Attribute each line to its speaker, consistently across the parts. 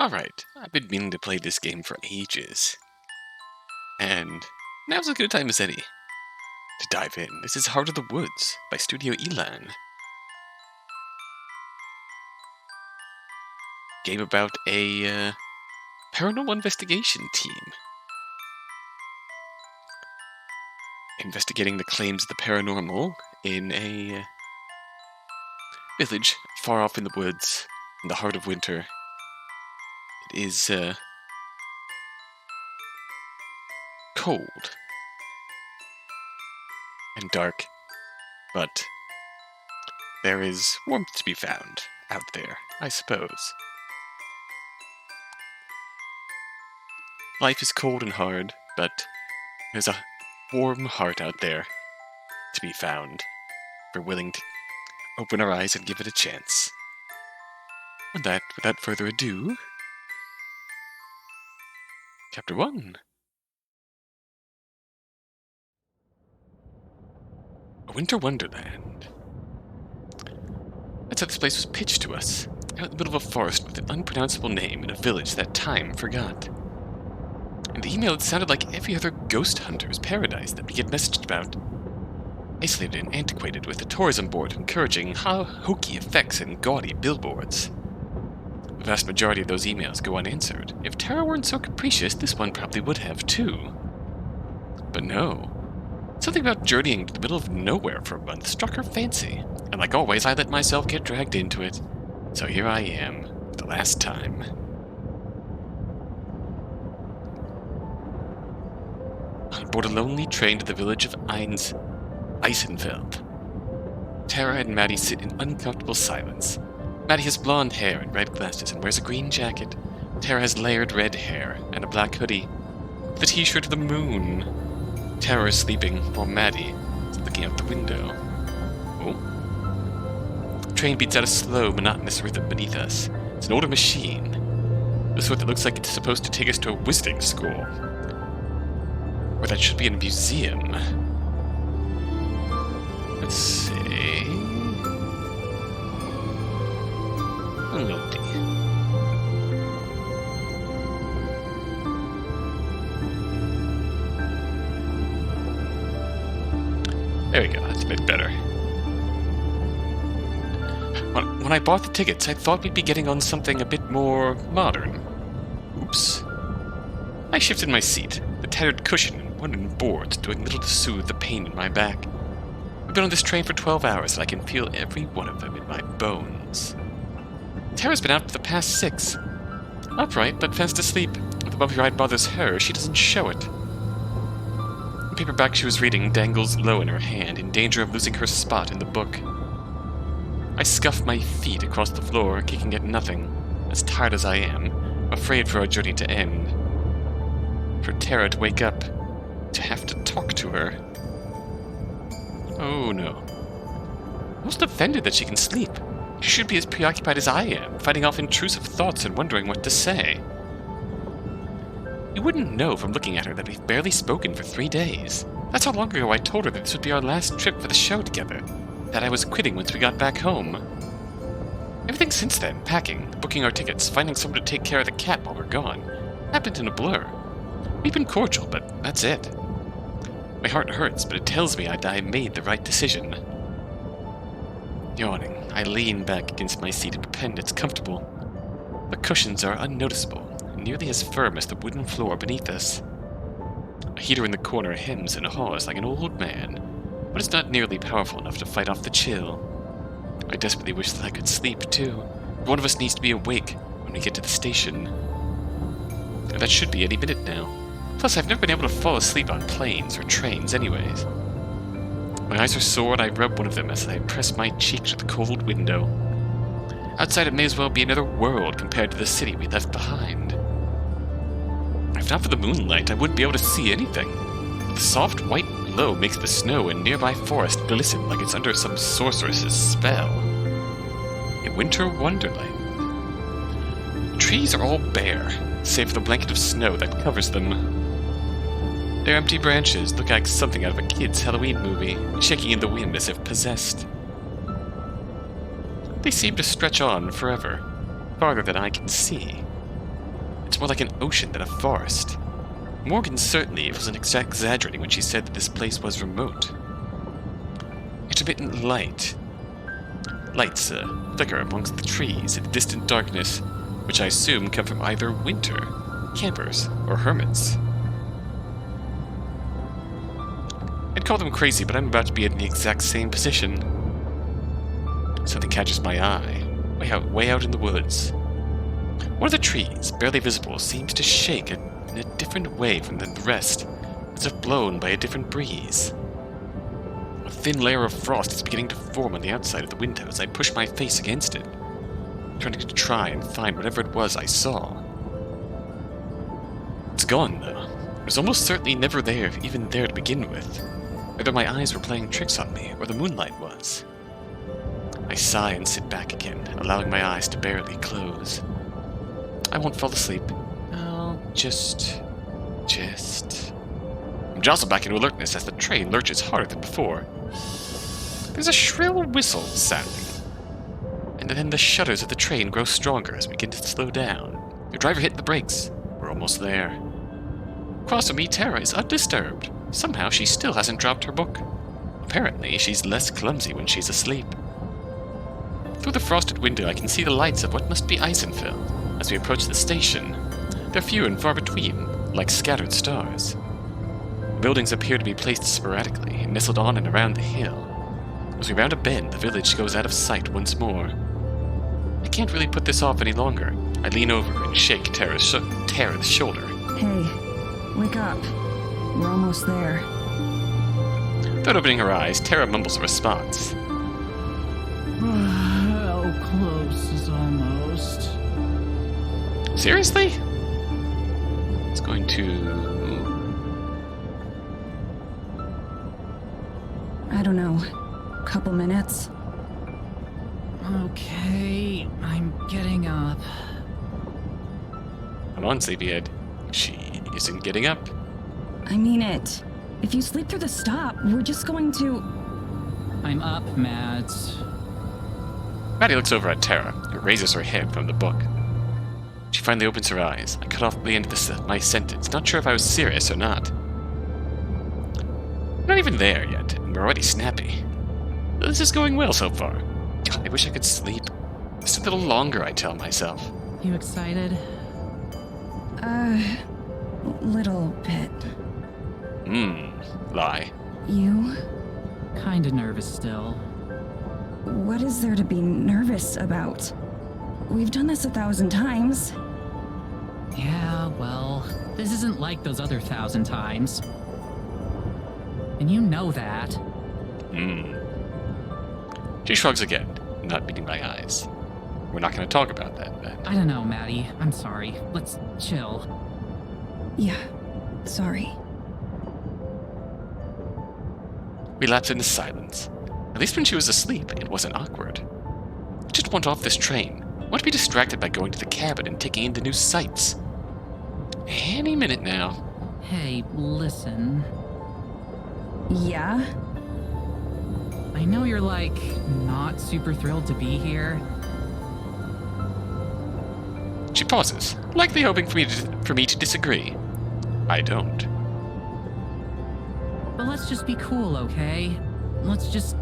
Speaker 1: Alright, I've been meaning to play this game for ages. And now's as good a time as any to dive in. This is Heart of the Woods by Studio Élan. Game about a paranormal investigation team. Investigating the claims of the paranormal in a village far off in the woods in the heart of winter. It is cold and dark, but there is warmth to be found out there, I suppose. Life is cold and hard, but there's a warm heart out there to be found if we're willing to open our eyes and give it a chance. And that, without further ado, Chapter 1. A winter wonderland. That's how this place was pitched to us, out in the middle of a forest with an unpronounceable name in a village that time forgot. In the email, it sounded like every other ghost hunter's paradise that we get messaged about. Isolated and antiquated, with a tourism board encouraging hokey effects and gaudy billboards. The vast majority of those emails go unanswered. If Tara weren't so capricious, this one probably would have too. But no. Something about journeying to the middle of nowhere for a month struck her fancy, and like always, I let myself get dragged into it. So here I am, for the last time. On board a lonely train to the village of Eysenfeld. Tara and Maddie sit in uncomfortable silence. Maddie has blonde hair and red glasses and wears a green jacket. Tara has layered red hair and a black hoodie. The t-shirt of the moon. Tara is sleeping while Maddie is looking out the window. Oh. The train beats out a slow, monotonous rhythm beneath us. It's an older machine. The sort that looks like it's supposed to take us to a wizarding school. Or that should be in a museum. Let's see. Novelty. There we go, that's a bit better. When I bought the tickets, I thought we'd be getting on something a bit more modern. Oops. I shifted my seat, the tattered cushion and wooden boards doing little to soothe the pain in my back. We've been on this train for 12 hours, and I can feel every one of them in my bones. Tara's been out for the past 6. Upright, but fast asleep. If the bumpy ride bothers her, she doesn't show it. The paperback she was reading dangles low in her hand, in danger of losing her spot in the book. I scuff my feet across the floor, kicking at nothing, as tired as I am, afraid for our journey to end. For Tara to wake up, to have to talk to her. Oh no. I'm most offended that she can sleep. She should be as preoccupied as I am, fighting off intrusive thoughts and wondering what to say. You wouldn't know from looking at her that we've barely spoken for 3 days. That's how long ago I told her that this would be our last trip for the show together, that I was quitting once we got back home. Everything since then, packing, booking our tickets, finding someone to take care of the cat while we're gone, happened in a blur. We've been cordial, but that's it. My heart hurts, but it tells me I made the right decision. Yawning, I lean back against my seat and pretend it's comfortable. The cushions are unnoticeable, nearly as firm as the wooden floor beneath us. A heater in the corner hems and haws like an old man, but it's not nearly powerful enough to fight off the chill. I desperately wish that I could sleep, too. One of us needs to be awake when we get to the station. And that should be any minute now. Plus, I've never been able to fall asleep on planes or trains anyways. My eyes are sore, and I rub one of them as I press my cheek to the cold window. Outside, it may as well be another world compared to the city we left behind. If not for the moonlight, I wouldn't be able to see anything. The soft white glow makes the snow in nearby forest glisten like it's under some sorceress's spell. A winter wonderland. The trees are all bare, save for the blanket of snow that covers them. Their empty branches look like something out of a kid's Halloween movie, shaking in the wind as if possessed. They seem to stretch on forever, farther than I can see. It's more like an ocean than a forest. Morgan certainly wasn't exaggerating when she said that this place was remote. Intermittent lights flicker amongst the trees in the distant darkness, which I assume come from either winter, campers, or hermits. I'd call them crazy, but I'm about to be in the exact same position. Something catches my eye, way out in the woods. One of the trees, barely visible, seems to shake in a different way from the rest, as if blown by a different breeze. A thin layer of frost is beginning to form on the outside of the window as I push my face against it, trying to try and find whatever it was I saw. It's gone, though. It was almost certainly never even there to begin with. Whether my eyes were playing tricks on me, or the moonlight was. I sigh and sit back again, allowing my eyes to barely close. I won't fall asleep. I'll just... I'm jostled back into alertness as the train lurches harder than before. There's a shrill whistle sounding, and then the shudders of the train grow stronger as we begin to slow down. The driver hit the brakes. We're almost there. Across from me, Tara is undisturbed. Somehow she still hasn't dropped her book. Apparently, she's less clumsy when she's asleep. Through the frosted window, I can see the lights of what must be Eysenfeld. As we approach the station, they're few and far between, like scattered stars. Buildings appear to be placed sporadically, nestled on and around the hill. As we round a bend, the village goes out of sight once more. I can't really put this off any longer. I lean over and shake Tara's shoulder.
Speaker 2: Hey, wake up. We're almost there.
Speaker 1: Without opening her eyes, Tara mumbles a response.
Speaker 3: How close is almost?
Speaker 1: Seriously? It's going to...
Speaker 2: I don't know. Couple minutes.
Speaker 3: Okay, I'm getting up.
Speaker 1: Come on, sleepyhead. She isn't getting up.
Speaker 2: I mean it. If you sleep through the stop, we're just going to...
Speaker 3: I'm up, Mads.
Speaker 1: Maddie looks over at Tara, who raises her head from the book. She finally opens her eyes. I cut off the end of my sentence, not sure if I was serious or not. We're not even there yet, and we're already snappy. This is going well so far. God, I wish I could sleep. Just a little longer, I tell myself.
Speaker 3: You excited?
Speaker 2: Little bit.
Speaker 1: Lie.
Speaker 2: You?
Speaker 3: Kinda nervous still.
Speaker 2: What is there to be nervous about? We've done this 1,000 times.
Speaker 3: Yeah, well, this isn't like those other 1,000 times. And you know that.
Speaker 1: She shrugs again, not meeting my eyes. We're not going to talk about that, then.
Speaker 3: I don't know, Maddie. I'm sorry. Let's chill.
Speaker 2: Yeah, sorry.
Speaker 1: We lapse into silence. At least when she was asleep, it wasn't awkward. I just want off this train. I want to be distracted by going to the cabin and taking in the new sights. Any minute now.
Speaker 3: Hey, listen.
Speaker 2: Yeah?
Speaker 3: I know you're, like, not super thrilled to be here.
Speaker 1: She pauses, likely hoping for me to disagree. I don't.
Speaker 3: But let's just be cool, okay? Let's just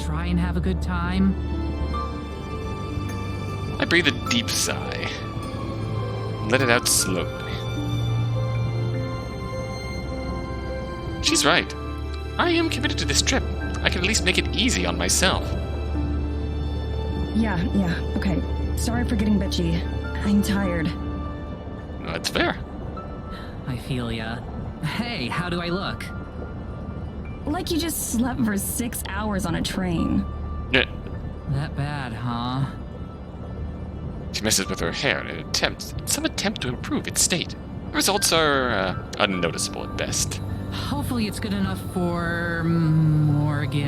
Speaker 3: try and have a good time.
Speaker 1: I breathe a deep sigh. And let it out slowly. She's right. I am committed to this trip. I can at least make it easy on myself.
Speaker 2: Yeah, okay. Sorry for getting bitchy. I'm tired.
Speaker 1: That's fair.
Speaker 3: I feel ya. Hey, how do I look?
Speaker 2: Like you just slept for 6 hours on a train.
Speaker 1: Yeah.
Speaker 3: That bad, huh?
Speaker 1: She messes with her hair in some attempt to improve its state. The results are unnoticeable at best.
Speaker 3: Hopefully it's good enough for Morgan...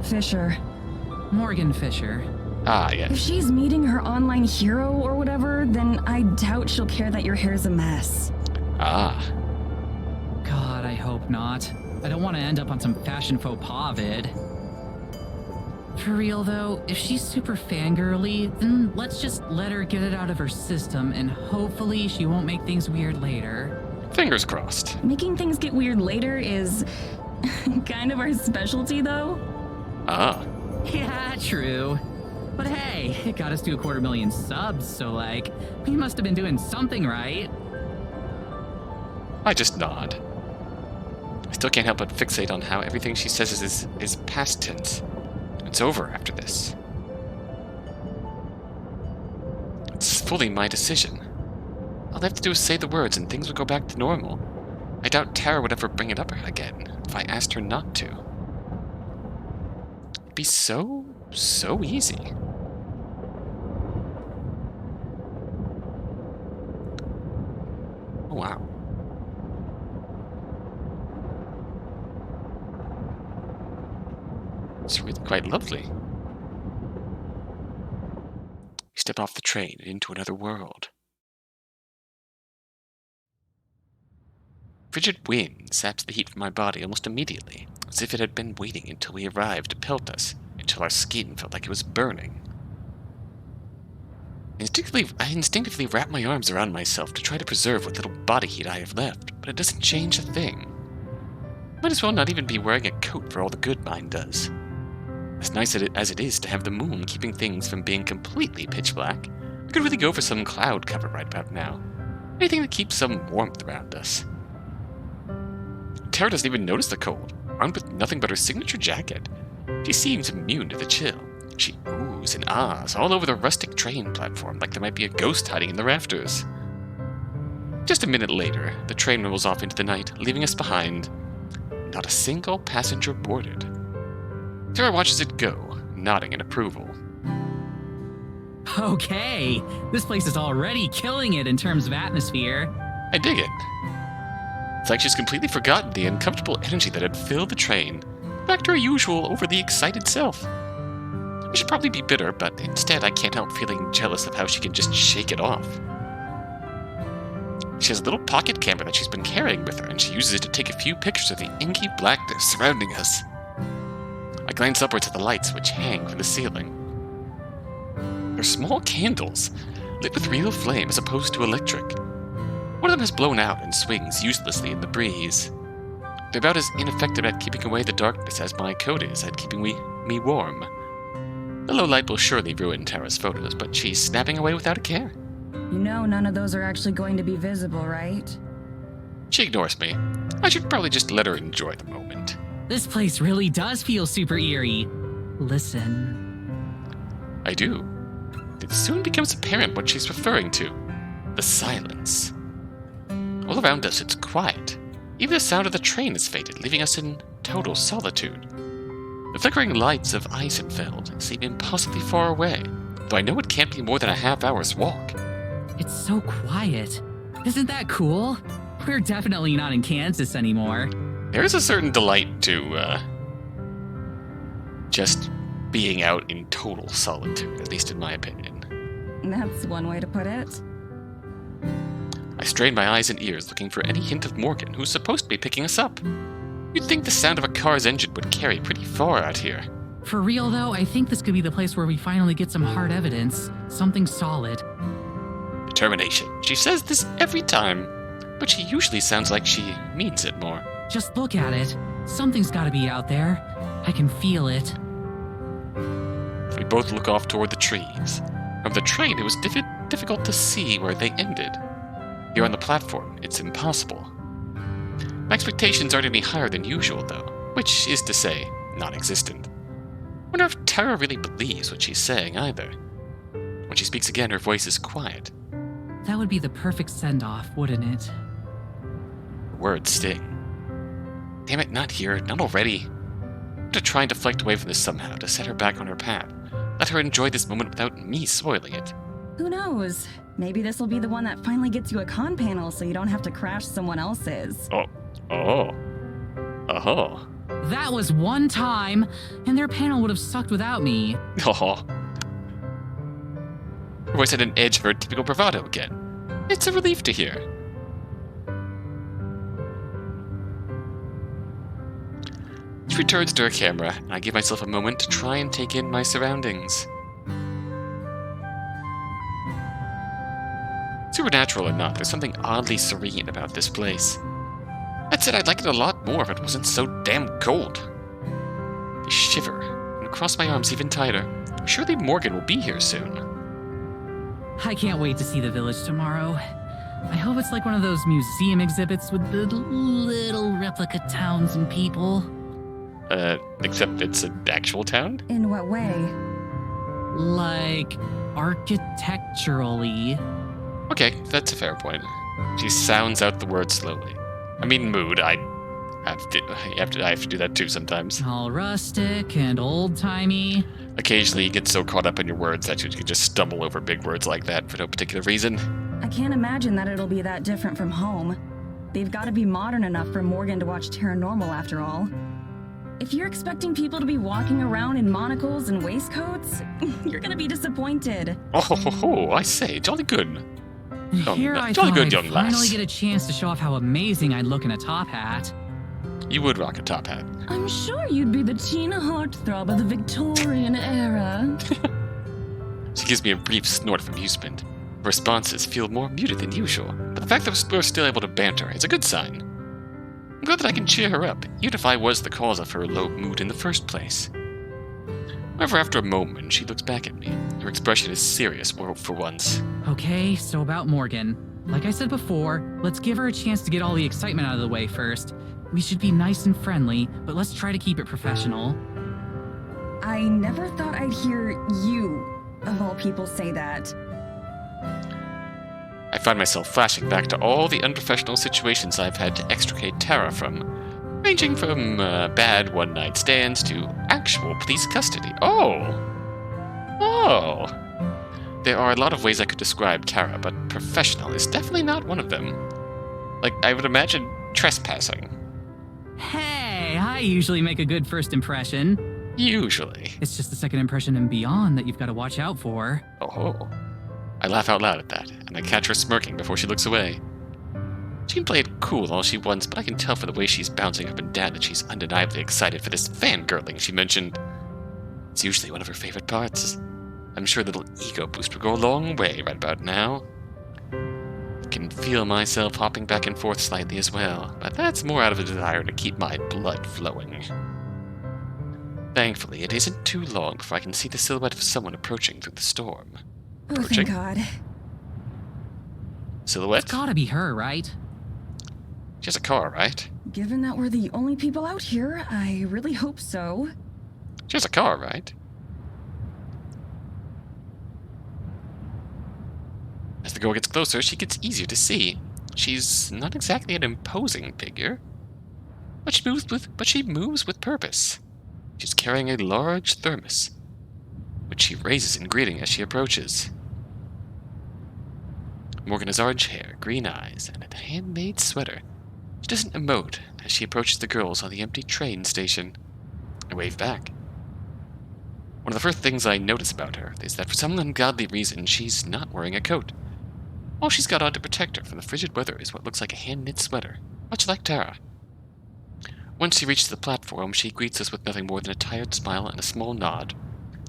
Speaker 2: Fisher.
Speaker 3: Morgan Fisher.
Speaker 1: Ah,
Speaker 2: If
Speaker 1: yes.
Speaker 2: she's meeting her online hero or whatever, then I doubt she'll care that your hair's a mess.
Speaker 1: Ah.
Speaker 3: God, I hope not. I don't want to end up on some fashion faux pas vid. For real though, if she's super fangirly, then let's just let her get it out of her system and hopefully she won't make things weird later.
Speaker 1: Fingers crossed.
Speaker 2: Making things get weird later is kind of our specialty, though.
Speaker 1: Ah.
Speaker 3: Yeah, true. But hey, it got us to 250,000 subs, so like, we must have been doing something right.
Speaker 1: I just nod. I still can't help but fixate on how everything she says is past tense. It's over after this. It's fully my decision. All I have to do is say the words and things will go back to normal. I doubt Tara would ever bring it up again if I asked her not to. It'd be so easy. Oh, wow. It's really quite lovely. You step off the train and into another world. Frigid wind saps the heat from my body almost immediately, as if it had been waiting until we arrived to pelt us, until our skin felt like it was burning. I instinctively wrap my arms around myself to try to preserve what little body heat I have left, but it doesn't change a thing. Might as well not even be wearing a coat for all the good mine does. As nice as it is to have the moon keeping things from being completely pitch black, I could really go for some cloud cover right about now. Anything that keeps some warmth around us. Tara doesn't even notice the cold, armed with nothing but her signature jacket. She seems immune to the chill. She oohs and ahs all over the rustic train platform like there might be a ghost hiding in the rafters. Just a minute later, the train rolls off into the night, leaving us behind. Not a single passenger boarded. Tara watches it go, nodding in approval.
Speaker 3: Okay, this place is already killing it in terms of atmosphere.
Speaker 1: I dig it. It's like she's completely forgotten the uncomfortable energy that had filled the train, back to her usual overly excited self. I should probably be bitter, but instead I can't help feeling jealous of how she can just shake it off. She has a little pocket camera that she's been carrying with her, and she uses it to take a few pictures of the inky blackness surrounding us. I glance upwards at the lights which hang from the ceiling. They're small candles, lit with real flame as opposed to electric. One of them has blown out and swings uselessly in the breeze. They're about as ineffective at keeping away the darkness as my coat is at keeping me warm. The low light will surely ruin Tara's photos, but she's snapping away without a care.
Speaker 2: You know none of those are actually going to be visible, right?
Speaker 1: She ignores me. I should probably just let her enjoy the moment.
Speaker 3: This place really does feel super eerie. Listen.
Speaker 1: I do. It soon becomes apparent what she's referring to. The silence. All around us it's quiet. Even the sound of the train has faded, leaving us in total solitude. The flickering lights of Eysenfeld seem impossibly far away, though I know it can't be more than a half-hour's walk.
Speaker 3: It's so quiet. Isn't that cool? We're definitely not in Kansas anymore.
Speaker 1: There is a certain delight to, just being out in total solitude, at least in my opinion.
Speaker 2: That's one way to put it.
Speaker 1: I strain my eyes and ears looking for any hint of Morgan, who's supposed to be picking us up. You'd think the sound of a car's engine would carry pretty far out here.
Speaker 3: For real though, I think this could be the place where we finally get some hard evidence. Something solid.
Speaker 1: Determination. She says this every time, but she usually sounds like she means it more.
Speaker 3: Just look at it. Something's gotta be out there. I can feel it.
Speaker 1: We both look off toward the trees. From the train, it was difficult to see where they ended. Here on the platform, it's impossible. My expectations aren't any higher than usual, though, which is to say, non-existent. Wonder if Tara really believes what she's saying, either. When she speaks again, her voice is quiet.
Speaker 3: That would be the perfect send-off, wouldn't it?
Speaker 1: Words sting. Damn it, not here, not already. I'm to try and deflect away from this somehow, to set her back on her path. Let her enjoy this moment without me spoiling it.
Speaker 2: Who knows? Maybe this will be the one that finally gets you a con panel so you don't have to crash someone else's.
Speaker 1: Oh.
Speaker 3: That was one time, and their panel would have sucked without me.
Speaker 1: Oh. Her voice had an edge of her typical bravado again. It's a relief to hear. She returns to her camera, and I give myself a moment to try and take in my surroundings. Supernatural or not, there's something oddly serene about this place. That said, I'd like it a lot more if it wasn't so damn cold. I shiver and cross my arms even tighter. Surely Morgan will be here soon.
Speaker 3: I can't wait to see the village tomorrow. I hope it's like one of those museum exhibits with the little replica towns and people.
Speaker 1: Except it's an actual town?
Speaker 2: In what way?
Speaker 3: Like, architecturally.
Speaker 1: Okay, that's a fair point. She sounds out the word slowly. I mean, mood. I have to do that too sometimes.
Speaker 3: All rustic and old-timey.
Speaker 1: Occasionally you get so caught up in your words that you can just stumble over big words like that for no particular reason.
Speaker 2: I can't imagine that it'll be that different from home. They've got to be modern enough for Morgan to watch Taranormal after all. If you're expecting people to be walking around in monocles and waistcoats, you're gonna be disappointed.
Speaker 1: Oh, I say, jolly good.
Speaker 3: Here I
Speaker 1: jolly
Speaker 3: thought
Speaker 1: good,
Speaker 3: I'd
Speaker 1: young lass.
Speaker 3: finally get a chance to show off how amazing I'd look in a top hat.
Speaker 1: You would rock a top hat.
Speaker 2: I'm sure you'd be the Tina heartthrob of the Victorian era.
Speaker 1: She gives me a brief snort of amusement. Her responses feel more muted than usual, but the fact that we're still able to banter is a good sign. I'm glad that I can cheer her up, even if I was the cause of her low mood in the first place. However, after a moment, she looks back at me. Her expression is serious for once.
Speaker 3: Okay, so about Morgan. Like I said before, let's give her a chance to get all the excitement out of the way first. We should be nice and friendly, but let's try to keep it professional.
Speaker 2: I never thought I'd hear you, of all people, say that.
Speaker 1: I find myself flashing back to all the unprofessional situations I've had to extricate Tara from, ranging from bad one-night stands to actual police custody. Oh! There are a lot of ways I could describe Tara, but professional is definitely not one of them. Like, I would imagine trespassing.
Speaker 3: Hey, I usually make a good first impression.
Speaker 1: Usually.
Speaker 3: It's just the second impression and beyond that you've got to watch out for.
Speaker 1: Oh. I laugh out loud at that, and I catch her smirking before she looks away. She can play it cool all she wants, but I can tell from the way she's bouncing up and down that she's undeniably excited for this fangirling she mentioned. It's usually one of her favorite parts. I'm sure a little ego boost would go a long way right about now. I can feel myself hopping back and forth slightly as well, but that's more out of a desire to keep my blood flowing. Thankfully, it isn't too long before I can see the silhouette of someone approaching through the storm.
Speaker 2: Oh, thank God.
Speaker 1: Silhouette?
Speaker 3: It's gotta be her, right?
Speaker 1: She has a car, right?
Speaker 2: Given that we're the only people out here, I really hope so.
Speaker 1: She has a car, right? As the girl gets closer, she gets easier to see. She's not exactly an imposing figure, but she moves with purpose. She's carrying a large thermos, which she raises in greeting as she approaches. Morgan has orange hair, green eyes, and a handmade sweater. She doesn't emote as she approaches the girls on the empty train station. I wave back. One of the first things I notice about her is that for some ungodly reason she's not wearing a coat. All she's got on to protect her from the frigid weather is what looks like a hand-knit sweater, much like Tara. Once she reaches the platform, she greets us with nothing more than a tired smile and a small nod.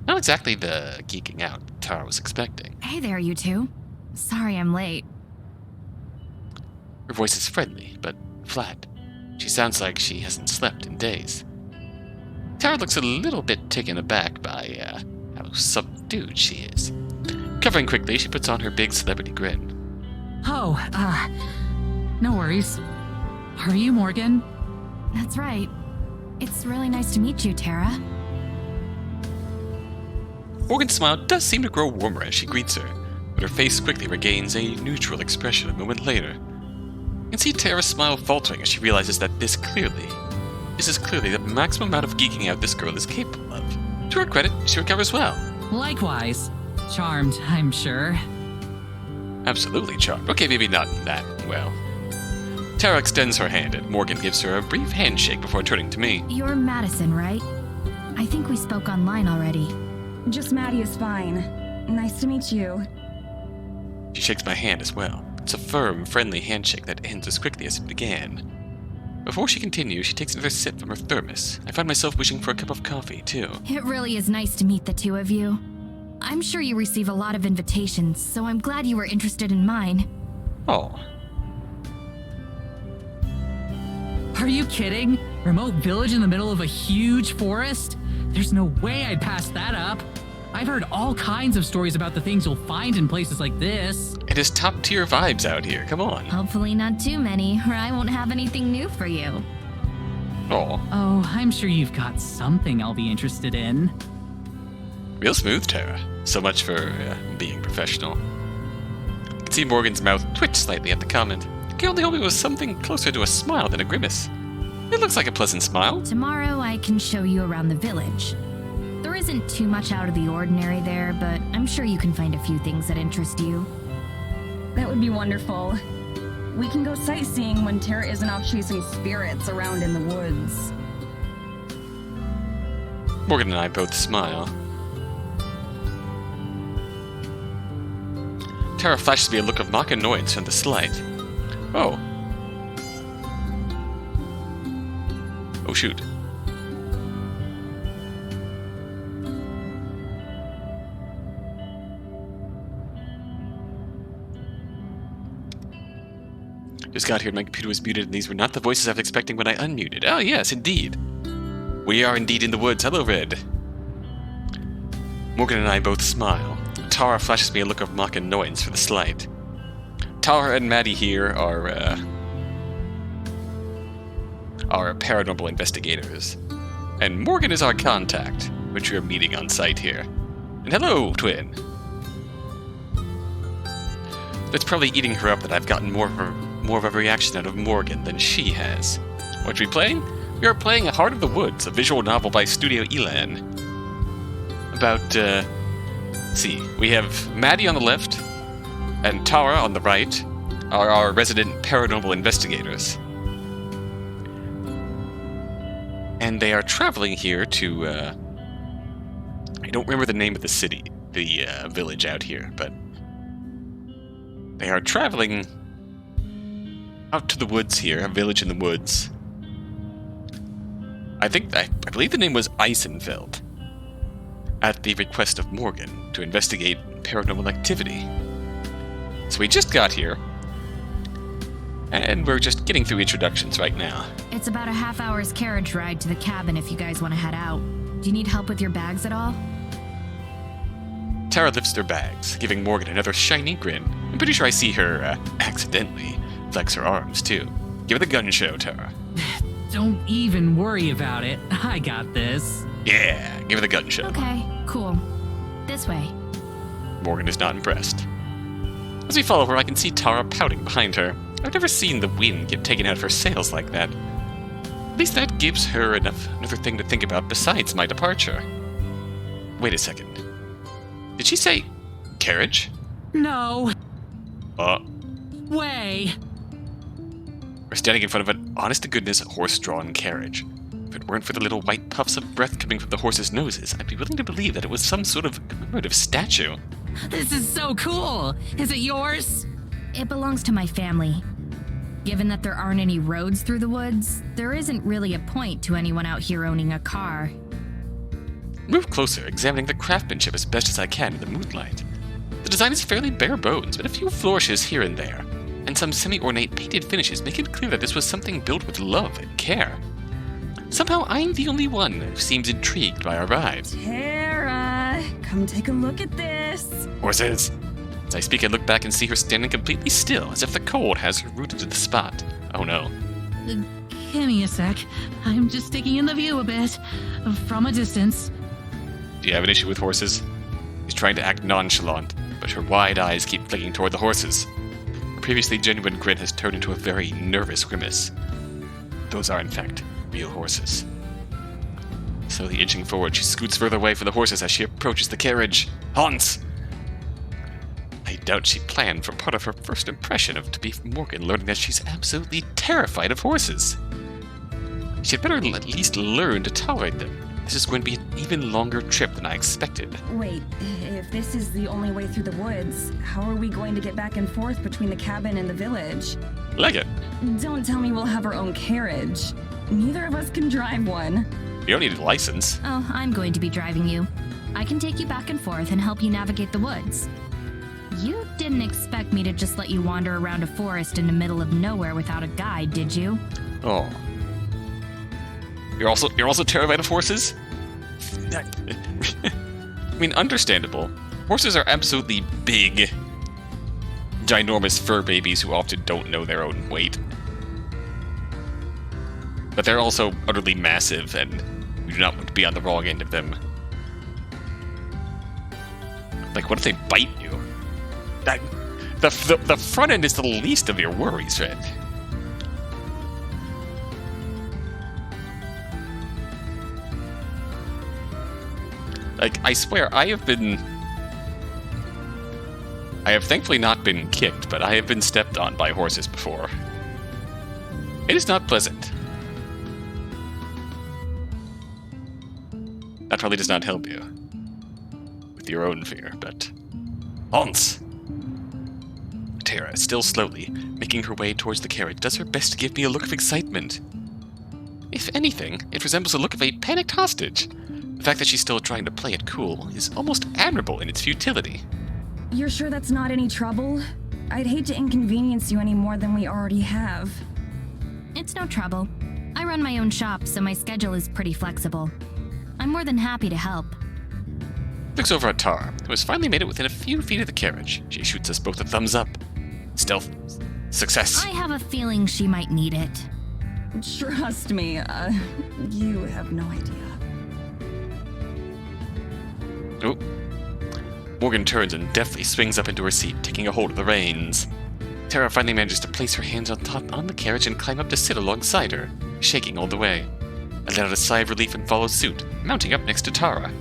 Speaker 1: Not exactly the geeking out Tara was expecting.
Speaker 4: Hey there, you two. Sorry I'm late.
Speaker 1: Her voice is friendly, but flat. She sounds like she hasn't slept in days. Tara looks a little bit taken aback by how subdued she is. Covering quickly, she puts on her big celebrity grin.
Speaker 3: Oh, no worries. Are you Morgan?
Speaker 4: That's right. It's really nice to meet you, Tara.
Speaker 1: Morgan's smile does seem to grow warmer as she greets her, but her face quickly regains a neutral expression a moment later. You can see Tara's smile faltering as she realizes that this is clearly the maximum amount of geeking out this girl is capable of. To her credit, she recovers well.
Speaker 3: Likewise. Charmed, I'm sure.
Speaker 1: Absolutely charmed. Okay, maybe not that well. Tara extends her hand and Morgan gives her a brief handshake before turning to me.
Speaker 4: You're Madison, right? I think we spoke online already.
Speaker 2: Just Maddie is fine. Nice to meet you.
Speaker 1: She shakes my hand as well. It's a firm, friendly handshake that ends as quickly as it began. Before she continues, she takes another sip from her thermos. I find myself wishing for a cup of coffee, too.
Speaker 4: It really is nice to meet the two of you. I'm sure you receive a lot of invitations, so I'm glad you were interested in mine.
Speaker 1: Oh.
Speaker 3: Are you kidding? Remote village in the middle of a huge forest? There's no way I'd pass that up. I've heard all kinds of stories about the things you'll find in places like this.
Speaker 1: It is top-tier vibes out here, come on.
Speaker 4: Hopefully not too many, or I won't have anything new for you.
Speaker 1: Oh.
Speaker 3: Oh, I'm sure you've got something I'll be interested in.
Speaker 1: Real smooth, Tara. So much for being professional. You can see Morgan's mouth twitch slightly at the comment. I can only hope it was something closer to a smile than a grimace. It looks like a pleasant smile.
Speaker 4: Tomorrow I can show you around the village. There isn't too much out of the ordinary there, but I'm sure you can find a few things that interest you.
Speaker 2: That would be wonderful. We can go sightseeing when Tara isn't off chasing spirits around in the woods.
Speaker 1: Morgan and I both smile. Tara flashes me a look of mock annoyance from the slight. Oh. Oh shoot. Just got here and my computer was muted and these were not the voices I was expecting when I unmuted. Oh yes, indeed. We are indeed in the woods. Hello, Red. Morgan and I both smile. Tara flashes me a look of mock annoyance for the slight. Tara and Maddie here are paranormal investigators. And Morgan is our contact, which we are meeting on site here. And hello, twin. It's probably eating her up that I've gotten more of a reaction out of Morgan than she has. What are we playing? We are playing Heart of the Woods, a visual novel by Studio Élan. About, let's see, we have Maddie on the left, and Tara on the right, are our resident paranormal investigators. And they are traveling here to, I don't remember the name of the city, the village out here, but they are traveling out to the woods here, a village in the woods. I believe the name was Eysenfeld, at the request of Morgan, to investigate paranormal activity. So we just got here, and we're just getting through introductions right now.
Speaker 4: It's about a half-hour's carriage ride to the cabin if you guys want to head out. Do you need help with your bags at all?
Speaker 1: Tara lifts their bags, giving Morgan another shiny grin. I'm pretty sure I see her, accidentally flex her arms, too. Give it the gun show, Tara.
Speaker 3: Don't even worry about it. I got this.
Speaker 1: Yeah, give it the gun show.
Speaker 4: Okay, cool. This way.
Speaker 1: Morgan is not impressed. As we follow her, I can see Tara pouting behind her. I've never seen the wind get taken out of her sails like that. At least that gives her another thing to think about besides my departure. Wait a second. Did she say carriage?
Speaker 3: No way.
Speaker 1: We're standing in front of an honest-to-goodness horse-drawn carriage. If it weren't for the little white puffs of breath coming from the horses' noses, I'd be willing to believe that it was some sort of commemorative statue.
Speaker 3: This is so cool. Is it yours?
Speaker 4: It belongs to my family. Given that there aren't any roads through the woods, there isn't really a point to anyone out here owning a car.
Speaker 1: Move closer, examining the craftsmanship as best as I can in the moonlight. The design is fairly bare bones, but a few flourishes here and there, and some semi-ornate painted finishes make it clear that this was something built with love and care. Somehow I'm the only one who seems intrigued by our ride.
Speaker 2: Tara, come take a look at this.
Speaker 1: Horses! As I speak, I look back and see her standing completely still, as if the cold has her rooted to the spot. Oh no.
Speaker 3: Give me a sec. I'm just taking in the view a bit. From a distance.
Speaker 1: Do you have an issue with horses? She's trying to act nonchalant, but her wide eyes keep flicking toward the horses. Her previously genuine grin has turned into a very nervous grimace. Those are, in fact, real horses. Slowly inching forward, she scoots further away from the horses as she approaches the carriage. Hans! I doubt she planned for part of her first impression to be Morgan learning that she's absolutely terrified of horses. She'd better at least learn to tolerate them. This is going to be an even longer trip than I expected.
Speaker 2: Wait, if this is the only way through the woods, how are we going to get back and forth between the cabin and the village?
Speaker 1: Like it.
Speaker 2: Don't tell me we'll have our own carriage. Neither of us can drive one.
Speaker 1: You don't need a license.
Speaker 4: Oh, I'm going to be driving you. I can take you back and forth and help you navigate the woods. You didn't expect me to just let you wander around a forest in the middle of nowhere without a guide, did you?
Speaker 1: Oh. You're also terrified of horses? I mean, understandable. Horses are absolutely big, ginormous fur babies who often don't know their own weight. But they're also utterly massive, and you do not want to be on the wrong end of them. Like, what if they bite you? The front end is the least of your worries, Red. Like, I swear, I have thankfully not been kicked, but I have been stepped on by horses before. It is not pleasant. That probably does not help you with your own fear, but... Hans! Tara, still slowly, making her way towards the carriage, does her best to give me a look of excitement. If anything, it resembles a look of a panicked hostage. The fact that she's still trying to play it cool is almost admirable in its futility.
Speaker 2: You're sure that's not any trouble? I'd hate to inconvenience you any more than we already have.
Speaker 4: It's no trouble. I run my own shop, so my schedule is pretty flexible. I'm more than happy to help.
Speaker 1: Looks over at Tara, who has finally made it within a few feet of the carriage. She shoots us both a thumbs up. Stealth. Success.
Speaker 4: I have a feeling she might need it.
Speaker 2: Trust me, you have no idea.
Speaker 1: Oh. Morgan turns and deftly swings up into her seat, taking a hold of the reins. Tara finally manages to place her hands on the carriage and climb up to sit alongside her, shaking all the way. I let out a sigh of relief and follow suit, mounting up next to Tara.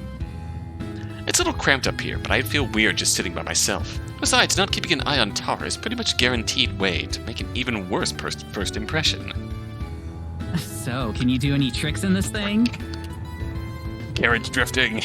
Speaker 1: It's a little cramped up here, but I'd feel weird just sitting by myself. Besides, not keeping an eye on Tara is pretty much guaranteed way to make an even worse first impression.
Speaker 3: So, can you do any tricks in this thing?
Speaker 1: Carriage drifting.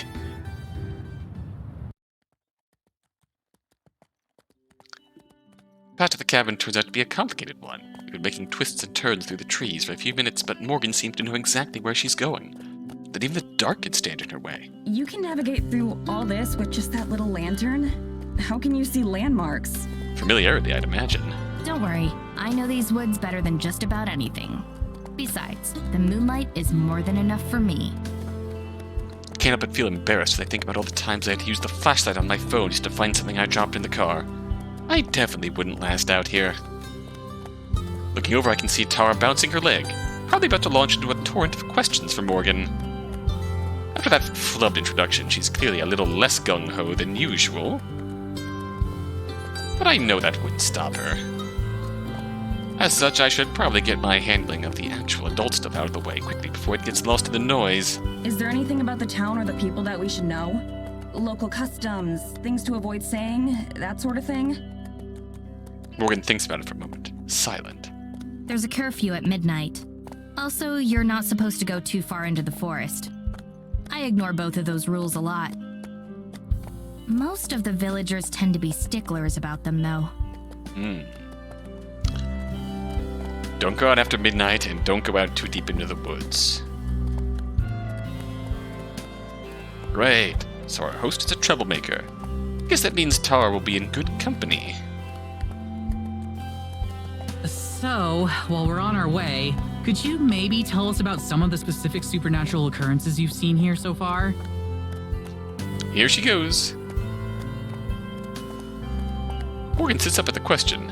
Speaker 1: Path to the cabin turns out to be a complicated one. We've been making twists and turns through the trees for a few minutes, but Morgan seems to know exactly where she's going. That even the dark could stand in her way.
Speaker 2: You can navigate through all this with just that little lantern? How can you see landmarks?
Speaker 1: Familiarity, I'd imagine.
Speaker 4: Don't worry, I know these woods better than just about anything. Besides, the moonlight is more than enough for me.
Speaker 1: Can't help but feel embarrassed when I think about all the times I had to use the flashlight on my phone just to find something I dropped in the car. I definitely wouldn't last out here. Looking over, I can see Tara bouncing her leg, probably about to launch into a torrent of questions for Morgan. After that flubbed introduction, she's clearly a little less gung-ho than usual. But I know that wouldn't stop her. As such, I should probably get my handling of the actual adult stuff out of the way quickly before it gets lost in the noise.
Speaker 2: Is there anything about the town or the people that we should know? Local customs, things to avoid saying, that sort of thing?
Speaker 1: Morgan thinks about it for a moment, silent.
Speaker 4: There's a curfew at midnight. Also, you're not supposed to go too far into the forest. I ignore both of those rules a lot. Most of the villagers tend to be sticklers about them, though.
Speaker 1: Don't go out after midnight, and don't go out too deep into the woods. Great. So our host is a troublemaker. Guess that means Tara will be in good company.
Speaker 3: So, while we're on our way, could you maybe tell us about some of the specific supernatural occurrences you've seen here so far?
Speaker 1: Here she goes. Morgan sits up at the question.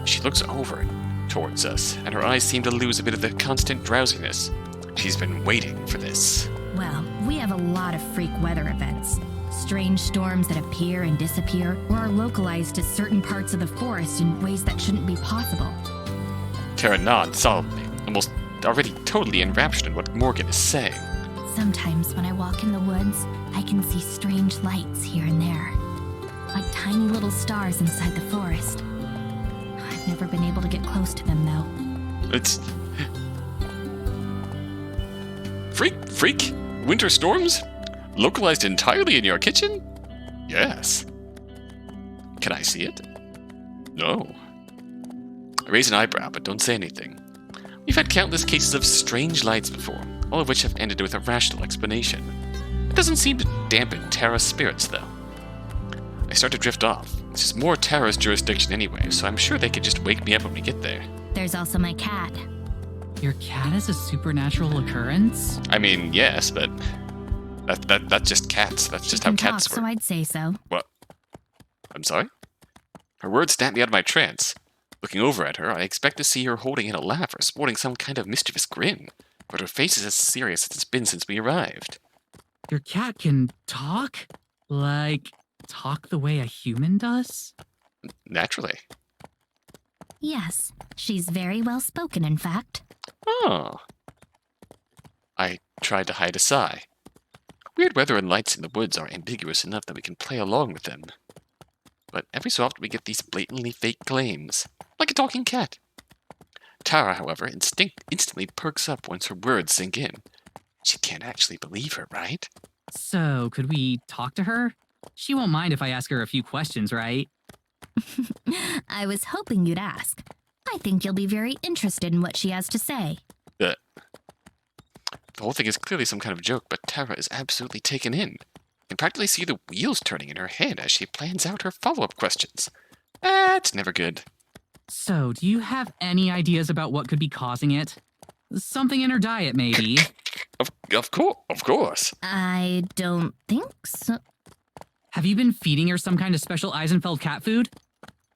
Speaker 1: She looks over towards us, and her eyes seem to lose a bit of the constant drowsiness. She's been waiting for this.
Speaker 4: Well, we have a lot of freak weather events. Strange storms that appear and disappear, or are localized to certain parts of the forest in ways that shouldn't be possible.
Speaker 1: Tara nods solemnly, almost already totally enraptured in what Morgan is saying.
Speaker 4: Sometimes when I walk in the woods, I can see strange lights here and there. Like tiny little stars inside the forest. I've never been able to get close to them, though.
Speaker 1: It's... Freak? winter storms? Localized entirely in your kitchen? Yes. Can I see it? No. I raise an eyebrow, but don't say anything. We've had countless cases of strange lights before, all of which have ended with a rational explanation. It doesn't seem to dampen Tara's spirits, though. I start to drift off. This is more Tara's jurisdiction anyway, so I'm sure they could just wake me up when we get there.
Speaker 4: There's also my cat.
Speaker 3: Your cat is a supernatural occurrence?
Speaker 1: I mean, yes, but that's just cats. That's just how cats
Speaker 4: talk,
Speaker 1: work.
Speaker 4: So I'd say so.
Speaker 1: What? I'm sorry? Her words snapped me out of my trance. Looking over at her, I expect to see her holding in a laugh or sporting some kind of mischievous grin, but her face is as serious as it's been since we arrived.
Speaker 3: Your cat can talk? Like, talk the way a human does?
Speaker 1: Naturally.
Speaker 4: Yes, she's very well spoken, in fact.
Speaker 1: Oh. I tried to hide a sigh. Weird weather and lights in the woods are ambiguous enough that we can play along with them. But every so often we get these blatantly fake claims, like a talking cat. Tara, however, instantly perks up once her words sink in. She can't actually believe her, right?
Speaker 3: So, could we talk to her? She won't mind if I ask her a few questions, right?
Speaker 4: I was hoping you'd ask. I think you'll be very interested in what she has to say.
Speaker 1: The whole thing is clearly some kind of joke, but Tara is absolutely taken in. You can practically see the wheels turning in her head as she plans out her follow-up questions. That's never good.
Speaker 3: So, do you have any ideas about what could be causing it? Something in her diet, maybe.
Speaker 1: Of course.
Speaker 4: I don't think so.
Speaker 3: Have you been feeding her some kind of special Eysenfeld cat food?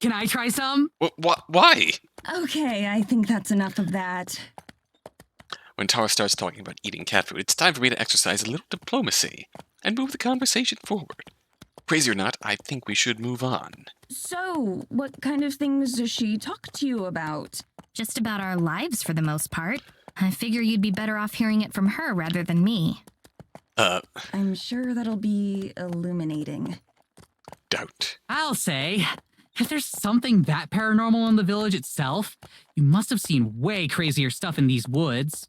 Speaker 3: Can I try some?
Speaker 1: Why?
Speaker 2: Okay, I think that's enough of that.
Speaker 1: When Tara starts talking about eating cat food, it's time for me to exercise a little diplomacy and move the conversation forward. Crazy or not, I think we should move on.
Speaker 2: So, what kind of things does she talk to you about?
Speaker 4: Just about our lives for the most part. I figure you'd be better off hearing it from her rather than me.
Speaker 2: I'm sure that'll be illuminating.
Speaker 1: Doubt.
Speaker 3: I'll say, if there's something that paranormal in the village itself, you must have seen way crazier stuff in these woods.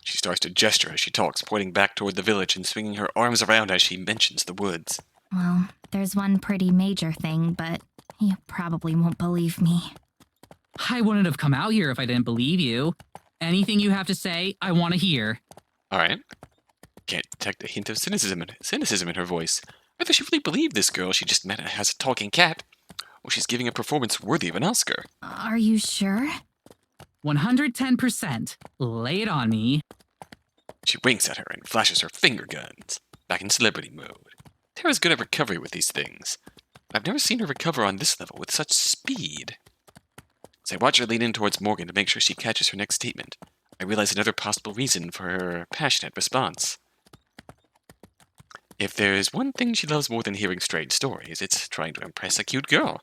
Speaker 1: She starts to gesture as she talks, pointing back toward the village and swinging her arms around as she mentions the woods.
Speaker 4: Well, there's one pretty major thing, but you probably won't believe me.
Speaker 3: I wouldn't have come out here if I didn't believe you. Anything you have to say, I want to hear.
Speaker 1: All right. Can't detect a hint of cynicism in her voice. Whether she really believed this girl she just met has a talking cat, or she's giving a performance worthy of an Oscar.
Speaker 4: Are you sure?
Speaker 3: 110%. Lay it on me.
Speaker 1: She winks at her and flashes her finger guns, back in celebrity mode. Tara's good at recovery with these things. I've never seen her recover on this level with such speed. As I watch her lean in towards Morgan to make sure she catches her next statement, I realize another possible reason for her passionate response. If there is one thing she loves more than hearing strange stories, it's trying to impress a cute girl.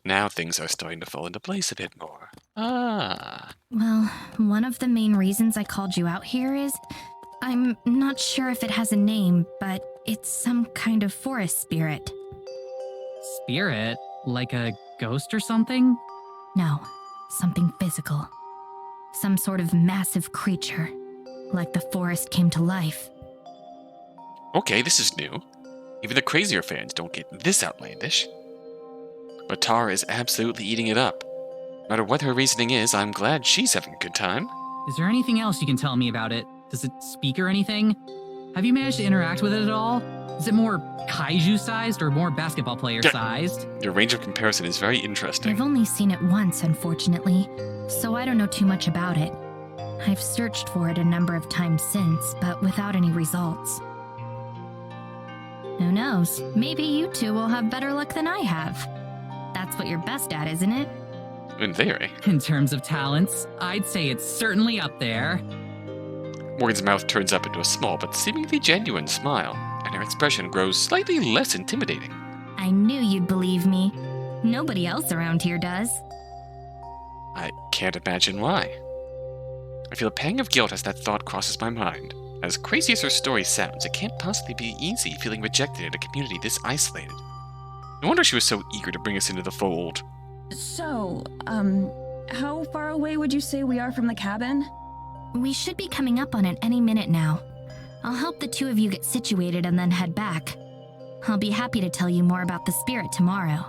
Speaker 1: Now things are starting to fall into place a bit more.
Speaker 4: Well, one of the main reasons I called you out here is I'm not sure if it has a name, but it's some kind of forest spirit.
Speaker 3: Spirit? Like a ghost or something?
Speaker 4: No, something physical. Some sort of massive creature. Like the forest came to life.
Speaker 1: Okay, this is new. Even the crazier fans don't get this outlandish. But Tara is absolutely eating it up. No matter what her reasoning is, I'm glad she's having a good time.
Speaker 3: Is there anything else you can tell me about it? Does it speak or anything? Have you managed to interact with it at all? Is it more kaiju-sized or more basketball player-sized?
Speaker 1: Your range of comparison is very interesting.
Speaker 4: I've only seen it once, unfortunately, so I don't know too much about it. I've searched for it a number of times since, but without any results. Who knows? Maybe you two will have better luck than I have. That's what you're best at, isn't it?
Speaker 1: In theory.
Speaker 3: In terms of talents, I'd say it's certainly up there.
Speaker 1: Morgan's mouth turns up into a small but seemingly genuine smile, and her expression grows slightly less intimidating.
Speaker 4: I knew you'd believe me. Nobody else around here does.
Speaker 1: I can't imagine why. I feel a pang of guilt as that thought crosses my mind. As crazy as her story sounds, it can't possibly be easy feeling rejected in a community this isolated. No wonder she was so eager to bring us into the fold.
Speaker 2: So, how far away would you say we are from the cabin?
Speaker 4: We should be coming up on it any minute now. I'll help the two of you get situated and then head back. I'll be happy to tell you more about the spirit tomorrow.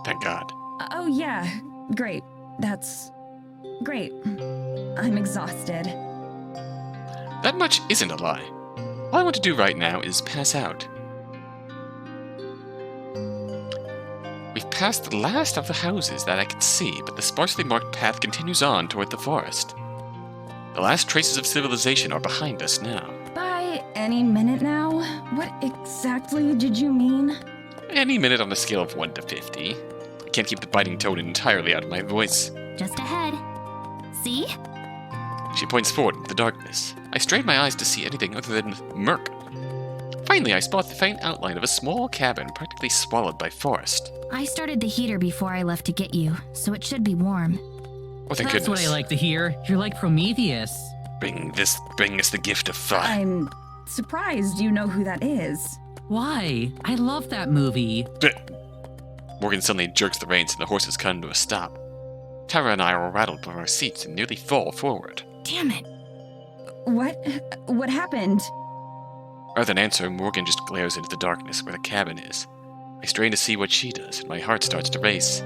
Speaker 1: Thank God.
Speaker 2: Oh, yeah. Great. That's great. I'm exhausted.
Speaker 1: That much isn't a lie. All I want to do right now is pass out. We've passed the last of the houses that I can see, but the sparsely marked path continues on toward the forest. The last traces of civilization are behind us now.
Speaker 2: By any minute now? What exactly did you mean?
Speaker 1: Any minute on a scale of 1 to 50. I can't keep the biting tone entirely out of my voice.
Speaker 4: Just ahead. See?
Speaker 1: She points forward into the darkness. I strain my eyes to see anything other than murk. Finally, I spot the faint outline of a small cabin practically swallowed by forest.
Speaker 4: I started the heater before I left to get you, so it should be warm.
Speaker 1: Oh, thank
Speaker 3: That's
Speaker 1: goodness.
Speaker 3: what I like to hear. You're like Prometheus.
Speaker 1: Bring us the gift of fire.
Speaker 2: I'm surprised you know who that is.
Speaker 3: Why? I love that movie.
Speaker 1: Morgan suddenly jerks the reins and the horses come to a stop. Tara and I are rattled from our seats and nearly fall forward.
Speaker 4: Damn it.
Speaker 2: What happened?
Speaker 1: Rather than answer, Morgan just glares into the darkness where the cabin is. I strain to see what she does, and my heart starts to race.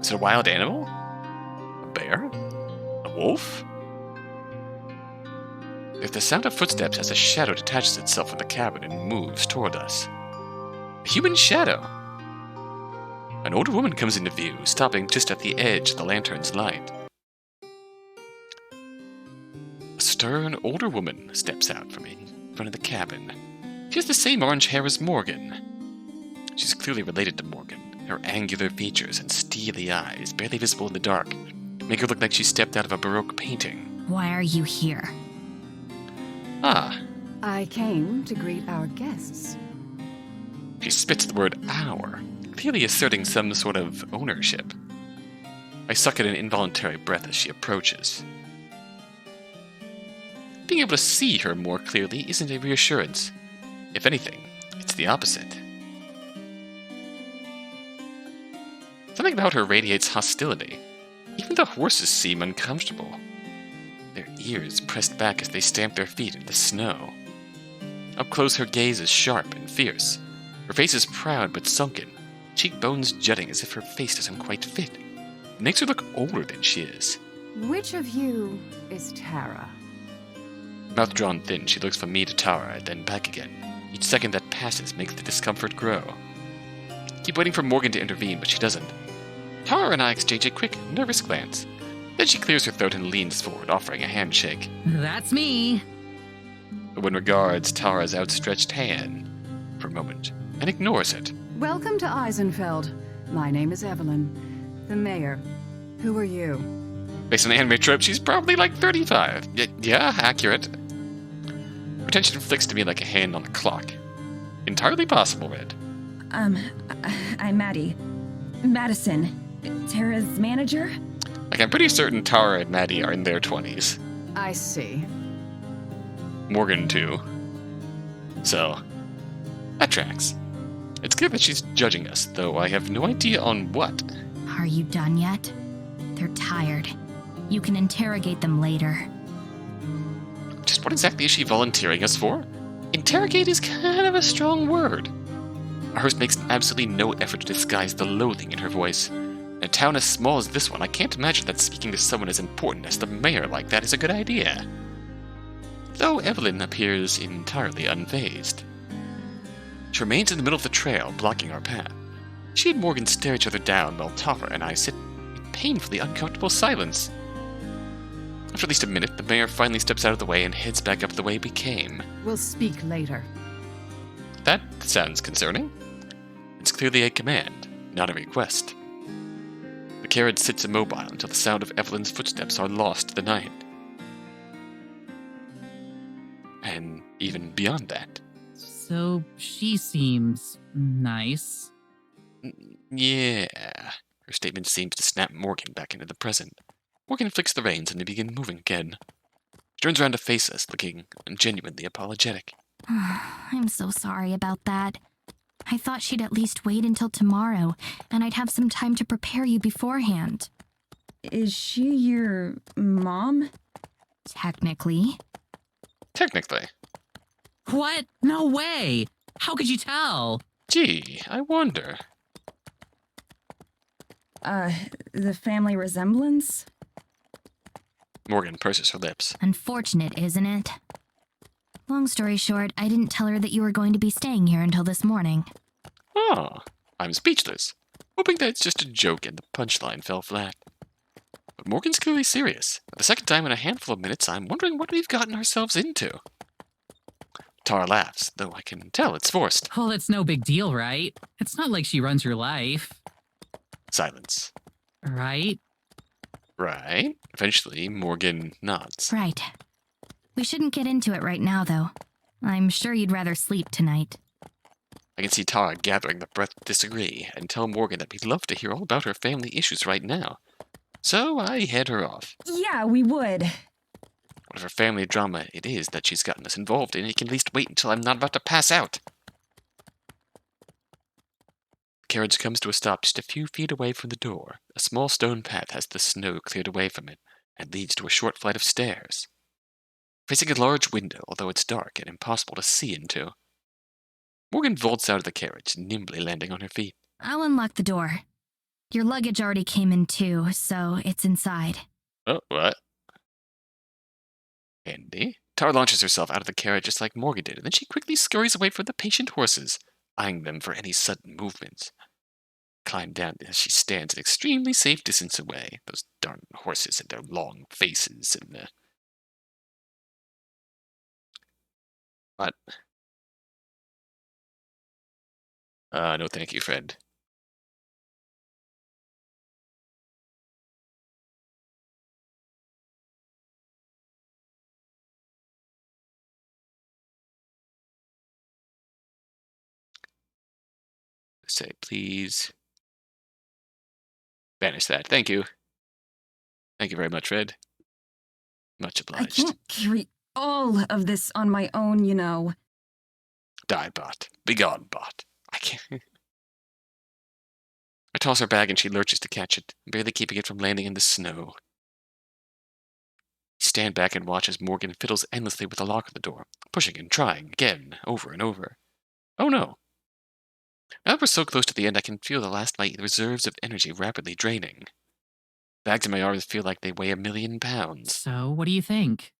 Speaker 1: Is it a wild animal? A bear? A wolf? There's the sound of footsteps as a shadow detaches itself from the cabin and moves toward us. A human shadow! An older woman comes into view, stopping just at the edge of the lantern's light. A stern, older woman steps out from in front of the cabin. She has the same orange hair as Morgan. She's clearly related to Morgan. Her angular features and steely eyes, barely visible in the dark, make her look like she stepped out of a Baroque painting.
Speaker 4: Why are you here?
Speaker 1: Ah.
Speaker 5: I came to greet our guests.
Speaker 1: She spits the word our, clearly asserting some sort of ownership. I suck at an involuntary breath as she approaches. Being able to see her more clearly isn't a reassurance. If anything, it's the opposite. Something about her radiates hostility. Even the horses seem uncomfortable. Their ears pressed back as they stamp their feet in the snow. Up close, her gaze is sharp and fierce. Her face is proud but sunken, cheekbones jutting as if her face doesn't quite fit. It makes her look older than she is.
Speaker 5: Which of you is Tara?
Speaker 1: Mouth drawn thin, she looks from me to Tara, then back again. Each second that passes makes the discomfort grow. Keep waiting for Morgan to intervene, but she doesn't. Tara and I exchange a quick, nervous glance. Then she clears her throat and leans forward, offering a handshake.
Speaker 3: That's me.
Speaker 1: The woman regards Tara's outstretched hand for a moment and ignores it.
Speaker 5: Welcome to Eysenfeld. My name is Evelyn, the mayor. Who are you?
Speaker 1: Based on the anime trope, she's probably like 35. Yeah, accurate. Her attention flicks to me like a hand on the clock. Entirely possible, Red.
Speaker 2: I'm Maddie. Madison. Tara's manager?
Speaker 1: Like, I'm pretty certain Tara and Maddie are in their 20s.
Speaker 5: I see.
Speaker 1: Morgan, too. So, that tracks. It's clear that she's judging us, though I have no idea on what.
Speaker 4: Are you done yet? They're tired. You can interrogate them later.
Speaker 1: Just what exactly is she volunteering us for? Interrogate is kind of a strong word. Our host makes absolutely no effort to disguise the loathing in her voice. In a town as small as this one, I can't imagine that speaking to someone as important as the mayor like that is a good idea. Though Evelyn appears entirely unfazed. She remains in the middle of the trail, blocking our path. She and Morgan stare each other down while Tara and I sit in painfully uncomfortable silence. After at least a minute, the mayor finally steps out of the way and heads back up the way we came.
Speaker 5: We'll speak later.
Speaker 1: That sounds concerning. It's clearly a command, not a request. The carriage sits immobile until the sound of Evelyn's footsteps are lost to the night. And even beyond that.
Speaker 3: So she seems nice.
Speaker 1: Yeah. Her statement seems to snap Morgan back into the present. Morgan flicks the reins and they begin moving again. She turns around to face us, looking genuinely apologetic.
Speaker 4: I'm so sorry about that. I thought she'd at least wait until tomorrow, and I'd have some time to prepare you beforehand.
Speaker 2: Is she your mom?
Speaker 4: Technically.
Speaker 1: Technically.
Speaker 3: What? No way! How could you tell?
Speaker 1: Gee, I wonder.
Speaker 2: The family resemblance?
Speaker 1: Morgan purses her lips.
Speaker 4: Unfortunate, isn't it? Long story short, I didn't tell her that you were going to be staying here until this morning.
Speaker 1: Oh, I'm speechless, hoping that it's just a joke and the punchline fell flat. But Morgan's clearly serious. For the second time in a handful of minutes, I'm wondering what we've gotten ourselves into. Tara laughs, though I can tell it's forced.
Speaker 3: Well, it's no big deal, right? It's not like she runs your life.
Speaker 1: Silence.
Speaker 3: Right?
Speaker 1: Right? Eventually, Morgan nods.
Speaker 4: Right. We shouldn't get into it right now, though. I'm sure you'd rather sleep tonight.
Speaker 1: I can see Tara gathering the breath to disagree and tell Morgan that we'd love to hear all about her family issues right now. So I head her off.
Speaker 2: Yeah, we would.
Speaker 1: Whatever family drama it is that she's gotten us involved in, it can at least wait until I'm not about to pass out. The carriage comes to a stop just a few feet away from the door. A small stone path has the snow cleared away from it and leads to a short flight of stairs, facing a large window, although it's dark and impossible to see into. Morgan vaults out of the carriage, nimbly landing on her feet.
Speaker 4: I'll unlock the door. Your luggage already came in too, so it's inside.
Speaker 1: Oh, what? Handy. Tara launches herself out of the carriage just like Morgan did, and then she quickly scurries away from the patient horses, eyeing them for any sudden movements. Climb down as she stands an extremely safe distance away. Those darn horses and their long faces and What? No thank you, friend. Say, please. Banish that. Thank you. Thank you very much, Fred. Much
Speaker 2: I
Speaker 1: obliged.
Speaker 2: can't carry all of this on my own, you know.
Speaker 1: Die, bot. Begone, bot. I can't. I toss her bag and she lurches to catch it, barely keeping it from landing in the snow. I stand back and watch as Morgan fiddles endlessly with the lock of the door, pushing and trying again, over and over. Oh no. Now that we're so close to the end, I can feel the last of my reserves of energy rapidly draining. Bags in my arms feel like they weigh 1,000,000 pounds.
Speaker 3: So, what do you think?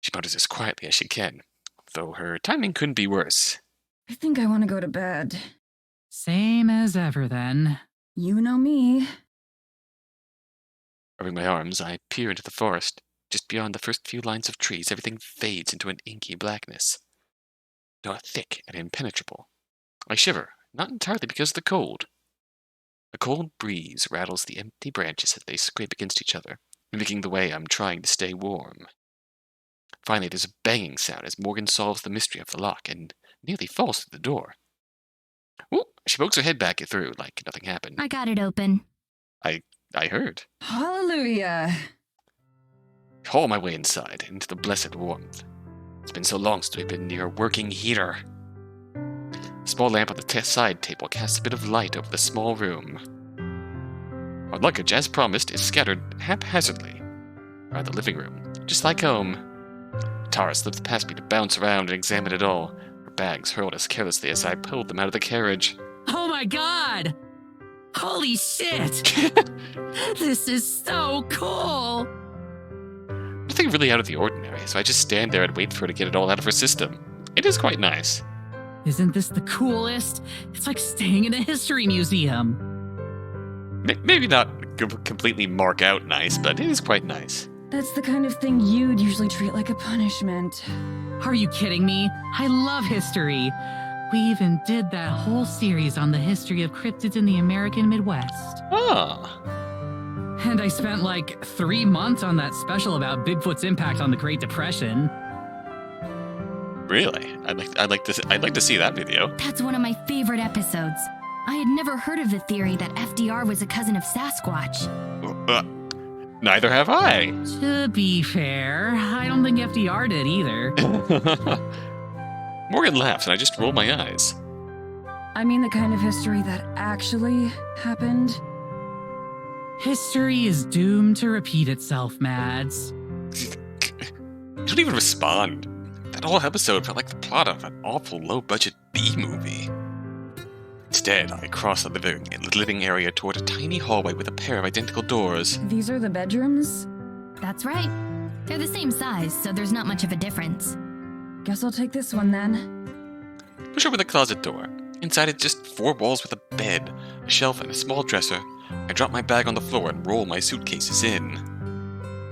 Speaker 1: She mutters as quietly as she can, though her timing couldn't be worse.
Speaker 2: I think I want to go to bed.
Speaker 3: Same as ever, then.
Speaker 2: You know me.
Speaker 1: Rubbing my arms, I peer into the forest. Just beyond the first few lines of trees, everything fades into an inky blackness. Now thick and impenetrable. I shiver, not entirely because of the cold. A cold breeze rattles the empty branches as they scrape against each other, mimicking the way I'm trying to stay warm. Finally, there's a banging sound as Morgan solves the mystery of the lock and nearly falls through the door. Oh, she pokes her head back through like nothing happened.
Speaker 4: I got it open.
Speaker 1: I heard.
Speaker 2: Hallelujah.
Speaker 1: Haul my way inside, into the blessed warmth. It's been so long since we've been near a working heater. The small lamp on the side table casts a bit of light over the small room. Our luggage, as promised, is scattered haphazardly around the living room, just like home. Tara slips past me to bounce around and examine it all, her bags hurled as carelessly as I pulled them out of the carriage.
Speaker 3: Oh my god! Holy shit! This is so cool!
Speaker 1: Nothing really out of the ordinary, so I just stand there and wait for her to get it all out of her system. It is quite nice.
Speaker 3: Isn't this the coolest? It's like staying in a history museum.
Speaker 1: Maybe not completely mark out nice, but it is quite nice.
Speaker 2: That's the kind of thing you'd usually treat like a punishment.
Speaker 3: Are you kidding me? I love history. We even did that whole series on the history of cryptids in the American Midwest.
Speaker 1: Ah.
Speaker 3: And I spent like 3 months on that special about Bigfoot's impact on the Great Depression.
Speaker 1: Really? I'd like to see that video.
Speaker 4: That's one of my favorite episodes. I had never heard of the theory that FDR was a cousin of Sasquatch.
Speaker 1: Neither have I.
Speaker 3: To be fair, I don't think FDR did either.
Speaker 1: Morgan laughs, and I just roll my eyes.
Speaker 2: I mean the kind of history that actually happened.
Speaker 3: History is doomed to repeat itself, Mads.
Speaker 1: You don't even respond. That whole episode felt like the plot of an awful low-budget B-movie. Instead, I crossed the living area toward a tiny hallway with a pair of identical doors.
Speaker 2: These are the bedrooms?
Speaker 4: That's right. They're the same size, so there's not much of a difference.
Speaker 2: Guess I'll take this one then.
Speaker 1: Push over the closet door. Inside it's just 4 walls with a bed, a shelf, and a small dresser. I drop my bag on the floor and roll my suitcases in.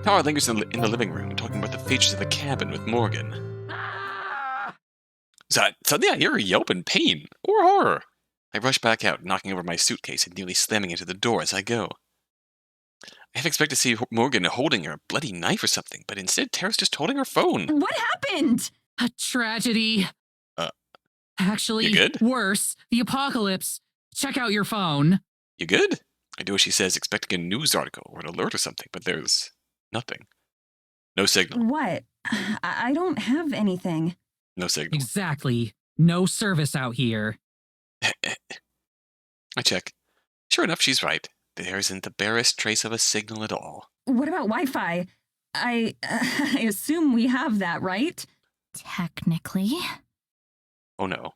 Speaker 1: Tara lingers in the living room, talking about the features of the cabin with Morgan. Suddenly I hear a yelp in pain, or horror. I rush back out, knocking over my suitcase and nearly slamming into the door as I go. I half expect to see Morgan holding a bloody knife or something, but instead Tara's just holding her phone.
Speaker 2: What happened?
Speaker 3: A tragedy. Actually,
Speaker 1: You good?
Speaker 3: worse, the apocalypse. Check out your phone.
Speaker 1: You good? I do as she says, expecting a news article or an alert or something, but there's nothing. No signal.
Speaker 2: What? I don't have anything.
Speaker 1: No signal.
Speaker 3: Exactly. No service out here.
Speaker 1: I check. Sure enough, she's right. There isn't the barest trace of a signal at all.
Speaker 2: What about Wi-Fi? I assume we have that, right?
Speaker 4: Technically.
Speaker 1: Oh no.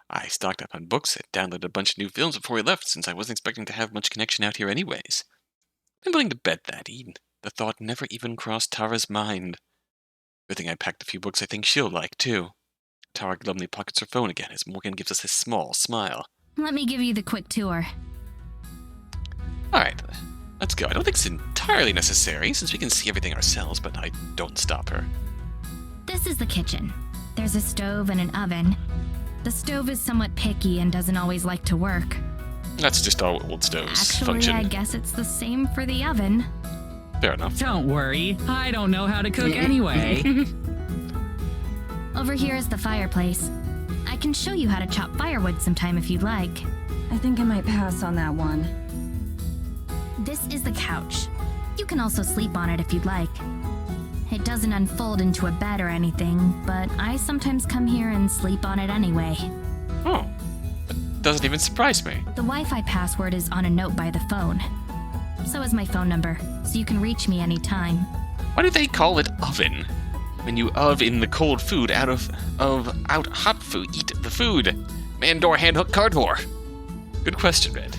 Speaker 1: I stocked up on books and downloaded a bunch of new films before we left, since I wasn't expecting to have much connection out here anyways. I'm willing to bet that the thought never even crossed Tara's mind. Good thing I packed a few books I think she'll like, too. Tara glumly pockets her phone again as Morgan gives us a small smile.
Speaker 4: Let me give you the quick tour.
Speaker 1: Alright, let's go. I don't think it's entirely necessary, since we can see everything ourselves, but I don't stop her.
Speaker 4: This is the kitchen. There's a stove and an oven. The stove is somewhat picky and doesn't always like to work.
Speaker 1: That's just how old stoves
Speaker 4: Actually,
Speaker 1: function.
Speaker 4: I guess it's the same for the oven.
Speaker 1: Fair enough.
Speaker 3: Don't worry, I don't know how to cook anyway.
Speaker 4: Over here is the fireplace. I can show you how to chop firewood sometime if you'd like.
Speaker 2: I think I might pass on that one.
Speaker 4: This is the couch. You can also sleep on it if you'd like. It doesn't unfold into a bed or anything, but I sometimes come here and sleep on it anyway.
Speaker 1: Oh, that doesn't even surprise me.
Speaker 4: The Wi-Fi password is on a note by the phone. So is my phone number, so you can reach me anytime.
Speaker 1: Why do they call it oven? When you in the cold food out hot food, eat the food. Man door hand hook car door. Good question, Red.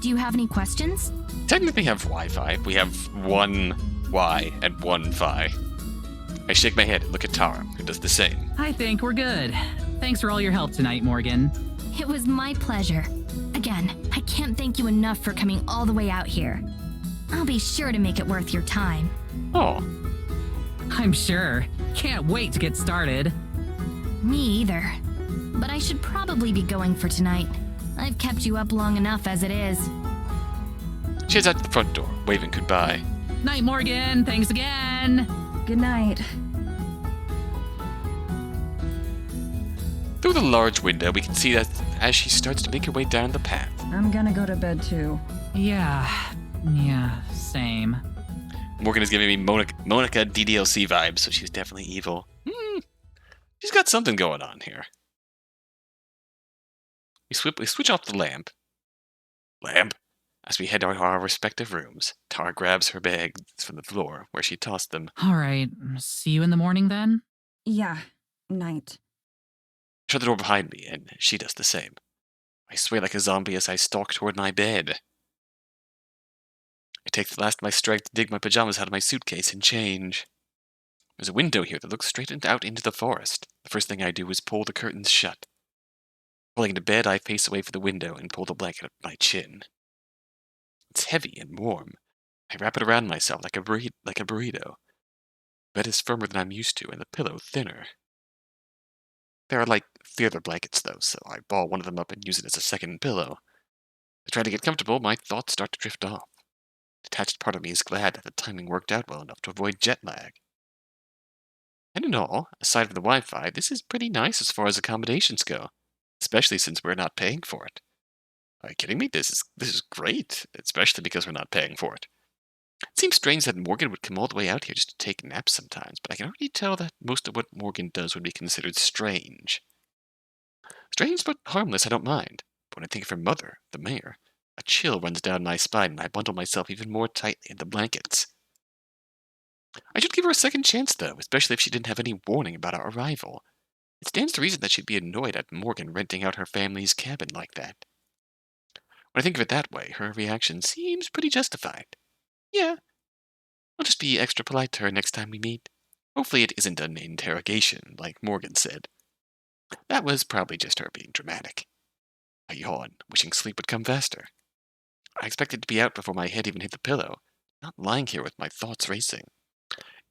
Speaker 4: Do you have any questions?
Speaker 1: Technically have Wi-Fi. We have one Y and one Fi. I shake my head and look at Tara, who does the same.
Speaker 3: I think we're good. Thanks for all your help tonight, Morgan.
Speaker 4: It was my pleasure. Again, I can't thank you enough for coming all the way out here. I'll be sure to make it worth your time.
Speaker 1: Oh,
Speaker 3: I'm sure. Can't wait to get started.
Speaker 4: Me either. But I should probably be going for tonight. I've kept you up long enough as it is.
Speaker 1: she heads out the front door, waving goodbye.
Speaker 3: Night, Morgan. Thanks again.
Speaker 2: Good night.
Speaker 1: Through the large window, we can see that as she starts to make her way down the path.
Speaker 2: I'm gonna go to bed too.
Speaker 3: Yeah, same.
Speaker 1: Morgan is giving me Monica DDLC vibes, so she's definitely evil. She's got something going on here. We switch off the lamp. As we head to our respective rooms, Tara grabs her bags from the floor, where she tossed them.
Speaker 3: All right, see you in the morning then?
Speaker 2: Yeah, night.
Speaker 1: Shut the door behind me, and she does the same. I sway like a zombie as I stalk toward my bed. I take the last of my strength to dig my pajamas out of my suitcase and change. There's a window here that looks straight out into the forest. The first thing I do is pull the curtains shut. Pulling into bed, I face away from the window and pull the blanket up my chin. It's heavy and warm. I wrap it around myself like a burrito. The bed is firmer than I'm used to, and the pillow thinner. There are like theater blankets, though, so I ball one of them up and use it as a second pillow. I try to get comfortable, my thoughts start to drift off. The detached part of me is glad that the timing worked out well enough to avoid jet lag. And in all, aside from the Wi-Fi, this is pretty nice as far as accommodations go, especially since we're not paying for it. Are you kidding me? This is great, especially because we're not paying for it. It seems strange that Morgan would come all the way out here just to take naps sometimes, but I can already tell that most of what Morgan does would be considered strange. Strange but harmless, I don't mind. But when I think of her mother, the mayor, a chill runs down my spine and I bundle myself even more tightly in the blankets. I should give her a second chance, though, especially if she didn't have any warning about our arrival. It stands to reason that she'd be annoyed at Morgan renting out her family's cabin like that. When I think of it that way, her reaction seems pretty justified. Yeah, I'll just be extra polite to her next time we meet. Hopefully it isn't an interrogation, like Morgan said. That was probably just her being dramatic. I yawned, wishing sleep would come faster. I expected to be out before my head even hit the pillow, not lying here with my thoughts racing.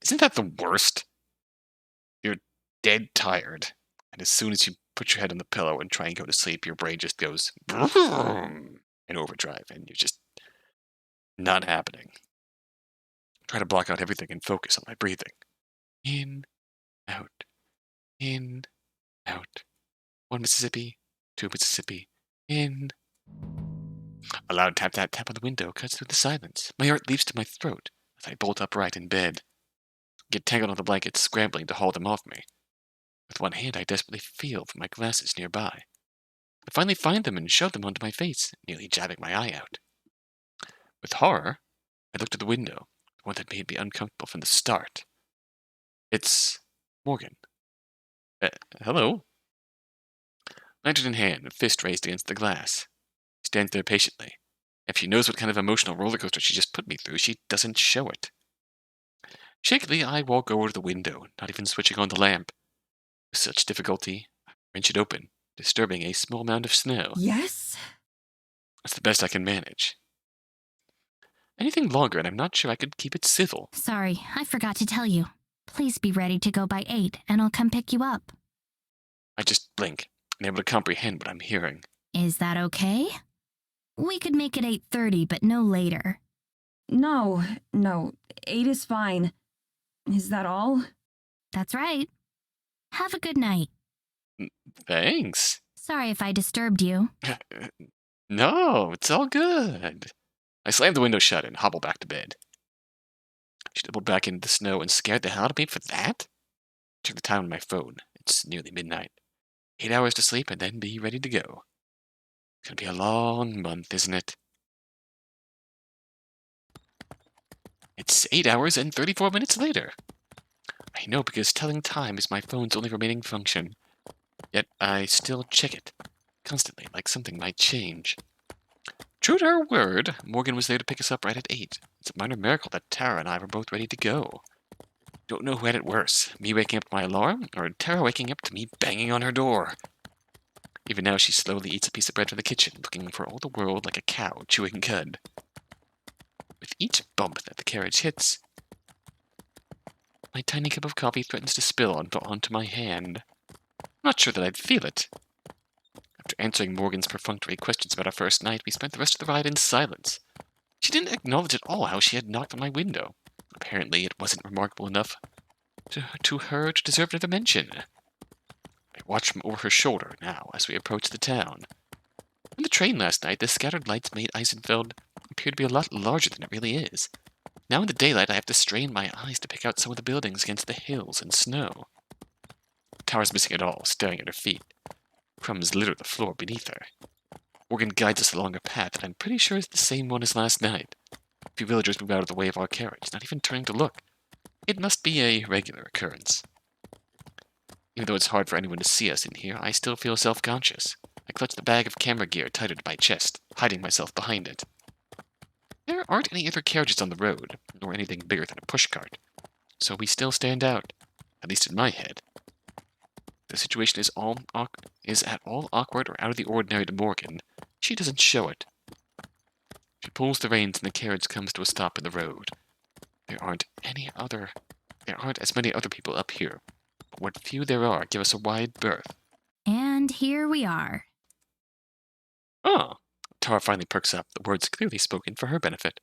Speaker 1: Isn't that the worst? You're dead tired, and as soon as you put your head on the pillow and try and go to sleep, your brain just goes in overdrive, and you're just not happening. Try to block out everything and focus on my breathing. In, out, in, out. 1 Mississippi, 2 Mississippi, in. A loud tap tap tap on the window cuts through the silence. My heart leaps to my throat as I bolt upright in bed. Get tangled on the blankets, scrambling to haul them off me. With one hand, I desperately feel for my glasses nearby. I finally find them and shove them onto my face, nearly jabbing my eye out. With horror, I looked at the window, the one that made me uncomfortable from the start. It's Morgan. Hello? Lantern in hand, fist raised against the glass. She stands there patiently. If she knows what kind of emotional roller coaster she just put me through, she doesn't show it. Shakily, I walk over to the window, not even switching on the lamp. With such difficulty, I wrench it open, disturbing a small mound of snow.
Speaker 2: Yes?
Speaker 1: That's the best I can manage. Anything longer, and I'm not sure I could keep it civil.
Speaker 4: Sorry, I forgot to tell you. Please be ready to go by 8, and I'll come pick you up.
Speaker 1: I just blink, unable to comprehend what I'm hearing.
Speaker 4: Is that okay? We could make it 8:30, but no later.
Speaker 2: No, 8 is fine. Is that all?
Speaker 4: That's right. Have a good night.
Speaker 1: Thanks.
Speaker 4: Sorry if I disturbed you.
Speaker 1: No, it's all good. I slammed the window shut and hobbled back to bed. She doubled back into the snow and scared the hell out of me for that? Check the time on my phone. It's nearly midnight. 8 hours to sleep and then be ready to go. It's gonna be a long month, isn't it? It's 8 hours and 34 minutes later. I know because telling time is my phone's only remaining function. Yet I still check it, constantly, like something might change. True to her word, Morgan was there to pick us up right at 8. It's a minor miracle that Tara and I were both ready to go. Don't know who had it worse, me waking up to my alarm, or Tara waking up to me banging on her door. Even now she slowly eats a piece of bread from the kitchen, looking for all the world like a cow chewing cud. With each bump that the carriage hits, my tiny cup of coffee threatens to spill onto my hand. I'm not sure that I'd feel it. After answering Morgan's perfunctory questions about our first night, we spent the rest of the ride in silence. She didn't acknowledge at all how she had knocked on my window. Apparently, it wasn't remarkable enough to her to deserve another mention. I watched from over her shoulder now as we approached the town. On the train last night, the scattered lights made Eysenfeld appear to be a lot larger than it really is. Now in the daylight, I have to strain my eyes to pick out some of the buildings against the hills and snow. The tower's missing it all, staring at her feet. Crumbs litter the floor beneath her. Morgan guides us along a path that I'm pretty sure is the same one as last night. A few villagers move out of the way of our carriage, not even turning to look. It must be a regular occurrence. Even though it's hard for anyone to see us in here, I still feel self-conscious. I clutch the bag of camera gear tighter to my chest, hiding myself behind it. There aren't any other carriages on the road, nor anything bigger than a pushcart, so we still stand out, at least in my head. The situation is at all awkward or out of the ordinary to Morgan. She doesn't show it. She pulls the reins and the carriage comes to a stop in the road. There aren't as many other people up here, but what few there are give us a wide berth.
Speaker 4: And here we are.
Speaker 1: Oh, Tara finally perks up, the words clearly spoken for her benefit.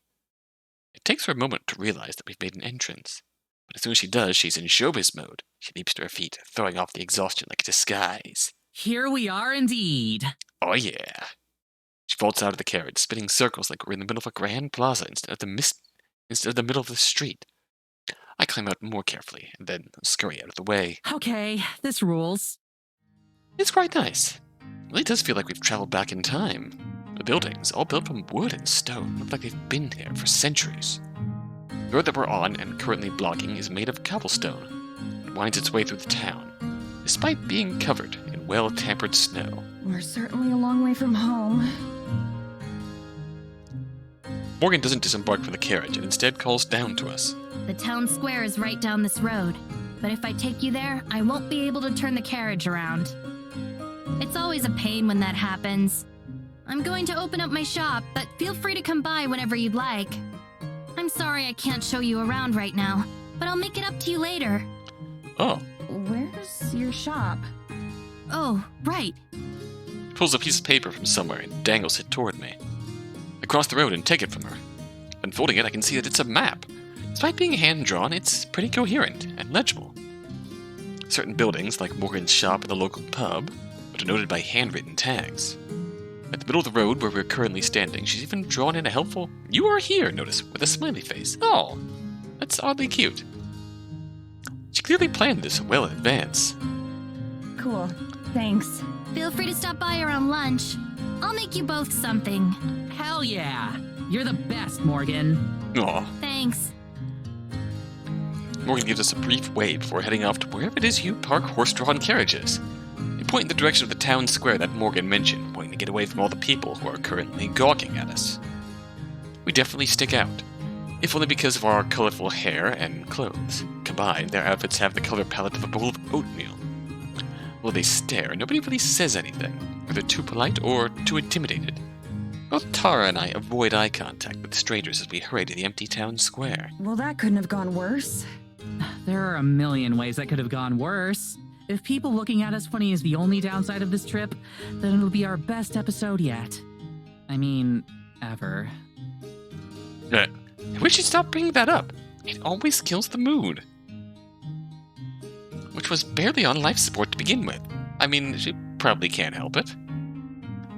Speaker 1: It takes her a moment to realize that we've made an entrance. But as soon as she does, she's in showbiz mode. She leaps to her feet, throwing off the exhaustion like a disguise.
Speaker 3: Here we are indeed.
Speaker 1: Oh yeah. She vaults out of the carriage, spinning circles like we're in the middle of a grand plaza instead of the middle of the street. I climb out more carefully, and then scurry out of the way.
Speaker 3: Okay, this rules.
Speaker 1: It's quite nice. It really does feel like we've traveled back in time. The buildings, all built from wood and stone, look like they've been here for centuries. The road that we're on and currently blocking is made of cobblestone. It winds its way through the town, despite being covered in well-tampered snow.
Speaker 2: We're certainly a long way from home.
Speaker 1: Morgan doesn't disembark from the carriage and instead calls down to us.
Speaker 4: The town square is right down this road, but if I take you there, I won't be able to turn the carriage around. It's always a pain when that happens. I'm going to open up my shop, but feel free to come by whenever you'd like. I'm sorry I can't show you around right now, but I'll make it up to you later.
Speaker 1: Oh.
Speaker 2: Where's your shop?
Speaker 4: Oh, right.
Speaker 1: He pulls a piece of paper from somewhere and dangles it toward me. I cross the road and take it from her. Unfolding it, I can see that it's a map. Despite being hand-drawn, it's pretty coherent and legible. Certain buildings, like Morgan's shop and the local pub, are denoted by handwritten tags. At the middle of the road where we're currently standing, she's even drawn in a helpful "You are here" notice with a smiley face. Oh, that's oddly cute. She clearly planned this well in advance.
Speaker 2: Cool. Thanks.
Speaker 4: Feel free to stop by around lunch. I'll make you both something.
Speaker 3: Hell yeah! You're the best, Morgan.
Speaker 1: Aw.
Speaker 4: Thanks.
Speaker 1: Morgan gives us a brief wave before heading off to wherever it is you park horse-drawn carriages. They point in the direction of the town square that Morgan mentioned, pointing to get away from all the people who are currently gawking at us. We definitely stick out, if only because of our colorful hair and clothes. Combined, their outfits have the color palette of a bowl of oatmeal. While they stare, nobody really says anything, whether too polite or too intimidated. Both Tara and I avoid eye contact with strangers as we hurry to the empty town square.
Speaker 2: Well, that couldn't have gone worse.
Speaker 3: There are a million ways that could have gone worse. If people looking at us funny is the only downside of this trip, then it'll be our best episode yet. I mean, ever.
Speaker 1: I wish you'd stop bringing that up. It always kills the mood. Which was barely on life support to begin with. I mean, she probably can't help it.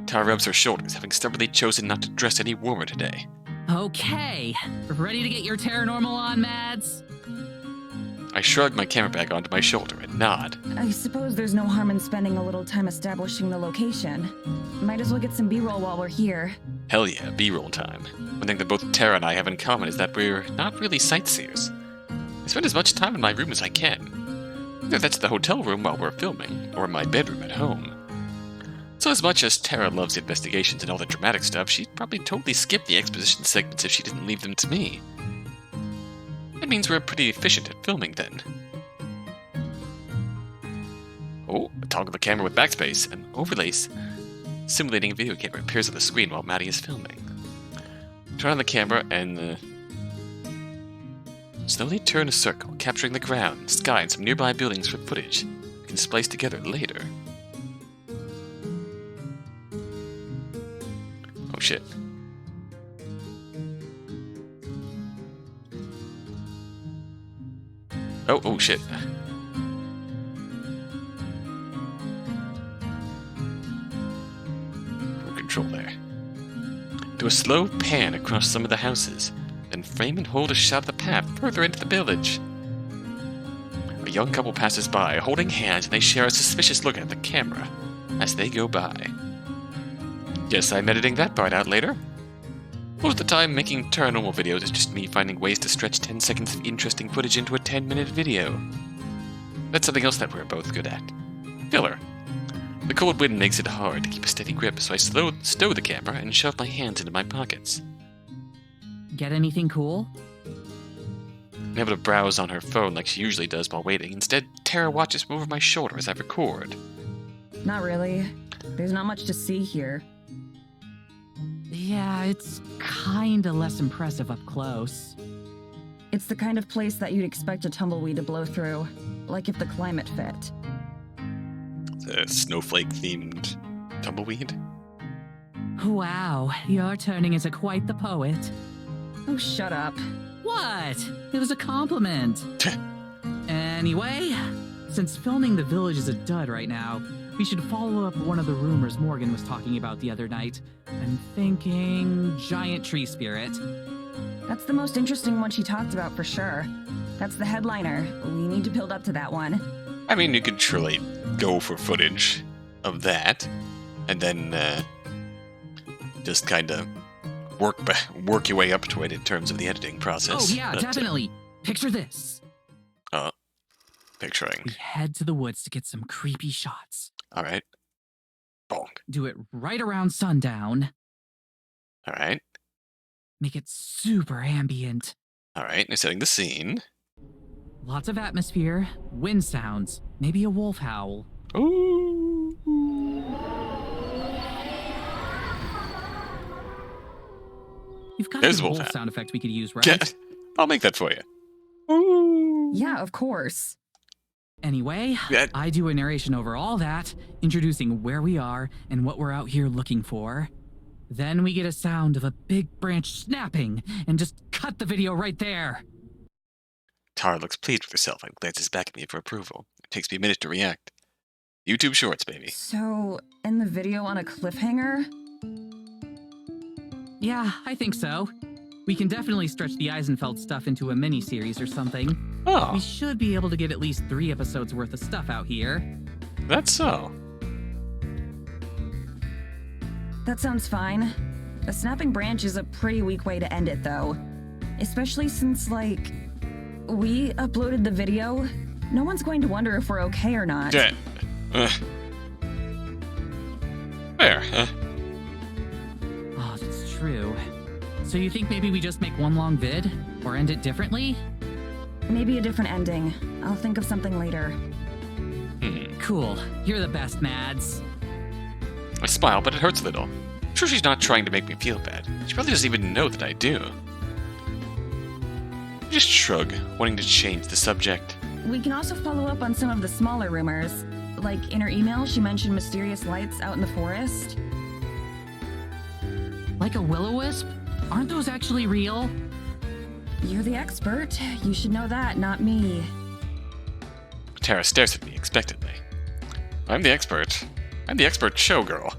Speaker 1: Tara rubs her shoulders, having stubbornly chosen not to dress any warmer today.
Speaker 3: Okay, ready to get your Taranormal on, Mads?
Speaker 1: I shrug my camera bag onto my shoulder and nod.
Speaker 2: I suppose there's no harm in spending a little time establishing the location. Might as well get some B-roll while we're here.
Speaker 1: Hell yeah, B-roll time. One thing that both Tara and I have in common is that we're not really sightseers. I spend as much time in my room as I can. Either that's the hotel room while we're filming, or my bedroom at home. So as much as Tara loves investigations and all the dramatic stuff, she'd probably totally skip the exposition segments if she didn't leave them to me. That means we're pretty efficient at filming then. Oh, toggle the camera with backspace, and overlays simulating a video camera appears on the screen while Maddie is filming. Turn on the camera and slowly turn a circle, capturing the ground, sky, and some nearby buildings for footage we can splice together later. Oh shit. Oh shit. Full control there. Do a slow pan across some of the houses, then frame and hold a shot of the path further into the village. A young couple passes by, holding hands, and they share a suspicious look at the camera as they go by. Guess I'm editing that part out later. Most of the time, making Taranormal videos is just me finding ways to stretch 10 seconds of interesting footage into a 10-minute video. That's something else that we're both good at. Filler. The cold wind makes it hard to keep a steady grip, so I stow the camera and shove my hands into my pockets.
Speaker 3: Get anything cool?
Speaker 1: I'm able to browse on her phone like she usually does while waiting. Instead, Tara watches me over my shoulder as I record.
Speaker 2: Not really. There's not much to see here.
Speaker 3: Yeah, it's kinda less impressive up close.
Speaker 2: It's the kind of place that you'd expect a tumbleweed to blow through, like if the climate fit.
Speaker 1: The snowflake-themed tumbleweed?
Speaker 3: Wow, you're turning into quite the poet.
Speaker 2: Oh, shut up.
Speaker 3: What? It was a compliment. Anyway, since filming the village is a dud right now, we should follow up one of the rumors Morgan was talking about the other night. I'm thinking giant tree spirit.
Speaker 2: That's the most interesting one she talked about for sure. That's the headliner. We need to build up to that one.
Speaker 1: I mean, you could truly go for footage of that, and then just kind of work your way up to it in terms of the editing process.
Speaker 3: Oh, yeah, definitely. Picture this.
Speaker 1: Picturing.
Speaker 3: We head to the woods to get some creepy shots.
Speaker 1: All right. Bonk.
Speaker 3: Do it right around sundown.
Speaker 1: All right.
Speaker 3: Make it super ambient.
Speaker 1: All right. Now setting the scene.
Speaker 3: Lots of atmosphere, wind sounds, maybe a wolf howl.
Speaker 1: Ooh.
Speaker 3: You've got
Speaker 1: There's
Speaker 3: a
Speaker 1: a wolf
Speaker 3: wolf
Speaker 1: howl.
Speaker 3: sound effect we could use, right?
Speaker 1: Yeah, I'll make that for you. Ooh.
Speaker 2: Yeah, of course.
Speaker 3: Anyway,
Speaker 1: Yeah.
Speaker 3: I do a narration over all that, introducing where we are and what we're out here looking for. Then we get a sound of a big branch snapping and just cut the video right there.
Speaker 1: Tara looks pleased with herself and glances back at me for approval. It takes me a minute to react. YouTube Shorts, baby.
Speaker 2: So, end the video on a cliffhanger?
Speaker 3: Yeah, I think so. We can definitely stretch the Eysenfeld stuff into a mini-series or something.
Speaker 1: Oh,
Speaker 3: We should be able to get at least 3 episodes worth of stuff out here.
Speaker 1: that's so.
Speaker 2: That sounds fine. A snapping branch is a pretty weak way to end it, though. Especially since, like, we uploaded the video. No one's going to wonder if we're okay or not.
Speaker 1: Yeah. Fair.
Speaker 3: Oh, that's true. So you think maybe we just make one long vid? Or end it differently?
Speaker 2: Maybe a different ending. I'll think of something later.
Speaker 3: Cool. You're the best, Mads.
Speaker 1: I smile, but it hurts a little. I'm sure she's not trying to make me feel bad. She probably doesn't even know that I do. I just shrug, wanting to change the subject.
Speaker 2: We can also follow up on some of the smaller rumors. Like, in her email, she mentioned mysterious lights out in the forest.
Speaker 3: Like a will-o-wisp? Aren't those actually real?
Speaker 2: You're the expert. You should know that, not me.
Speaker 1: Tara stares at me expectantly. I'm the expert. I'm the expert showgirl.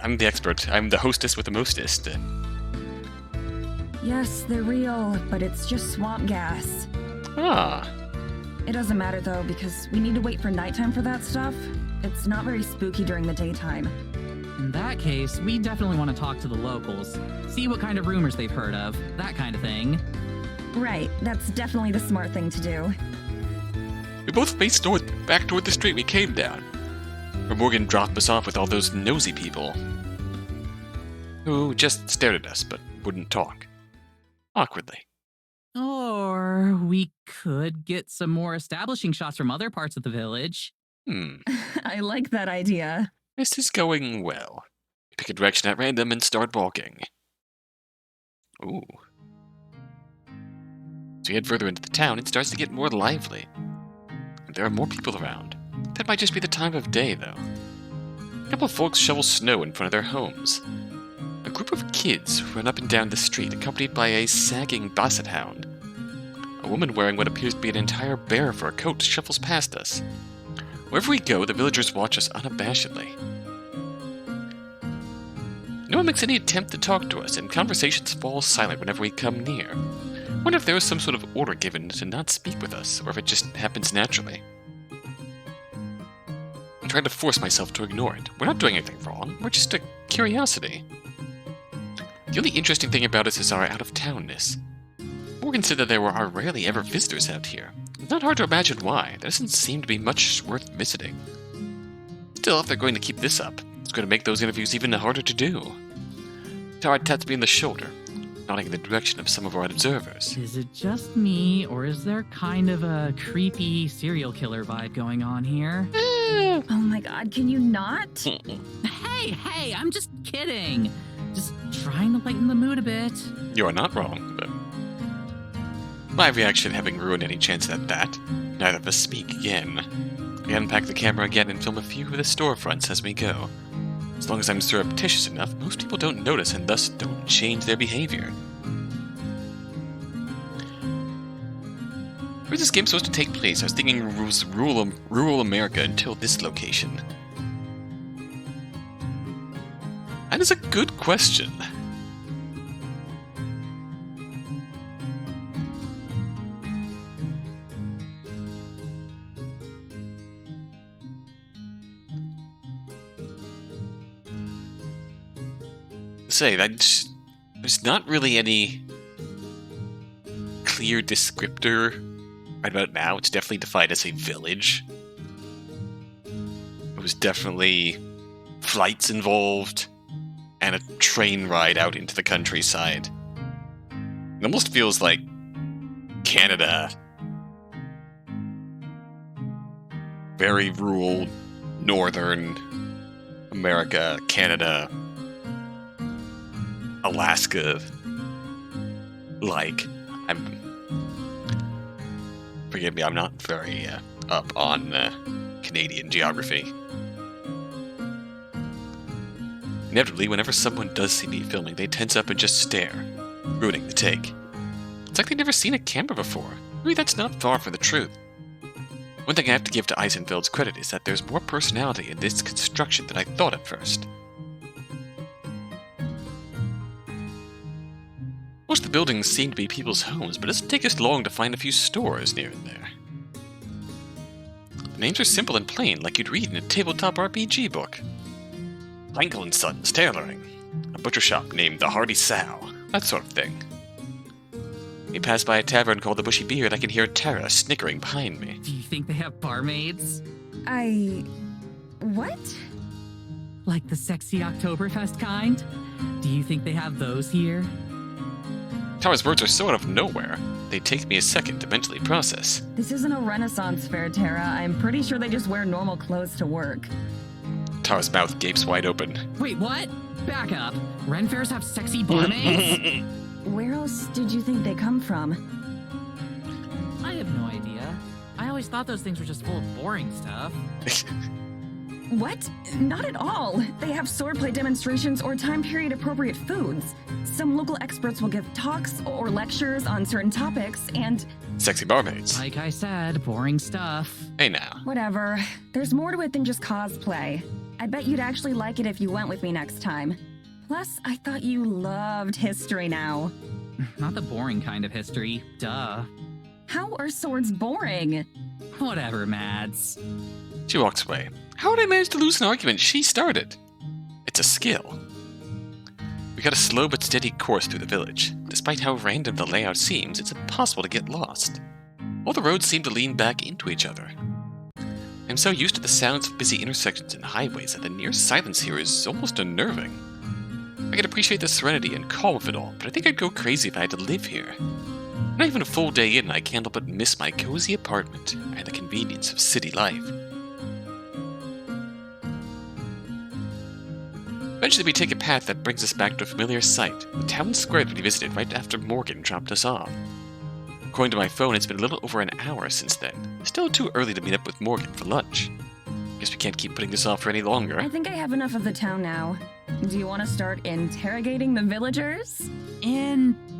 Speaker 1: I'm the expert. I'm the hostess with the mostest.
Speaker 2: Yes, they're real, but it's just swamp gas.
Speaker 1: Ah.
Speaker 2: It doesn't matter though, because we need to wait for nighttime for that stuff. It's not very spooky during the daytime.
Speaker 3: In that case, we definitely want to talk to the locals. See what kind of rumors they've heard of. That kind of thing.
Speaker 2: Right, that's definitely the smart thing to do.
Speaker 1: We both faced north, back toward the street we came down, where Morgan dropped us off with all those nosy people, who just stared at us but wouldn't talk. Awkwardly.
Speaker 3: Or we could get some more establishing shots from other parts of the village.
Speaker 2: I like that idea.
Speaker 1: This is going well. We pick a direction at random and start walking. Ooh. As we head further into the town, it starts to get more lively. There are more people around. That might just be the time of day, though. A couple of folks shovel snow in front of their homes. A group of kids run up and down the street, accompanied by a sagging basset hound. A woman wearing what appears to be an entire bear for a coat shuffles past us. Wherever we go, the villagers watch us unabashedly. No one makes any attempt to talk to us, and conversations fall silent whenever we come near. I wonder if there is some sort of order given to not speak with us, or if it just happens naturally. I'm trying to force myself to ignore it. We're not doing anything wrong, we're just a curiosity. The only interesting thing about us is our out-of-townness. Morgan said that there are rarely ever visitors out here. It's not hard to imagine why. There doesn't seem to be much worth visiting. Still, if they're going to keep this up, it's going to make those interviews even harder to do. Tara taps me on the shoulder, nodding in the direction of some of our observers.
Speaker 3: Is it just me, or is there kind of a creepy serial killer vibe going on here?
Speaker 2: Oh my god, can you not?
Speaker 3: Hey, I'm just kidding. Just trying to lighten the mood a bit.
Speaker 1: You are not wrong, but my reaction having ruined any chance at that, neither of us speak again. We unpack the camera again and film a few of the storefronts as we go. As long as I'm surreptitious enough, most people don't notice and thus don't change their behavior. Where's this game supposed to take place? I was thinking it was rural America until this location. That is a good question. The say that there's not really any clear descriptor right about now. It's definitely defined as a village. It was definitely flights involved and a train ride out into the countryside. It almost feels like Canada. Very rural, northern America, Canada, Alaska. Like, forgive me, I'm not very up on Canadian geography. Inevitably, whenever someone does see me filming, they tense up and just stare, ruining the take. It's like they've never seen a camera before. Maybe that's not far from the truth. One thing I have to give to Eysenfeld's credit is that there's more personality in this construction than I thought at first. Most of the buildings seem to be people's homes, but it doesn't take us long to find a few stores near and there. The names are simple and plain, like you'd read in a tabletop RPG book. Plankel & Sons Tailoring, a butcher shop named The Hardy Sow, that sort of thing. We pass by a tavern called the Bushy Beard, I can hear Tara snickering behind me.
Speaker 3: Do you think they have barmaids?
Speaker 2: What?
Speaker 3: Like the sexy Oktoberfest kind? Do you think they have those here?
Speaker 1: Tara's words are so out of nowhere, they take me a second to mentally process.
Speaker 2: This isn't a Renaissance fair, Tara. I'm pretty sure they just wear normal clothes to work.
Speaker 1: Tara's mouth gapes wide open.
Speaker 3: Wait, what? Back up. Ren fairs have sexy barmaids?
Speaker 2: Where else did you think they come from?
Speaker 3: I have no idea. I always thought those things were just full of boring stuff.
Speaker 2: What? Not at all. They have swordplay demonstrations or time period appropriate foods. Some local experts will give talks or lectures on certain topics, and
Speaker 1: Sexy barmaids.
Speaker 3: Like I said, boring stuff.
Speaker 1: Hey now.
Speaker 2: whatever. There's more to it than just cosplay. I bet you'd actually like it if you went with me next time. Plus, I thought you loved history now.
Speaker 3: Not the boring kind of history. Duh.
Speaker 2: How are swords boring?
Speaker 3: Whatever, Mads.
Speaker 1: She walks away. How would I manage to lose an argument she started? It's a skill. We got a slow but steady course through the village. Despite how random the layout seems, it's impossible to get lost. All the roads seem to lean back into each other. I'm so used to the sounds of busy intersections and highways that the near silence here is almost unnerving. I can appreciate the serenity and calm of it all, but I think I'd go crazy if I had to live here. Not even a full day in, I can't help but miss my cozy apartment and the convenience of city life. Eventually we take a path that brings us back to a familiar sight, the town square that we visited right after Morgan dropped us off. According to my phone, it's been a little over an hour since then. It's still too early to meet up with Morgan for lunch. Guess we can't keep putting this off for any longer.
Speaker 2: I think I have enough of the town now. Do you want to start interrogating the villagers?
Speaker 3: Interviewing.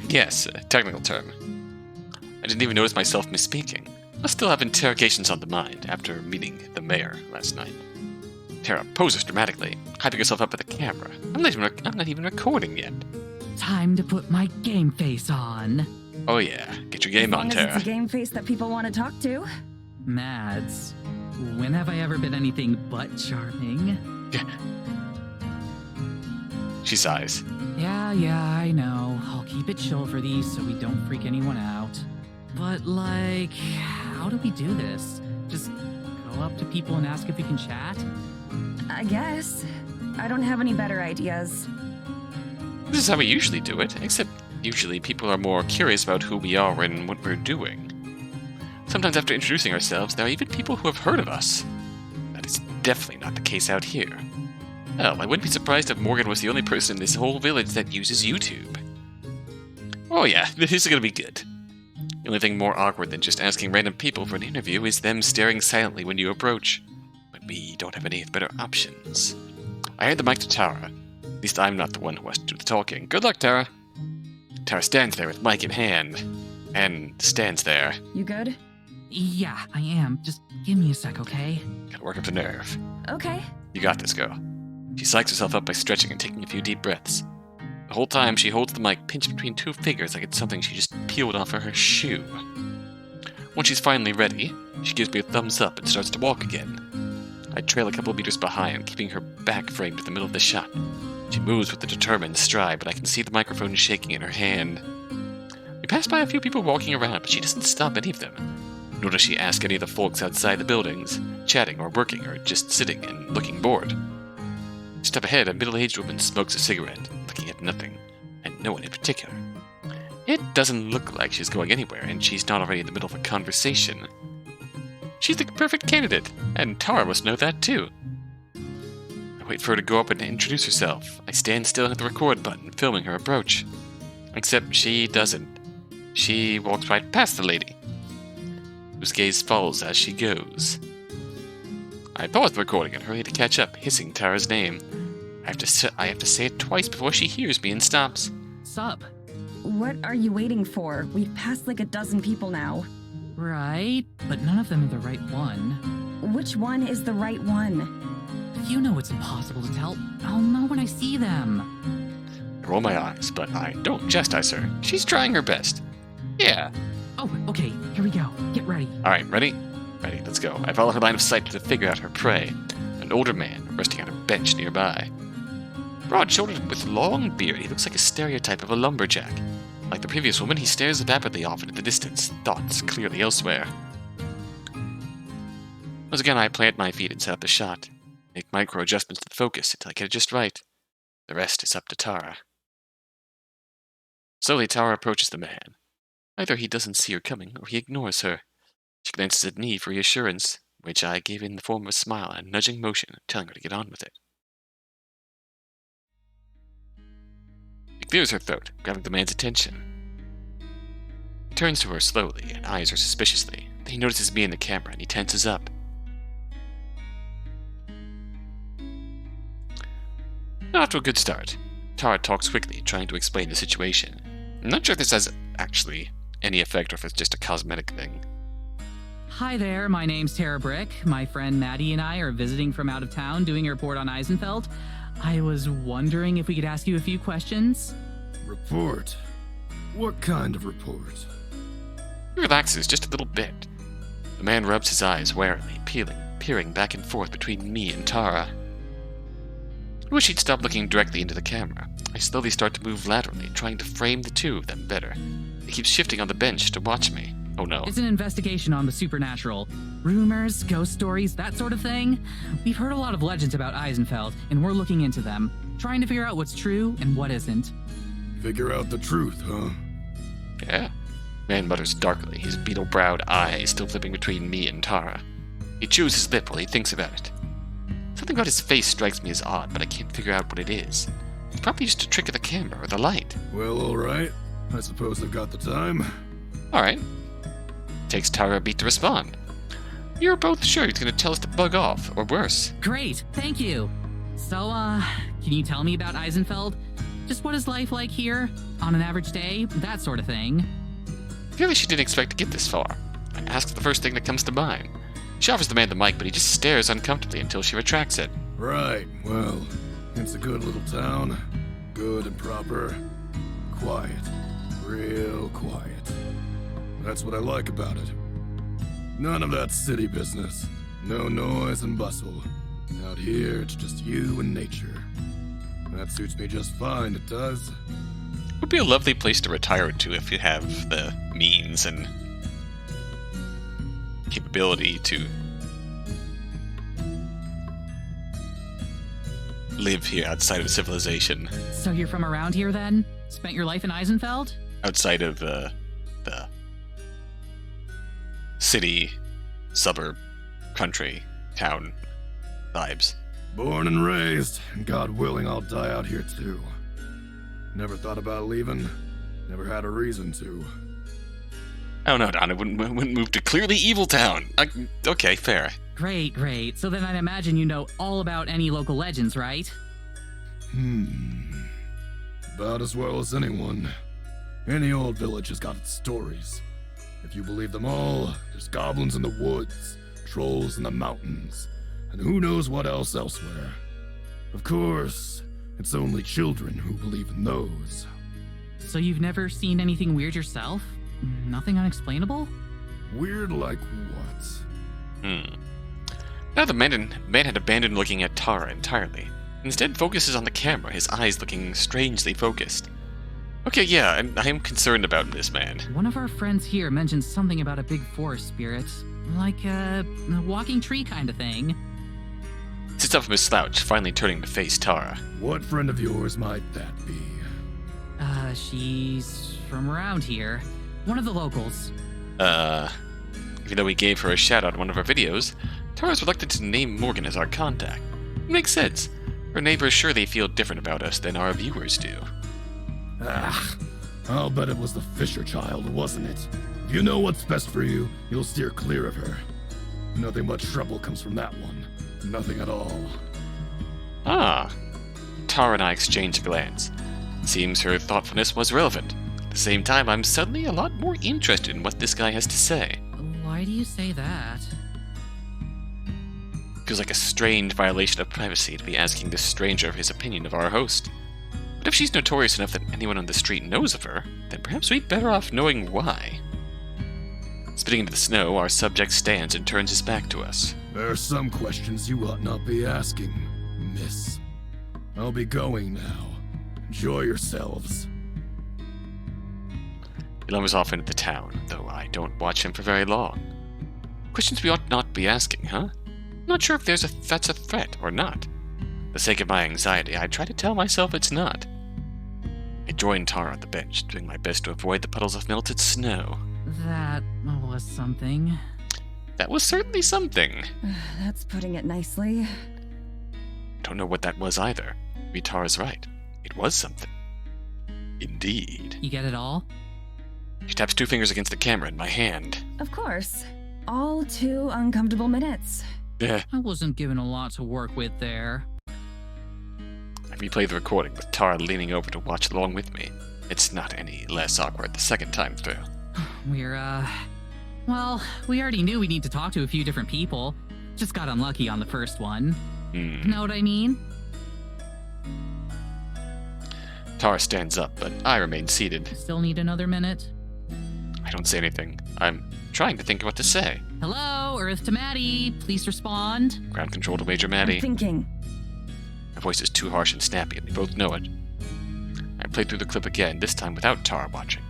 Speaker 1: Yes, a technical term. I didn't even notice myself misspeaking. I still have interrogations on the mind after meeting the mayor last night. Tara poses dramatically, hyping herself up with a camera. I'm not even recording yet.
Speaker 3: Time to put my game face on.
Speaker 1: Oh yeah, get your game on,
Speaker 2: As long as
Speaker 1: Tara.
Speaker 2: it's a game face that people want to talk to.
Speaker 3: Mads, when have I ever been anything but charming?
Speaker 1: She sighs.
Speaker 3: Yeah, I know. I'll keep it chill for these so we don't freak anyone out. But, like, how do we do this? Just go up to people and ask if we can chat?
Speaker 2: I guess. I don't have any better ideas.
Speaker 1: This is how we usually do it, except usually people are more curious about who we are and what we're doing. Sometimes after introducing ourselves, there are even people who have heard of us. That is definitely not the case out here. Hell, I wouldn't be surprised if Morgan was the only person in this whole village that uses YouTube. Oh yeah, this is gonna be good. The only thing more awkward than just asking random people for an interview is them staring silently when you approach. But we don't have any better options. I hand the mic to Tara. At least I'm not the one who has to do the talking. Good luck, Tara. Tara stands there with mic in hand. And stands there.
Speaker 2: You good?
Speaker 3: Yeah, I am. Just give me a sec, okay?
Speaker 1: Gotta work up the nerve.
Speaker 2: Okay.
Speaker 1: You got this, girl. She psychs herself up by stretching and taking a few deep breaths. The whole time, she holds the mic pinched between two fingers like it's something she just peeled off of her shoe. Once she's finally ready, she gives me a thumbs up and starts to walk again. I trail a couple of meters behind, keeping her back framed in the middle of the shot. She moves with a determined stride, but I can see the microphone shaking in her hand. We pass by a few people walking around, but she doesn't stop any of them. Nor does she ask any of the folks outside the buildings, chatting or working or just sitting and looking bored. Just up ahead, a middle-aged woman smokes a cigarette, looking at nothing, and no one in particular. It doesn't look like she's going anywhere, and she's not already in the middle of a conversation. She's the perfect candidate, and Tara must know that too. I wait for her to go up and introduce herself. I stand still and hit the record button, filming her approach. Except she doesn't. She walks right past the lady, whose gaze falls as she goes. I pause the recording and hurry to catch up, hissing Tara's name. I have to say it twice before she hears me and stops.
Speaker 3: Sup?
Speaker 2: What are you waiting for? We've passed like a dozen people now.
Speaker 3: Right, but none of them are the right one.
Speaker 2: Which one is the right one?
Speaker 3: You know it's impossible to tell. I'll know when I see them.
Speaker 1: I roll my eyes, but I don't chastise her. She's trying her best. Yeah.
Speaker 3: Oh, okay, here we go. Get ready.
Speaker 1: Alright, ready? Ready, let's go. I follow her line of sight to figure out her prey. An older man, resting on a bench nearby. Broad-shouldered with long beard, he looks like a stereotype of a lumberjack. Like the previous woman, he stares rapidly off into the distance, thoughts clearly elsewhere. Once again, I plant my feet and set up the shot. Make micro adjustments to the focus until I get it just right. The rest is up to Tara. Slowly, Tara approaches the man. Either he doesn't see her coming, or he ignores her. She glances at me for reassurance, which I give in the form of a smile and a nudging motion, telling her to get on with it. She clears her throat, grabbing the man's attention. He turns to her slowly and eyes her suspiciously. Then he notices me in the camera and he tenses up. Not off to a good start. Tara talks quickly, trying to explain the situation. I'm not sure if this has actually any effect or if it's just a cosmetic thing.
Speaker 3: Hi there, my name's Tara Brick. My friend Maddie and I are visiting from out of town doing a report on Eysenfeld. I was wondering if we could ask you a few questions.
Speaker 6: Report? What kind of report?
Speaker 1: He relaxes just a little bit. The man rubs his eyes warily, peering back and forth between me and Tara. I wish he'd stop looking directly into the camera. I slowly start to move laterally, trying to frame the two of them better. He keeps shifting on the bench to watch me. Oh no.
Speaker 3: It's an investigation on the supernatural. Rumors, ghost stories, that sort of thing. We've heard a lot of legends about Eysenfeld, and we're looking into them, trying to figure out what's true and what isn't.
Speaker 6: Figure out the truth, huh?
Speaker 1: Yeah. Man mutters darkly, his beetle-browed eyes still flipping between me and Tara. He chews his lip while he thinks about it. Something about his face strikes me as odd, but I can't figure out what it is. It's probably just a trick of the camera or the light.
Speaker 6: Well, alright. I suppose I've got the time.
Speaker 1: Alright. Takes Tara a beat to respond. You're both sure he's gonna tell us to bug off, or worse.
Speaker 3: Great, thank you. So, can you tell me about Eysenfeld? Just what is life like here? On an average day? That sort of thing.
Speaker 1: Clearly she didn't expect to get this far. I ask the first thing that comes to mind. She offers the man the mic, but he just stares uncomfortably until she retracts it.
Speaker 6: Right, well, it's a good little town. Good and proper. Quiet. Real quiet. That's what I like about it. None of that city business. No noise and bustle. Out here, it's just you and nature. That suits me just fine, it does.
Speaker 1: It would be a lovely place to retire to if you have the means and capability to live here outside of civilization.
Speaker 3: So you're from around here then? Spent your life in Eysenfeld?
Speaker 1: Outside of the city, suburb, country, town vibes.
Speaker 6: Born and raised, and God willing, I'll die out here too. Never thought about leaving. Never had a reason to.
Speaker 1: Oh no, Don, I wouldn't move to clearly evil town. Okay, fair.
Speaker 3: Great. So then I'd imagine you know all about any local legends, right?
Speaker 6: About as well as anyone. Any old village has got its stories. If you believe them all, there's goblins in the woods, trolls in the mountains, and who knows what else elsewhere. Of course, it's only children who believe in those.
Speaker 3: So you've never seen anything weird yourself? Nothing unexplainable?
Speaker 6: Weird like what?
Speaker 1: Now the man had abandoned looking at Tara entirely. Instead focuses on the camera, his eyes looking strangely focused. Okay, yeah, I am concerned about this man.
Speaker 3: One of our friends here mentioned something about a big forest spirit. Like a walking tree kind of thing.
Speaker 1: Sits up from his slouch, finally turning to face Tara.
Speaker 6: What friend of yours might that be?
Speaker 3: She's from around here. One of the locals.
Speaker 1: Even though we gave her a shout out in one of our videos, Tara's reluctant to name Morgan as our contact. It makes sense. Her neighbors surely feel different about us than our viewers do.
Speaker 6: Ah, I'll bet it was the Fisher child, wasn't it? If you know what's best for you, you'll steer clear of her. Nothing but trouble comes from that one. Nothing at all.
Speaker 1: Ah. Tara and I exchange a glance. Seems her thoughtfulness was relevant. At the same time, I'm suddenly a lot more interested in what this guy has to say.
Speaker 3: Why do you say that?
Speaker 1: Feels like a strange violation of privacy to be asking this stranger his opinion of our host. But if she's notorious enough that anyone on the street knows of her, then perhaps we'd better off knowing why. Spitting into the snow, our subject stands and turns his back to us.
Speaker 6: There are some questions you ought not be asking, miss. I'll be going now. Enjoy yourselves.
Speaker 1: Élan was off into the town, though I don't watch him for very long. Questions we ought not be asking, huh? Not sure if that's a threat or not. For the sake of my anxiety, I try to tell myself it's not. I joined Tara on the bench, doing my best to avoid the puddles of melted snow.
Speaker 3: That was something.
Speaker 1: That was certainly something.
Speaker 2: That's putting it nicely.
Speaker 1: I don't know what that was either. Maybe Tara's right. It was something. Indeed.
Speaker 3: You get it all?
Speaker 1: She taps 2 fingers against the camera in my hand.
Speaker 2: Of course. All 2 uncomfortable minutes.
Speaker 1: Yeah.
Speaker 3: I wasn't given a lot to work with there.
Speaker 1: I replay the recording with Tara leaning over to watch along with me. It's not any less awkward the second time through.
Speaker 3: Well, we already knew we need to talk to a few different people. Just got unlucky on the first one. Know what I mean?
Speaker 1: Tara stands up, but I remain seated.
Speaker 3: Still need another minute?
Speaker 1: I don't say anything. I'm trying to think of what to say.
Speaker 3: Hello, Earth to Maddie. Please respond.
Speaker 1: Ground control to Major
Speaker 2: I'm
Speaker 1: Maddie.
Speaker 2: thinking.
Speaker 1: My voice is too harsh and snappy, and we both know it. I played through the clip again, this time without Tara watching.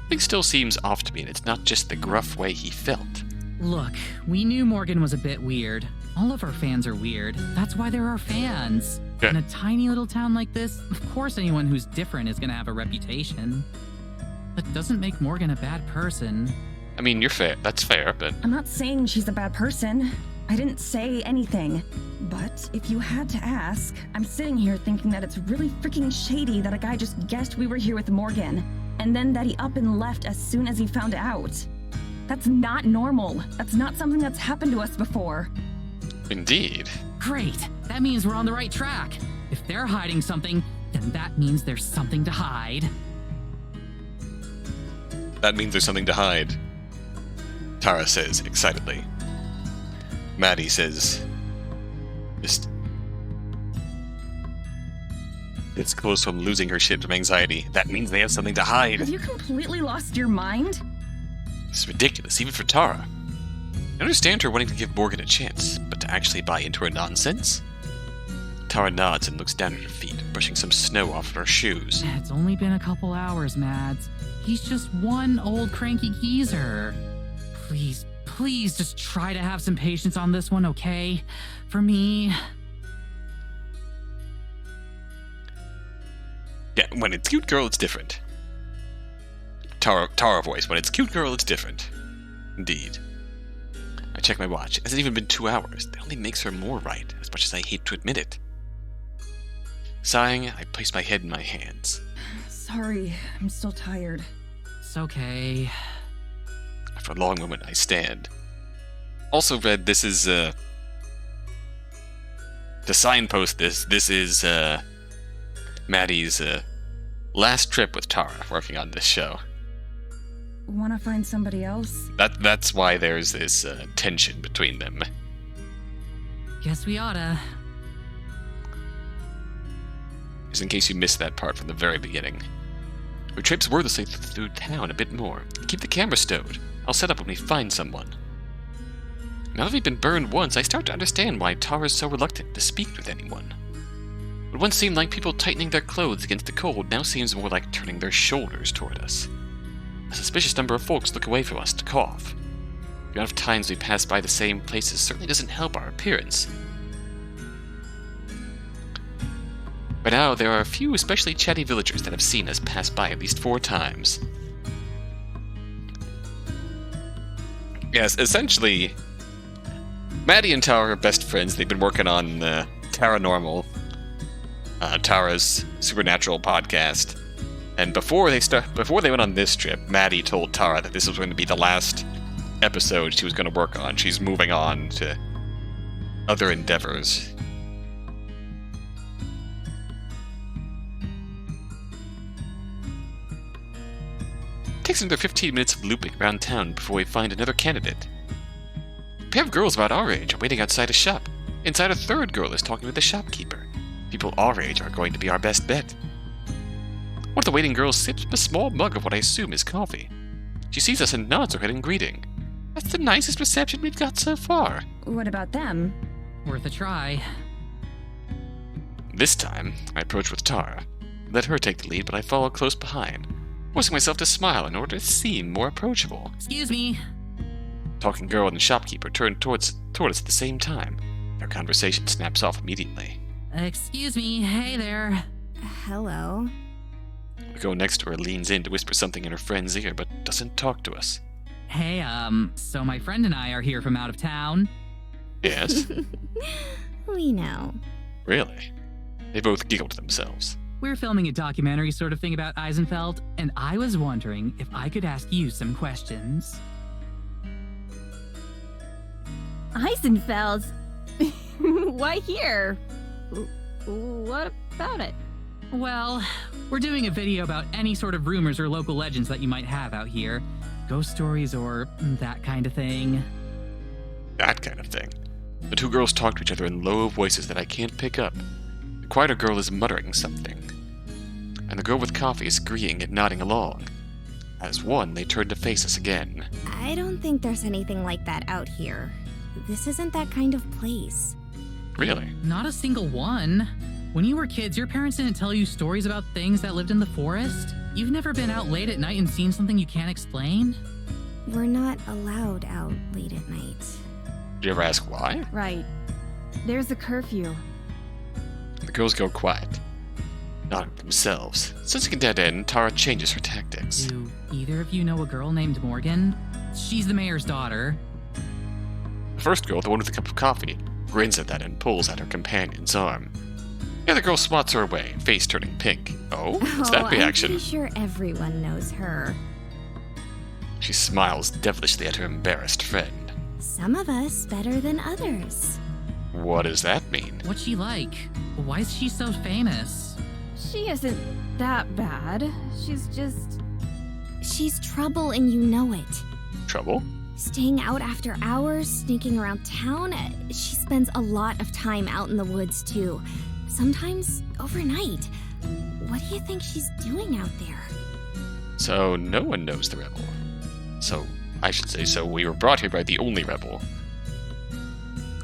Speaker 1: Something still seems off to me, and it's not just the gruff way he felt.
Speaker 3: Look, we knew Morgan was a bit weird. All of our fans are weird. That's why they're our fans.
Speaker 1: Yeah.
Speaker 3: In a tiny little town like this, of course anyone who's different is gonna have a reputation. That doesn't make Morgan a bad person.
Speaker 1: I mean, you're fair. That's fair, but
Speaker 2: I'm not saying she's a bad person. I didn't say anything. But if you had to ask, I'm sitting here thinking that it's really freaking shady that a guy just guessed we were here with Morgan, and then that he up and left as soon as he found out. That's not normal. That's not something that's happened to us before.
Speaker 1: indeed.
Speaker 3: Great. That means we're on the right track. If they're hiding something, then that means there's something to hide.
Speaker 1: That means there's something to hide. Tara says excitedly. Maddie says, just it's close from losing her shit from anxiety. That means they have something to hide.
Speaker 2: Have you completely lost your mind?
Speaker 1: It's ridiculous, even for Tara. I understand her wanting to give Morgan a chance, but to actually buy into her nonsense? Tara nods and looks down at her feet, brushing some snow off her shoes.
Speaker 3: It's only been a couple hours, Mads. He's just one old cranky geezer. Please just try to have some patience on this one, okay? For me.
Speaker 1: Yeah, when it's cute girl, it's different. Tara voice, when it's cute girl, it's different. Indeed. I check my watch. It hasn't even been 2 hours. That only makes her more right, as much as I hate to admit it. Sighing, I place my head in my hands.
Speaker 2: Sorry, I'm still tired.
Speaker 3: It's okay.
Speaker 1: After a long moment, I stand. Also read, this is, to signpost this is, Maddie's, last trip with Tara working on this show.
Speaker 2: Wanna find somebody else?
Speaker 1: That's why there's this, tension between them.
Speaker 3: Guess we oughta.
Speaker 1: Just in case you missed that part from the very beginning. We traipse wordlessly through town a bit more. Keep the camera stowed. I'll set up when we find someone. Now that we've been burned once, I start to understand why Tara's so reluctant to speak with anyone. What once seemed like people tightening their clothes against the cold now seems more like turning their shoulders toward us. A suspicious number of folks look away from us to cough. The amount of times we pass by the same places certainly doesn't help our appearance. By now, there are a few especially chatty villagers that have seen us pass by at least 4 times. Yes, essentially, Maddie and Tara are best friends. They've been working on Taranormal, Tara's supernatural podcast. And before they went on this trip, Maddie told Tara that this was going to be the last episode she was going to work on. She's moving on to other endeavors. It takes another 15 minutes of looping around town before we find another candidate. A pair of girls about our age are waiting outside a shop. Inside, a third girl is talking with the shopkeeper. People our age are going to be our best bet. One of the waiting girls sips from a small mug of what I assume is coffee. She sees us and nods her head in greeting. That's the nicest reception we've got so far.
Speaker 2: What about them?
Speaker 3: Worth a try.
Speaker 1: This time, I approach with Tara. Let her take the lead, but I follow close behind, forcing myself to smile in order to seem more approachable.
Speaker 3: Excuse me.
Speaker 1: Talking girl and the shopkeeper turn toward us at the same time. Their conversation snaps off immediately.
Speaker 3: Excuse me. Hey there.
Speaker 4: Hello.
Speaker 1: The girl next to her leans in to whisper something in her friend's ear, but doesn't talk to us.
Speaker 3: Hey, so my friend and I are here from out of town.
Speaker 1: Yes?
Speaker 4: We know.
Speaker 1: Really? They both giggled to themselves.
Speaker 3: We're filming a documentary sort of thing about Eysenfeld, and I was wondering if I could ask you some questions.
Speaker 7: Eisenfeld? Why here? What about it?
Speaker 3: Well, we're doing a video about any sort of rumors or local legends that you might have out here. Ghost stories or that kind of thing.
Speaker 1: That kind of thing. The 2 girls talk to each other in low voices that I can't pick up. The quieter girl is muttering something, and the girl with coffee is agreeing and nodding along. As one, they turn to face us again.
Speaker 4: I don't think there's anything like that out here. This isn't that kind of place.
Speaker 1: Really?
Speaker 3: Not a single one. When you were kids, your parents didn't tell you stories about things that lived in the forest? You've never been out late at night and seen something you can't explain?
Speaker 4: We're not allowed out late at night.
Speaker 1: Did you ever ask why?
Speaker 7: Right. There's a curfew.
Speaker 1: The girls go quiet, nodding to themselves. Sensing a dead end, Tara changes her tactics.
Speaker 3: Do either of you know a girl named Morgan? She's the mayor's daughter.
Speaker 1: The first girl, the one with the cup of coffee, grins at that and pulls at her companion's arm. The other girl swats her away, face turning pink. Oh, it's that reaction.
Speaker 4: I'm pretty sure everyone knows her.
Speaker 1: She smiles devilishly at her embarrassed friend.
Speaker 4: Some of us better than others.
Speaker 1: What does that mean?
Speaker 3: What's she like? Why is she so famous?
Speaker 7: She isn't that bad. She's just...
Speaker 4: She's trouble and you know it.
Speaker 1: Trouble?
Speaker 4: Staying out after hours, sneaking around town. She spends a lot of time out in the woods too. Sometimes overnight. What do you think she's doing out there?
Speaker 1: So no one knows the rebel. So, I should say, so we were brought here by the only rebel.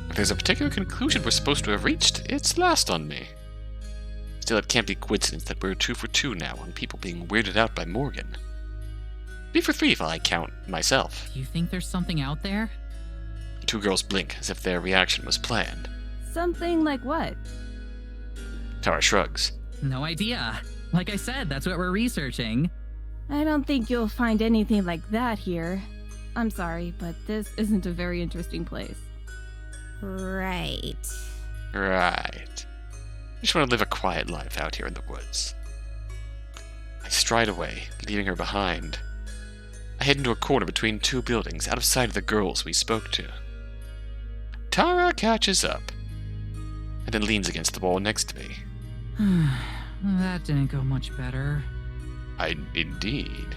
Speaker 1: If there's a particular conclusion we're supposed to have reached, it's lost on me. Still, it can't be coincidence that we're 2 for 2 now on people being weirded out by Morgan. 3 for 3 if I count myself.
Speaker 3: Do you think there's something out there?
Speaker 1: The 2 girls blink as if their reaction was planned.
Speaker 7: Something like what?
Speaker 1: Tara shrugs.
Speaker 3: No idea. Like I said, that's what we're researching.
Speaker 7: I don't think you'll find anything like that here. I'm sorry, but this isn't a very interesting place.
Speaker 4: Right.
Speaker 1: Right. I just want to live a quiet life out here in the woods. I stride away, leaving her behind. I head into a corner between 2 buildings, out of sight of the girls we spoke to. Tara catches up, and then leans against the wall next to me.
Speaker 3: That didn't go much better.
Speaker 1: Indeed.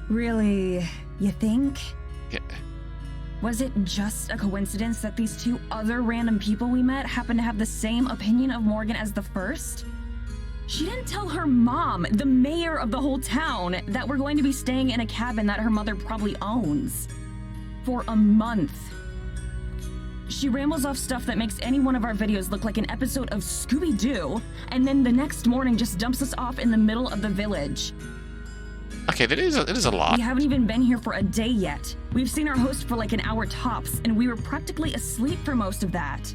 Speaker 2: Really, you think?
Speaker 1: Yeah.
Speaker 2: Was it just a coincidence that these 2 other random people we met happened to have the same opinion of Morgan as the first? She didn't tell her mom, the mayor of the whole town, that we're going to be staying in a cabin that her mother probably owns. For a month. She rambles off stuff that makes any one of our videos look like an episode of Scooby-Doo, and then the next morning just dumps us off in the middle of the village.
Speaker 1: Okay, it is a lot.
Speaker 2: We haven't even been here for a day yet. We've seen our host for like an hour tops, and we were practically asleep for most of that.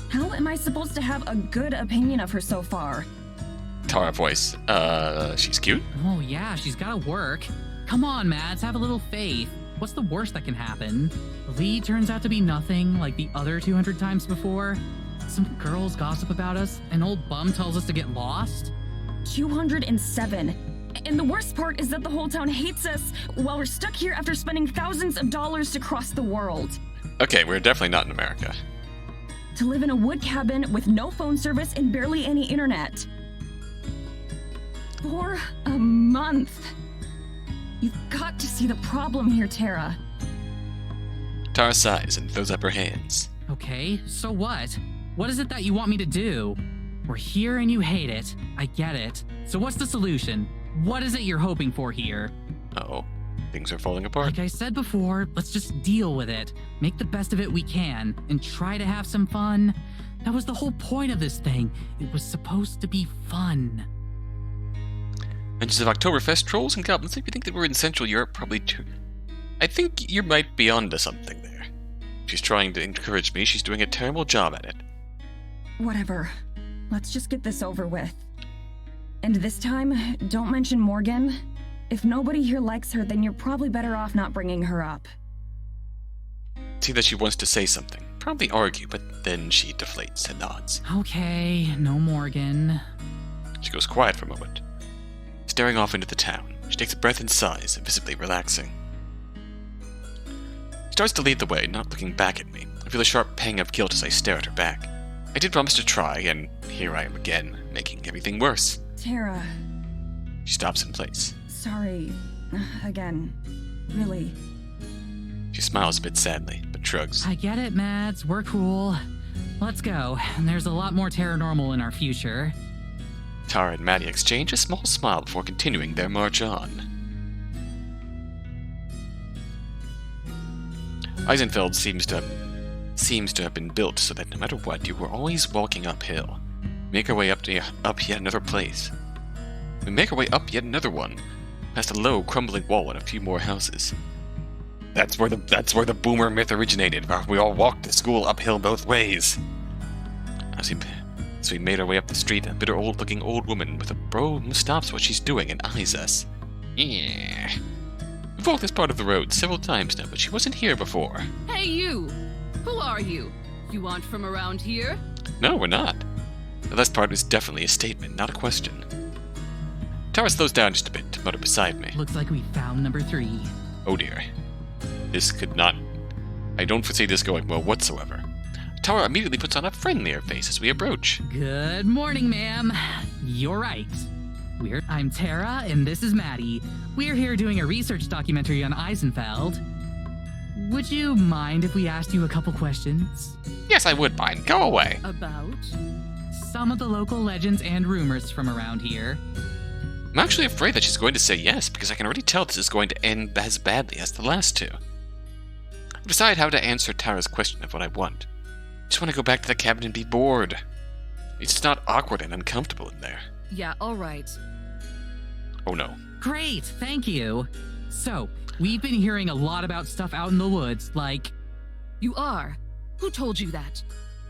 Speaker 2: How am I supposed to have a good opinion of her so far?
Speaker 1: Tara voice. She's cute.
Speaker 3: Oh yeah, she's gotta work. Come on, Mads, have a little faith. What's the worst that can happen? The lead turns out to be nothing like the other 200 times before. Some girls gossip about us. An old bum tells us to get lost.
Speaker 2: 207. And the worst part is that the whole town hates us while we're stuck here after spending thousands of dollars to cross the world.
Speaker 1: Okay, we're definitely not in America.
Speaker 2: To live in a wood cabin with no phone service and barely any internet. For a month. You've got to see the problem here, Tara.
Speaker 1: Tara sighs and throws up her hands.
Speaker 3: Okay, so what? What is it that you want me to do? We're here and you hate it. I get it. So what's the solution? What is it you're hoping for here?
Speaker 1: Uh-oh. Things are falling apart.
Speaker 3: Like I said before, let's just deal with it. Make the best of it we can, and try to have some fun. That was the whole point of this thing. It was supposed to be fun.
Speaker 1: Mentions of Oktoberfest, trolls, and goblins. If you think that we're in Central Europe, probably too. I think you might be onto something there. She's trying to encourage me. She's doing a terrible job at it.
Speaker 2: Whatever. Let's just get this over with. And this time, don't mention Morgan. If nobody here likes her, then you're probably better off not bringing her up.
Speaker 1: See that she wants to say something. Probably argue, but then she deflates and nods.
Speaker 3: Okay, no Morgan.
Speaker 1: She goes quiet for a moment, staring off into the town. She takes a breath and sighs, visibly relaxing. She starts to lead the way, not looking back at me. I feel a sharp pang of guilt as I stare at her back. I did promise to try, and here I am again, making everything worse.
Speaker 2: Tara.
Speaker 1: She stops in place.
Speaker 2: Sorry. Again. Really.
Speaker 1: She smiles a bit sadly, but shrugs.
Speaker 3: I get it, Mads. We're cool. Let's go. There's a lot more Taranormal in our future.
Speaker 1: Tara and Maddie exchange a small smile before continuing their march on. Eysenfeld seems to have been built so that no matter what, you were always walking uphill. Make our way up yet another place. We make our way up yet another one, past a low, crumbling wall and a few more houses. That's where the boomer myth originated. We all walked to school uphill both ways. As we made our way up the street, a bitter old-looking old woman with a broom stops what she's doing and eyes us. Yeah. We've walked this part of the road several times now, but she wasn't here before.
Speaker 8: Hey, you! Who are you? You aren't from around here?
Speaker 1: No, we're not. The last part is definitely a statement, not a question. Tara slows down just a bit to mutter beside me.
Speaker 3: Looks like we found number 3.
Speaker 1: Oh dear. This could not... I don't foresee this going well whatsoever. Tara immediately puts on a friendlier face as we approach.
Speaker 3: Good morning, ma'am. You're right. I'm Tara, and this is Maddie. We're here doing a research documentary on Eysenfeld. Would you mind if we asked you a couple questions?
Speaker 1: Yes, I would mind. Go away.
Speaker 8: About?
Speaker 3: Some of the local legends and rumors from around here.
Speaker 1: I'm actually afraid that she's going to say yes, because I can already tell this is going to end as badly as the last two. I've decided how to answer Tara's question of what I want. I just want to go back to the cabin and be bored. It's not awkward and uncomfortable in there.
Speaker 8: Yeah, alright.
Speaker 1: Oh no.
Speaker 3: Great, thank you. So, we've been hearing a lot about stuff out in the woods, like...
Speaker 8: You are? Who told you that?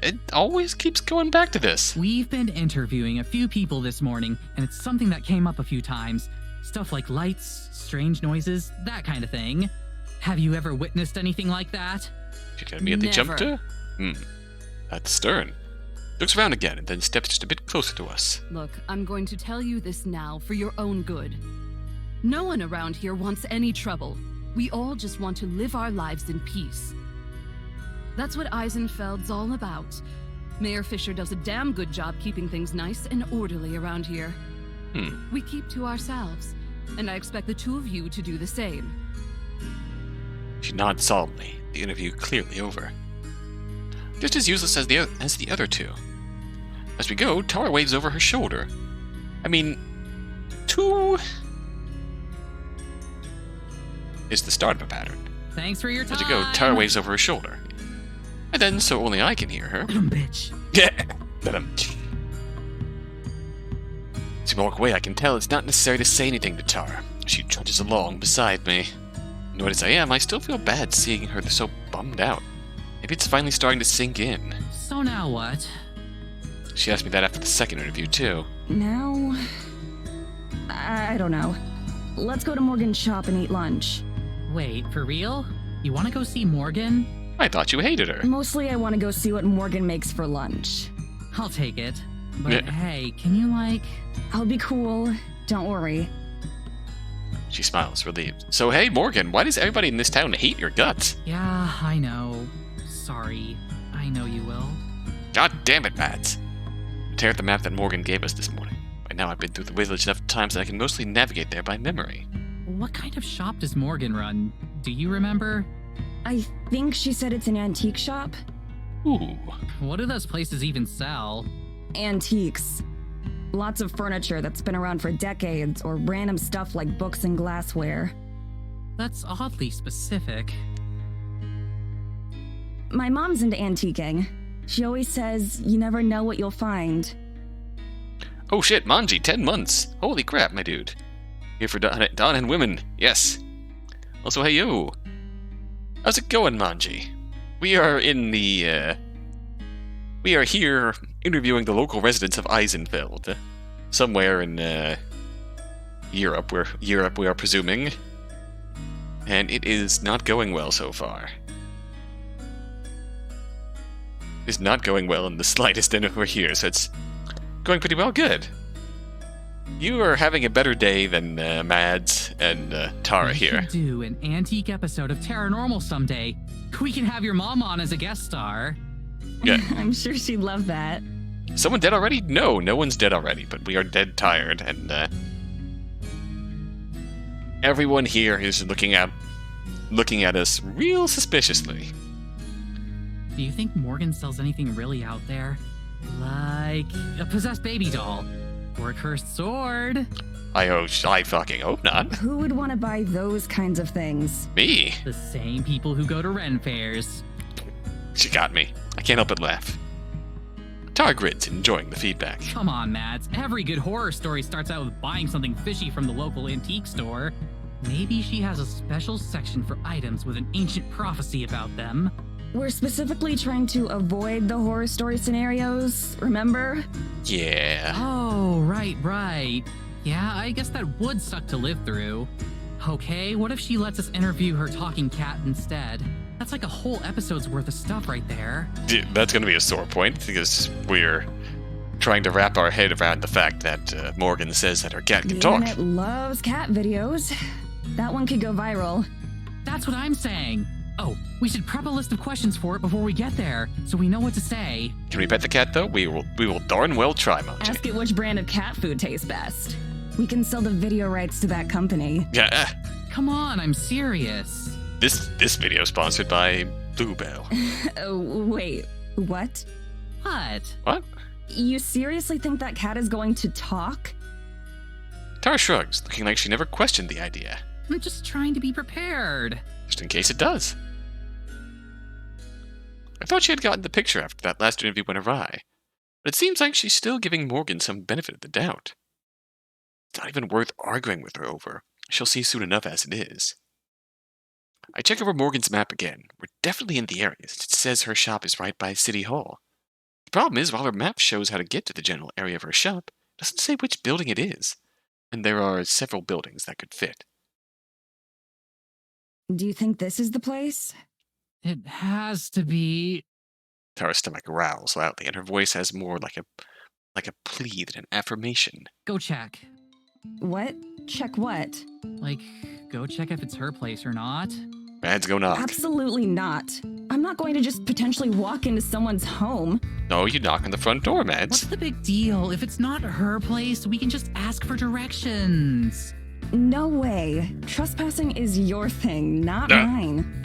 Speaker 1: It always keeps going back to this.
Speaker 3: We've been interviewing a few people this morning, and it's something that came up a few times. Stuff like lights, strange noises, that kind of thing. Have you ever witnessed anything like that?
Speaker 1: She immediately jumped to? That's stern. Looks around again and then steps just a bit closer to us.
Speaker 8: Look, I'm going to tell you this now for your own good. No one around here wants any trouble. We all just want to live our lives in peace. That's what Eysenfeld's all about. Mayor Fisher does a damn good job keeping things nice and orderly around here. We keep to ourselves, and I expect the two of you to do the same.
Speaker 1: She nods solemnly, the interview clearly over. Just as useless as the other two. As we go, Tara waves over her shoulder. I mean, 2 is the start of a pattern.
Speaker 3: Thanks for your time.
Speaker 1: As we go, Tara waves over her shoulder. And then, so only I can hear her.
Speaker 3: Bitch.
Speaker 1: Yeah. As we walk away, I can tell it's not necessary to say anything to Tara. She trudges along beside me. Annoyed as I am, I still feel bad seeing her so bummed out. Maybe it's finally starting to sink in.
Speaker 3: So now what?
Speaker 1: She asked me that after the second interview, too.
Speaker 2: Now... I don't know. Let's go to Morgan's shop and eat lunch.
Speaker 3: Wait, for real? You want to go see Morgan?
Speaker 1: I thought you hated her.
Speaker 2: Mostly I want to go see what Morgan makes for lunch.
Speaker 3: I'll take it. But
Speaker 1: Yeah.
Speaker 3: hey, can you
Speaker 2: I'll be cool. Don't worry.
Speaker 1: She smiles, relieved. So hey, Morgan, why does everybody in this town hate your guts?
Speaker 3: Yeah, I know. Sorry. I know you will.
Speaker 1: God damn it, Mads. Tear at the map that Morgan gave us this morning. By now I've been through the village enough times that I can mostly navigate there by memory.
Speaker 3: What kind of shop does Morgan run? Do you remember?
Speaker 2: I think she said it's an antique shop.
Speaker 1: Ooh.
Speaker 3: What do those places even sell?
Speaker 2: Antiques. Lots of furniture that's been around for decades, or random stuff like books and glassware.
Speaker 3: That's oddly specific.
Speaker 2: My mom's into antiquing. She always says, you never know what you'll find.
Speaker 1: Oh shit, Manji, 10 months. Holy crap, my dude. Here for Dawn and women, yes. Also, hey yo. How's it going, Manji? We are here interviewing the local residents of Eysenfeld. Somewhere in, Europe, we are presuming. And it is not going well so far. It's not going well in the slightest, and we're here, so it's going pretty well. Good. You are having a better day than Mads and Tara
Speaker 3: We
Speaker 1: here.
Speaker 3: should do an antique episode of Taranormal someday. We can have your mom on as a guest star.
Speaker 1: Yeah.
Speaker 2: I'm sure she'd love that.
Speaker 1: Someone dead already? No, no one's dead already, but we are dead tired, and everyone here is looking at us real suspiciously.
Speaker 3: Do you think Morgan sells anything really out there? Like a possessed baby doll? Or a cursed sword?
Speaker 1: I fucking hope not.
Speaker 2: Who would want to buy those kinds of things?
Speaker 1: Me?
Speaker 3: The same people who go to Ren fairs.
Speaker 1: She got me. I can't help but laugh. Tara grins, enjoying the feedback.
Speaker 3: Come on, Mads. Every good horror story starts out with buying something fishy from the local antique store. Maybe she has a special section for items with an ancient prophecy about them.
Speaker 2: We're specifically trying to avoid the horror story scenarios, remember?
Speaker 1: Yeah.
Speaker 3: Oh, right. Yeah, I guess that would suck to live through. Okay, what if she lets us interview her talking cat instead? That's like a whole episode's worth of stuff right there.
Speaker 1: That's gonna be a sore point, because we're trying to wrap our head around the fact that Morgan says that her cat can
Speaker 2: The
Speaker 1: talk.
Speaker 2: internet loves cat videos. That one could go viral.
Speaker 3: That's what I'm saying. Oh, we should prep a list of questions for it before we get there, so we know what to say.
Speaker 1: Can we pet the cat, though? We will darn well try, Monty.
Speaker 2: Ask it which brand of cat food tastes best. We can sell the video rights to that company.
Speaker 1: Yeah.
Speaker 3: Come on, I'm serious.
Speaker 1: This video sponsored by Bluebell.
Speaker 2: Oh, wait. What?
Speaker 3: What?
Speaker 1: What?
Speaker 2: You seriously think that cat is going to talk?
Speaker 1: Tara shrugs, looking like she never questioned the idea.
Speaker 3: I'm just trying to be prepared.
Speaker 1: Just in case it does. I thought she had gotten the picture after that last interview went awry, but it seems like she's still giving Morgan some benefit of the doubt. It's not even worth arguing with her over. She'll see soon enough as it is. I check over Morgan's map again. We're definitely in the area, since it says her shop is right by City Hall. The problem is, while her map shows how to get to the general area of her shop, it doesn't say which building it is, and there are several buildings that could fit.
Speaker 2: Do you think this is the place?
Speaker 3: It has to be.
Speaker 1: Tara's stomach growls loudly, and her voice has more like a plea than an affirmation.
Speaker 3: Go check.
Speaker 2: What? Check what?
Speaker 3: Like, go check if it's her place or not.
Speaker 1: Mads, go knock.
Speaker 2: Absolutely not. I'm not going to just potentially walk into someone's home.
Speaker 1: No, you knock on the front door, Mads.
Speaker 3: What's the big deal? If it's not her place, we can just ask for directions.
Speaker 2: No way. Trespassing is your thing, not mine.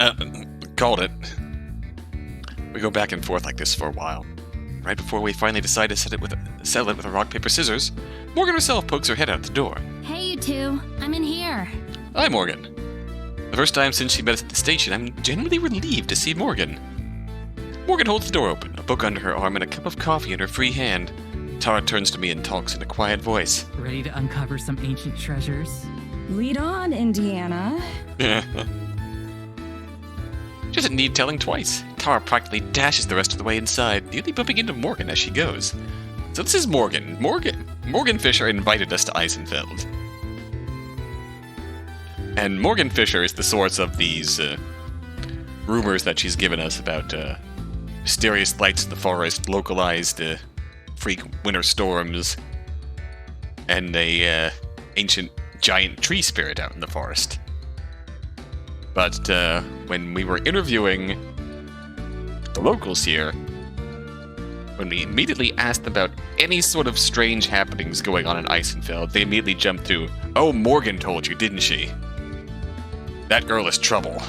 Speaker 1: Called it. We go back and forth like this for a while. Right before we finally decide to settle it with a rock, paper, scissors, Morgan herself pokes her head out the door.
Speaker 4: Hey, you two. I'm in here.
Speaker 1: Hi, Morgan. The first time since she met us at the station, I'm genuinely relieved to see Morgan. Morgan holds the door open, a book under her arm and a cup of coffee in her free hand. Tara turns to me and talks in a quiet voice.
Speaker 3: Ready to uncover some ancient treasures?
Speaker 2: Lead on, Indiana.
Speaker 1: She doesn't need telling twice. Tara practically dashes the rest of the way inside, nearly bumping into Morgan as she goes. So this is Morgan. Morgan Fisher invited us to Eysenfeld. And Morgan Fisher is the source of these rumors that she's given us about mysterious lights in the forest, localized freak winter storms, and a ancient giant tree spirit out in the forest. But when we were interviewing the locals here, when we immediately asked about any sort of strange happenings going on in Eysenfeld, they immediately jumped to, "Oh, Morgan told you, didn't she? That girl is trouble.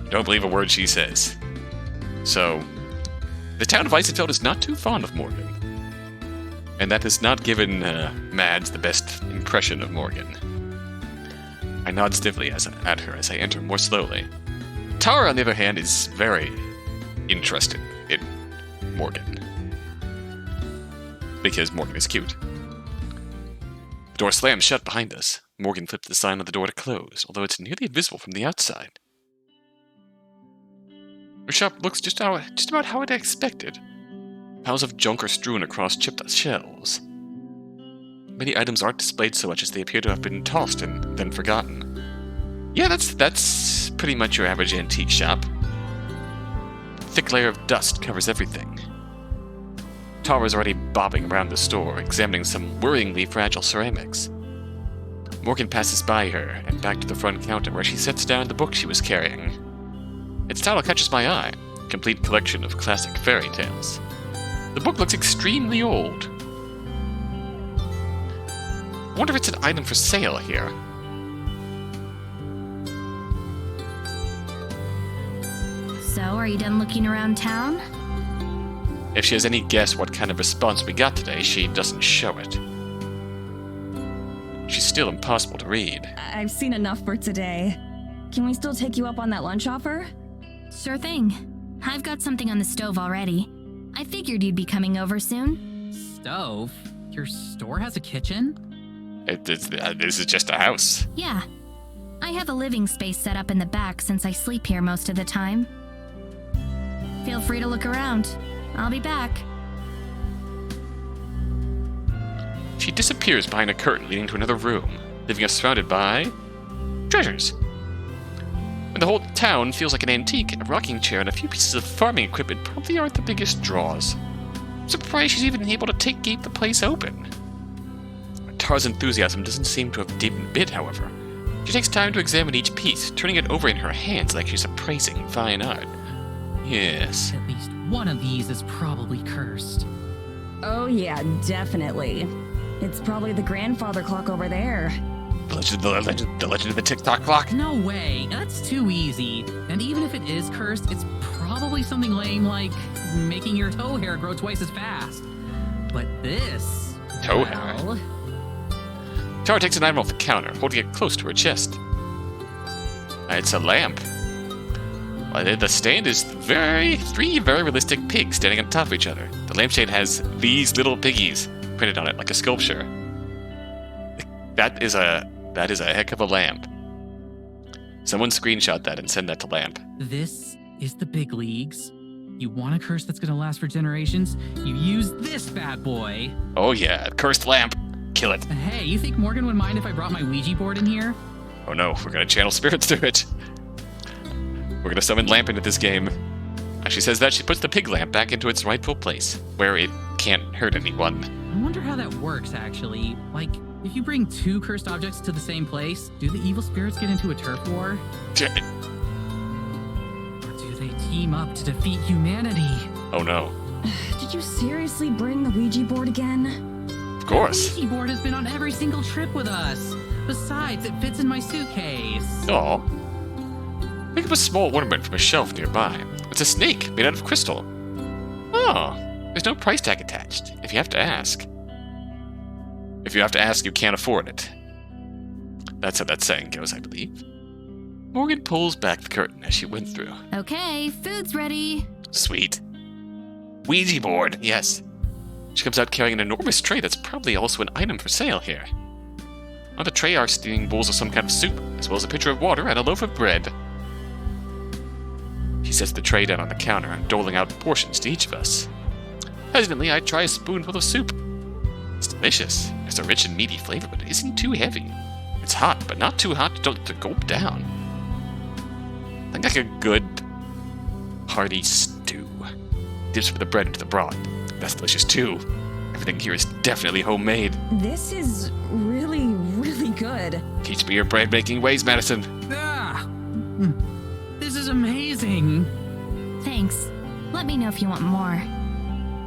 Speaker 1: Don't believe a word she says." So, the town of Eysenfeld is not too fond of Morgan. And that has not given Mads the best impression of Morgan. I nod stiffly at her as I enter more slowly. Tara, on the other hand, is very interested in Morgan. Because Morgan is cute. The door slams shut behind us. Morgan flips the sign on the door to close, although it's nearly invisible from the outside. Her shop looks just about how I'd expected. Piles of junk are strewn across chipped shelves. Many items aren't displayed so much as they appear to have been tossed and then forgotten. Yeah, that's pretty much your average antique shop. A thick layer of dust covers everything. Tara's already bobbing around the store, examining some worryingly fragile ceramics. Morgan passes by her and back to the front counter where she sets down the book she was carrying. Its title catches my eye, a complete collection of classic fairy tales. The book looks extremely old. I wonder if it's an item for sale here.
Speaker 4: So, are you done looking around town?
Speaker 1: If she has any guess what kind of response we got today, she doesn't show it. She's still impossible to read.
Speaker 2: I've seen enough for today. Can we still take you up on that lunch offer?
Speaker 4: Sure thing. I've got something on the stove already. I figured you'd be coming over soon.
Speaker 3: Stove? Your store has a kitchen?
Speaker 1: This is just a house.
Speaker 4: Yeah. I have a living space set up in the back since I sleep here most of the time. Feel free to look around. I'll be back.
Speaker 1: She disappears behind a curtain leading to another room, leaving us surrounded by treasures. When the whole town feels like an antique, a rocking chair and a few pieces of farming equipment probably aren't the biggest draws. I'm surprised she's even able to keep the place open. Tara's enthusiasm doesn't seem to have deepened a bit, however. She takes time to examine each piece, turning it over in her hands like she's appraising fine art. Yes.
Speaker 3: At least one of these is probably cursed.
Speaker 2: Oh yeah, definitely. It's probably the grandfather clock over there.
Speaker 1: The legend of the tick-tock clock?
Speaker 3: No way, that's too easy. And even if it is cursed, it's probably something lame like making your toe hair grow twice as fast. But this...
Speaker 1: Toe hair?
Speaker 3: well,
Speaker 1: Tara takes an item off the counter, holding it close to her chest. It's a lamp. The stand is three very realistic pigs standing on top of each other. The lampshade has these little piggies printed on it like a sculpture. That is a heck of a lamp. Someone screenshot that and send that to Lamp.
Speaker 3: this is the big leagues. You want a curse that's gonna last for generations? You use this bad boy.
Speaker 1: Oh yeah, cursed lamp. Kill it.
Speaker 3: Hey, you think Morgan would mind if I brought my Ouija board in here?
Speaker 1: Oh no, we're gonna channel spirits through it. We're gonna summon Lamp into this game. As she says that, she puts the pig lamp back into its rightful place, where it can't hurt anyone.
Speaker 3: I wonder how that works, actually. Like, if you bring two cursed objects to the same place, do the evil spirits get into a turf war? Or do they team up to defeat humanity?
Speaker 1: Oh no.
Speaker 2: Did you seriously bring the Ouija board again?
Speaker 1: Of course.
Speaker 3: The Ouija board has been on every single trip with us. Besides, it fits in my suitcase.
Speaker 1: Aw. Pick up a small ornament from a shelf nearby. It's a snake made out of crystal. Oh, there's no price tag attached, if you have to ask. If you have to ask, you can't afford it. That's how that saying goes, I believe. Morgan pulls back the curtain as she went through.
Speaker 4: Okay, food's ready.
Speaker 1: Sweet. Ouija board, yes. She comes out carrying an enormous tray that's probably also an item for sale here. On the tray are steaming bowls of some kind of soup, as well as a pitcher of water and a loaf of bread. She sets the tray down on the counter, doling out portions to each of us. Hesitantly, I try a spoonful of soup. It's delicious. It's a rich and meaty flavor, but it isn't too heavy. It's hot, but not too hot to gulp down. I think like a good, hearty stew. Dips the bread into the broth. That's delicious too. Everything here is definitely homemade.
Speaker 2: This is really, really good.
Speaker 1: Teach me your bread-making ways, Madison.
Speaker 3: Ah! This is amazing.
Speaker 4: Thanks. Let me know if you want more.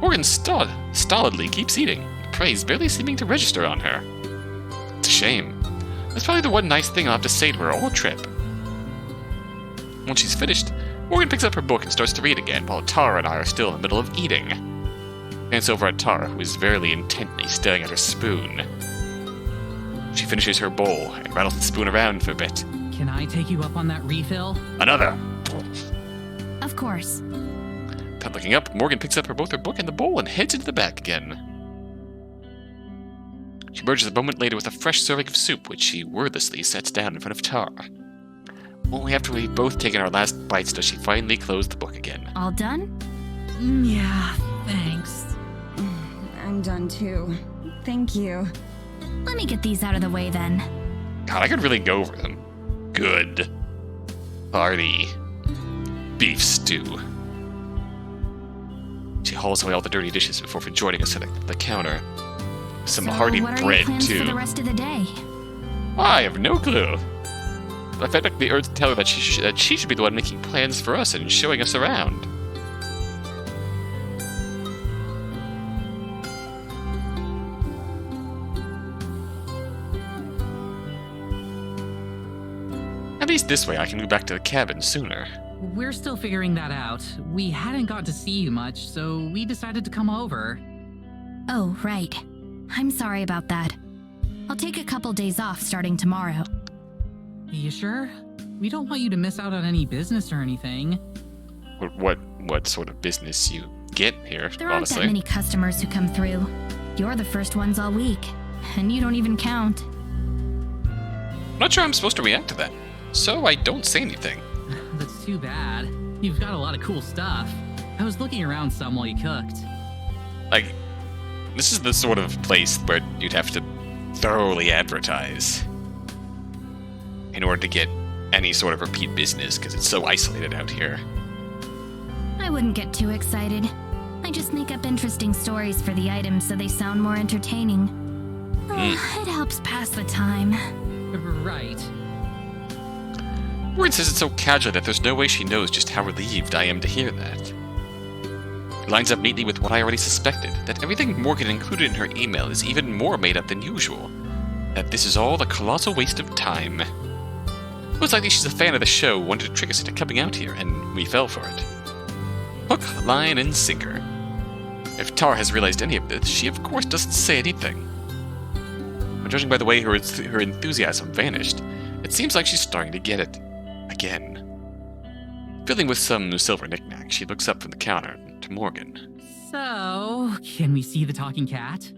Speaker 1: Morgan stolidly keeps eating, praise barely seeming to register on her. It's a shame. That's probably the one nice thing I'll have to say to her all trip. Once she's finished, Morgan picks up her book and starts to read again, while Tara and I are still in the middle of eating. Glance over at Tara, who is very intently staring at her spoon. She finishes her bowl and rattles the spoon around for a bit.
Speaker 3: Can I take you up on that refill?
Speaker 1: Another!
Speaker 4: Of course.
Speaker 1: Without looking up, Morgan picks up both her book and the bowl and heads into the back again. She emerges a moment later with a fresh serving of soup, which she wordlessly sets down in front of Tara. Only after we've both taken our last bites does she finally close the book again.
Speaker 4: All done?
Speaker 3: Yeah, thanks.
Speaker 2: I'm done too. Thank you.
Speaker 4: Let me get these out of the way then.
Speaker 1: God, I could really go over them. Good. Hearty. Beef stew. She hauls away all the dirty dishes before joining us at the counter. Some hearty
Speaker 4: what are
Speaker 1: bread,
Speaker 4: your plans
Speaker 1: too.
Speaker 4: for the rest of the day?
Speaker 1: I have no clue. I felt like the urge to tell her that she should be the one making plans for us and showing us around. At least this way I can move back to the cabin sooner.
Speaker 3: We're still figuring that out. We hadn't got to see you much, so we decided to come over.
Speaker 4: Oh, right. I'm sorry about that. I'll take a couple days off starting tomorrow.
Speaker 3: You sure? We don't want you to miss out on any business or anything.
Speaker 1: What sort of business you get here,
Speaker 4: There aren't
Speaker 1: honestly?
Speaker 4: that many customers who come through. You're the first ones all week, and you don't even count.
Speaker 1: I'm not sure I'm supposed to react to that, so I don't say anything.
Speaker 3: That's too bad. You've got a lot of cool stuff. I was looking around some while you cooked.
Speaker 1: Like, this is the sort of place where you'd have to thoroughly advertise in order to get any sort of repeat business, because it's so isolated out here.
Speaker 4: I wouldn't get too excited. I just make up interesting stories for the items so they sound more entertaining. It helps pass the time.
Speaker 3: Right.
Speaker 1: Morgan says it so casually that there's no way she knows just how relieved I am to hear that. It lines up neatly with what I already suspected, that everything Morgan included in her email is even more made up than usual. That this is all a colossal waste of time. Most likely she's a fan of the show, wanted to trick us into coming out here, and we fell for it. Hook, line, and sinker. If Tara has realized any of this, she of course doesn't say anything. But judging by the way her enthusiasm vanished, it seems like she's starting to get it. Again. Filling with some silver knickknacks, she looks up from the counter to Morgan.
Speaker 3: So, can we see the talking cat?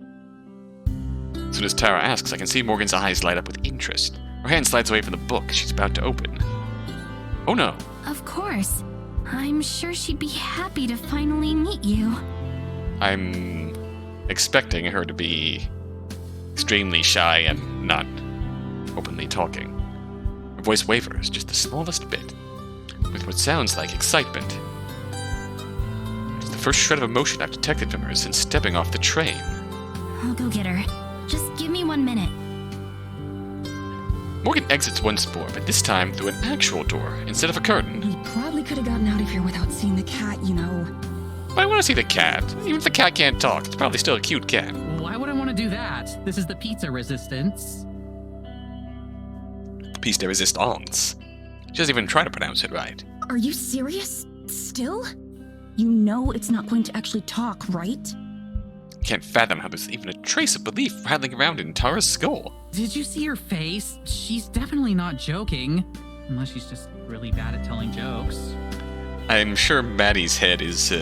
Speaker 1: As soon as Tara asks, I can see Morgan's eyes light up with interest. Her hand slides away from the book she's about to open. Oh no.
Speaker 4: Of course. I'm sure she'd be happy to finally meet you.
Speaker 1: I'm expecting her to be extremely shy and not openly talking. Her voice wavers just the smallest bit, with what sounds like excitement. It's the first shred of emotion I've detected from her since stepping off the train.
Speaker 4: I'll go get her. Just give me 1 minute.
Speaker 1: Morgan exits once more, but this time through an actual door instead of a curtain.
Speaker 2: We probably could have gotten out of here without seeing the cat, you know.
Speaker 1: But I want to see the cat. Even if the cat can't talk, it's probably still a cute cat.
Speaker 3: Why would I want to do that? This is the pizza resistance.
Speaker 1: Piece de resistance. She doesn't even try to pronounce it right.
Speaker 2: Are you serious? Still? You know it's not going to actually talk, right?
Speaker 1: Can't fathom how there's even a trace of belief rattling around in Tara's skull.
Speaker 3: Did you see her face? She's definitely not joking. Unless she's just really bad at telling jokes.
Speaker 1: I'm sure Maddie's head is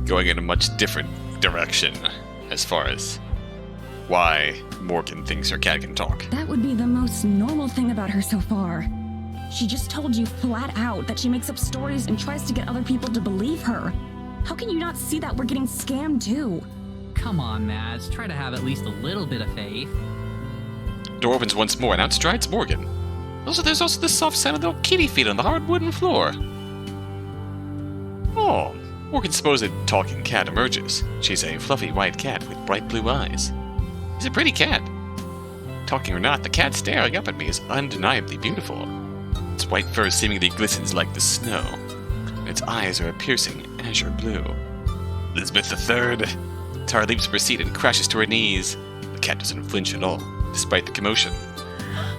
Speaker 1: going in a much different direction as far as why Morgan thinks her cat can talk.
Speaker 2: That would be the most normal thing about her so far. She just told you flat out that she makes up stories and tries to get other people to believe her. How can you not see that we're getting scammed too?
Speaker 3: Come on, Mads. Try to have at least a little bit of faith.
Speaker 1: Door opens once more, and out strides Morgan. There's also the soft sound of little kitty feet on the hard wooden floor. Oh, Morgan's supposed talking cat emerges. She's a fluffy white cat with bright blue eyes. She's a pretty cat. Talking or not, the cat staring up at me is undeniably beautiful. Its white fur seemingly glistens like the snow, and its eyes are a piercing azure blue. Elizabeth III! Tara leaps from her seat and crashes to her knees. The cat doesn't flinch at all, despite the commotion.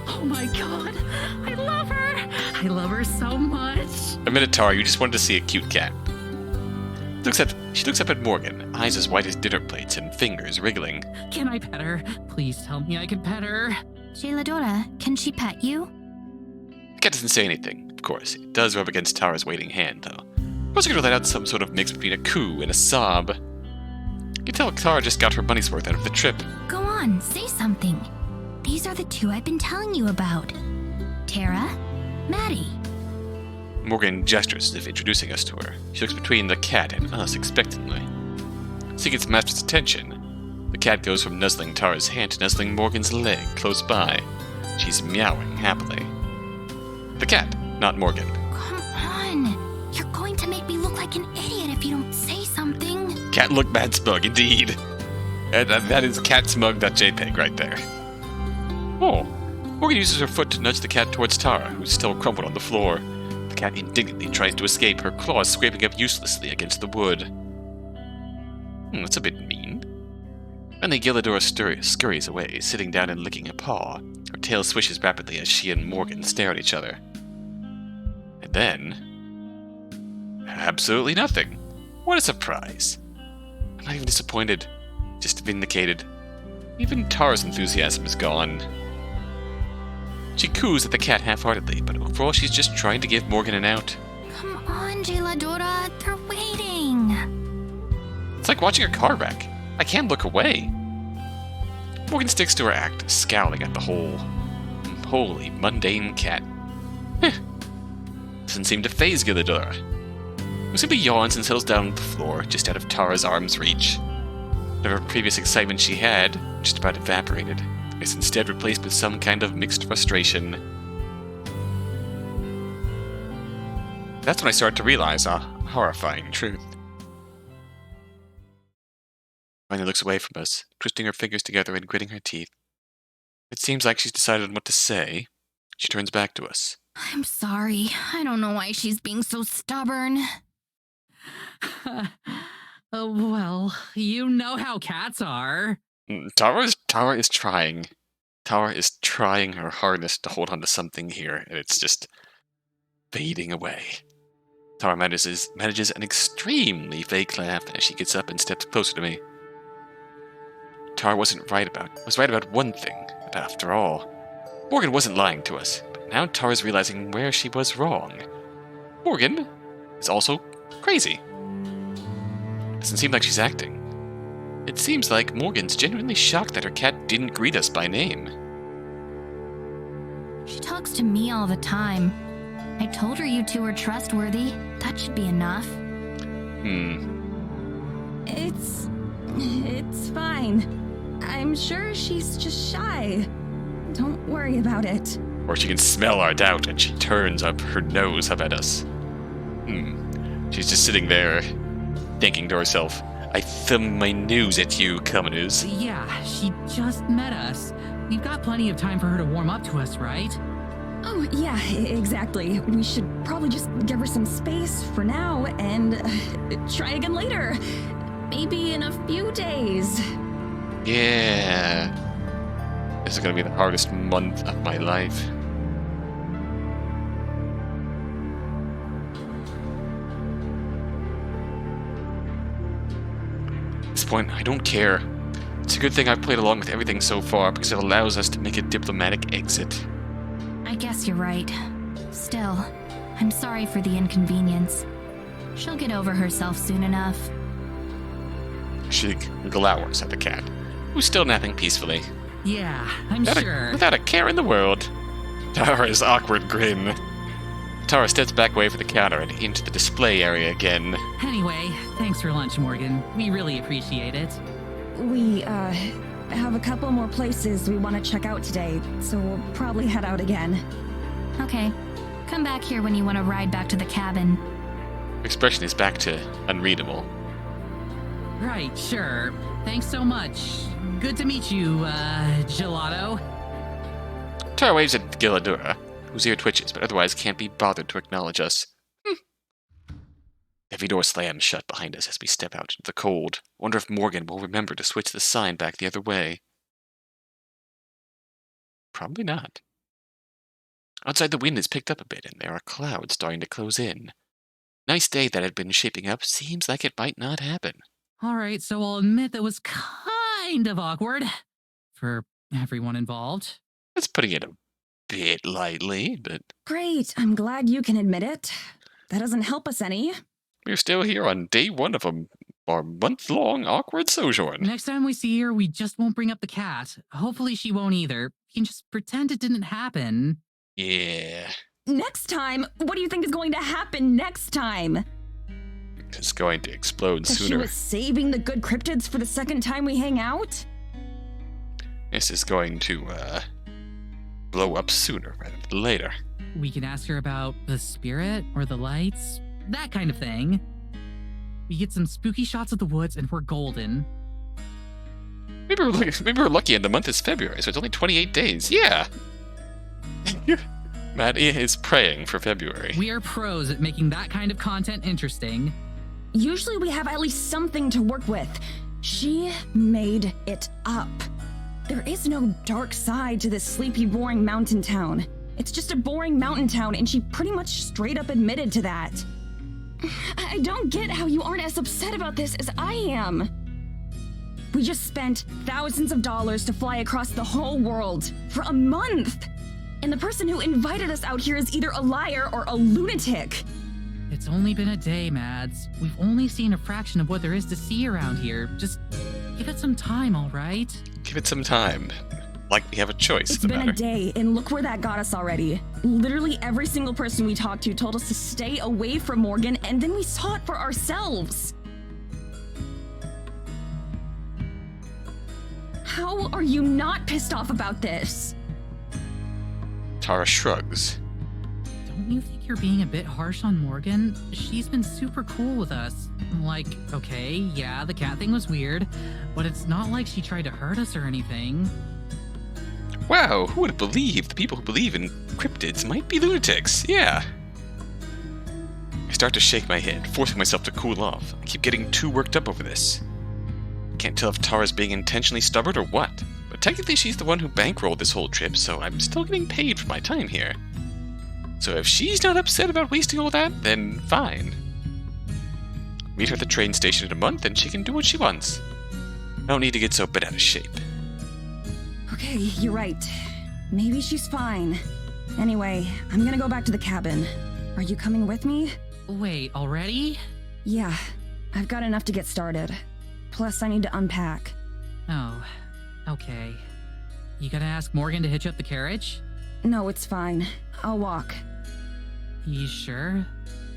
Speaker 3: Oh my god, I love her! I love her so much!
Speaker 1: Admit it, Tara, you just wanted to see a cute cat. She looks up at Morgan, eyes as white as dinner plates and fingers wriggling.
Speaker 3: Can I pet her? Please tell me I can pet her.
Speaker 4: Jailadora, can she pet you?
Speaker 1: The cat doesn't say anything, of course. It does rub against Tara's waiting hand, though. I was going to let out some sort of mix between a coo and a sob. You can tell Tara just got her money's worth out of the trip.
Speaker 4: Go on, say something. These are the two I've been telling you about. Tara, Maddie.
Speaker 1: Morgan gestures as if introducing us to her. She looks between the cat and us expectantly. Seeing its master's attention, the cat goes from nuzzling Tara's hand to nuzzling Morgan's leg close by. She's meowing happily. The cat, not Morgan.
Speaker 4: Come on. You're going to make me look like an idiot if you don't say something.
Speaker 1: Cat look bad smug, indeed. And that is catsmug.jpg right there. Oh, Morgan uses her foot to nudge the cat towards Tara, who's still crumpled on the floor. The cat indignantly tries to escape, her claws scraping up uselessly against the wood. That's a bit mean. And the Gilladora scurries away, sitting down and licking a paw. Her tail swishes rapidly as she and Morgan stare at each other. And then... absolutely nothing. What a surprise. I'm not even disappointed, just vindicated. Even Tara's enthusiasm is gone. She coos at the cat half-heartedly, but overall she's just trying to give Morgan an out.
Speaker 4: Come on, Jailadora, they're waiting.
Speaker 1: It's like watching a car wreck. I can't look away. Morgan sticks to her act, scowling at the whole holy, mundane cat. Doesn't seem to faze Gilladora. Who simply yawns and settles down on the floor, just out of Tara's arm's reach. Whatever previous excitement she had, just about evaporated, is instead replaced with some kind of mixed frustration. That's when I started to realize a horrifying truth. Finally looks away from us, twisting her fingers together and gritting her teeth. It seems like she's decided on what to say. She turns back to us.
Speaker 4: I'm sorry. I don't know why she's being so stubborn.
Speaker 3: Oh, well, you know how cats are.
Speaker 1: Tara is trying. Tara is trying her hardest to hold on to something here, and it's just fading away. Tara manages an extremely fake laugh as she gets up and steps closer to me. Tara was right about one thing, but after all, Morgan wasn't lying to us, but now Tara's realizing where she was wrong. Morgan is also crazy. Doesn't seem like she's acting. It seems like Morgan's genuinely shocked that her cat didn't greet us by name.
Speaker 4: She talks to me all the time. I told her you two were trustworthy. That should be enough.
Speaker 2: It's fine. I'm sure she's just shy. Don't worry about it.
Speaker 1: Or she can smell our doubt and she turns up her nose up at us. She's just sitting there, thinking to herself, I thumb my nose at you, commoners.
Speaker 3: Yeah, she just met us. We've got plenty of time for her to warm up to us, right?
Speaker 2: Oh, yeah, exactly. We should probably just give her some space for now and try again later. Maybe in a few days.
Speaker 1: Yeah. This is gonna be the hardest month of my life. At this point, I don't care. It's a good thing I've played along with everything so far because it allows us to make a diplomatic exit.
Speaker 4: I guess you're right. Still, I'm sorry for the inconvenience. She'll get over herself soon enough.
Speaker 1: She glowers at the cat, who's still napping peacefully.
Speaker 3: Yeah, I'm sure.
Speaker 1: Without a care in the world. Tara's awkward grin. Tara steps back away from the counter and into the display area again.
Speaker 3: Anyway, thanks for lunch, Morgan. We really appreciate it.
Speaker 2: We, have a couple more places we want to check out today, so we'll probably head out again.
Speaker 4: Okay. Come back here when you want to ride back to the cabin.
Speaker 1: Her expression is back to unreadable.
Speaker 3: Right, sure. Thanks so much. Good to meet you, Gelato.
Speaker 1: Tara waves at Gilladura, whose ear twitches but otherwise can't be bothered to acknowledge us. Every door slams shut behind us as we step out into the cold. Wonder if Morgan will remember to switch the sign back the other way. Probably not. Outside, the wind has picked up a bit, and there are clouds starting to close in. Nice day that had been shaping up seems like it might not happen.
Speaker 3: Alright, so I'll admit that was kind of awkward. For everyone involved.
Speaker 1: That's putting it a bit lightly, but...
Speaker 2: Great, I'm glad you can admit it. That doesn't help us any.
Speaker 1: We're still here on day one of our month-long awkward sojourn.
Speaker 3: Next time we see her, we just won't bring up the cat. Hopefully she won't either. We can just pretend it didn't happen.
Speaker 1: Yeah.
Speaker 2: Next time? What do you think is going to happen next time?
Speaker 1: It's going to explode
Speaker 2: That she
Speaker 1: sooner.
Speaker 2: was saving the good cryptids for the second time we hang out?
Speaker 1: This is going to, blow up sooner rather than later.
Speaker 3: We can ask her about the spirit or the lights, that kind of thing. We get some spooky shots of the woods and we're golden.
Speaker 1: Maybe we're lucky and the month is February, so it's only 28 days. Yeah! Maddie is praying for February.
Speaker 3: We are pros at making that kind of content interesting.
Speaker 2: Usually we have at least something to work with. She made it up. There is no dark side to this sleepy, boring mountain town. It's just a boring mountain town, and she pretty much straight up admitted to that. I don't get how you aren't as upset about this as I am. We just spent thousands of dollars to fly across the whole world for a month. And the person who invited us out here is either a liar or a lunatic.
Speaker 3: It's only been a day, Mads. We've only seen a fraction of what there is to see around here. Just give it some time, all right?
Speaker 1: Give it some time. Like we have a choice.
Speaker 2: It's been a day, and look where that got us already. Literally every single person we talked to told us to stay away from Morgan, and then we saw it for ourselves. How are you not pissed off about this?
Speaker 1: Tara shrugs.
Speaker 3: Don't you think you're being a bit harsh on Morgan? She's been super cool with us. Like, okay, yeah, the cat thing was weird, but it's not like she tried to hurt us or anything.
Speaker 1: Wow, who would have believed the people who believe in cryptids might be lunatics? Yeah. I start to shake my head, forcing myself to cool off. I keep getting too worked up over this. Can't tell if Tara's being intentionally stubborn or what, but technically she's the one who bankrolled this whole trip, so I'm still getting paid for my time here. So if she's not upset about wasting all that, then fine. Meet her at the train station in a month and she can do what she wants. I don't need to get so bent out of shape.
Speaker 2: Okay, you're right. Maybe she's fine. Anyway, I'm gonna go back to the cabin. Are you coming with me?
Speaker 3: Wait, already?
Speaker 2: Yeah, I've got enough to get started. Plus, I need to unpack.
Speaker 3: Oh, okay. You gonna ask Morgan to hitch up the carriage?
Speaker 2: No, it's fine. I'll walk.
Speaker 3: You sure?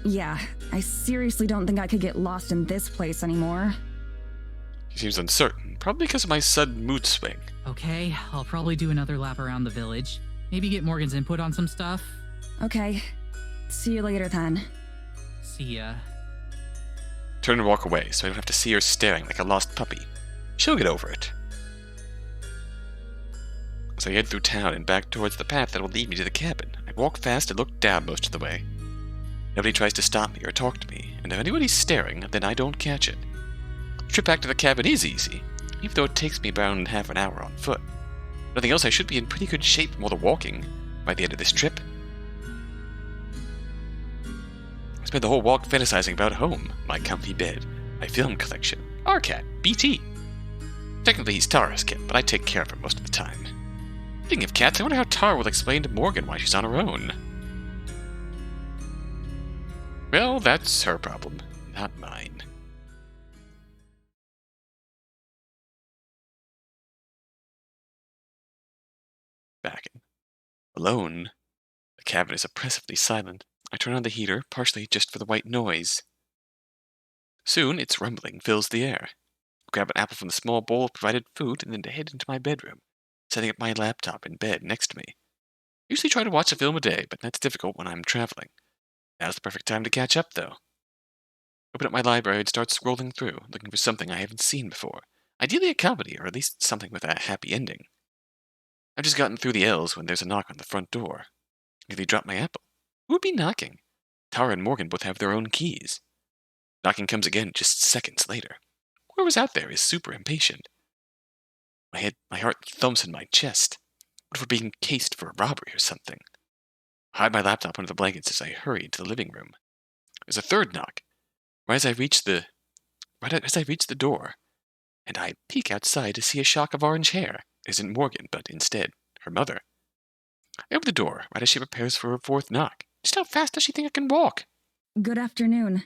Speaker 2: Yeah, I seriously don't think I could get lost in this place anymore.
Speaker 1: She seems uncertain, probably because of my sudden mood swing.
Speaker 3: Okay, I'll probably do another lap around the village. Maybe get Morgan's input on some stuff.
Speaker 2: Okay. See you later then.
Speaker 3: See ya.
Speaker 1: Turn and walk away so I don't have to see her staring like a lost puppy. She'll get over it. As I head through town and back towards the path that will lead me to the cabin, I walk fast and look down most of the way. Nobody tries to stop me or talk to me, and if anybody's staring, then I don't catch it. The trip back to the cabin is easy, even though it takes me around half an hour on foot. Nothing else, I should be in pretty good shape from all the walking by the end of this trip. I spent the whole walk fantasizing about home, my comfy bed, my film collection, our cat, BT. Technically he's Tara's cat, but I take care of him most of the time. Speaking of cats, I wonder how Tara will explain to Morgan why she's on her own. Well, that's her problem, not mine. Alone. The cabin is oppressively silent. I turn on the heater, partially just for the white noise. Soon, its rumbling fills the air. I grab an apple from the small bowl of provided food and then head into my bedroom, setting up my laptop in bed next to me. I usually try to watch a film a day, but that's difficult when I'm traveling. Now's the perfect time to catch up, though. Open up my library and start scrolling through, looking for something I haven't seen before. Ideally a comedy, or at least something with a happy ending. I've just gotten through the L's when there's a knock on the front door. Nearly dropped my apple. Who would be knocking? Tara and Morgan both have their own keys. Knocking comes again just seconds later. Whoever's out there is super impatient. My heart thumps in my chest. What if we're being cased for a robbery or something? I hide my laptop under the blankets as I hurry to the living room. There's a third knock. Right as I reach the door, and I peek outside to see a shock of orange hair. It isn't Morgan, but instead her mother. I open the door right as she prepares for her fourth knock. Just how fast does she think I can walk?
Speaker 2: Good afternoon.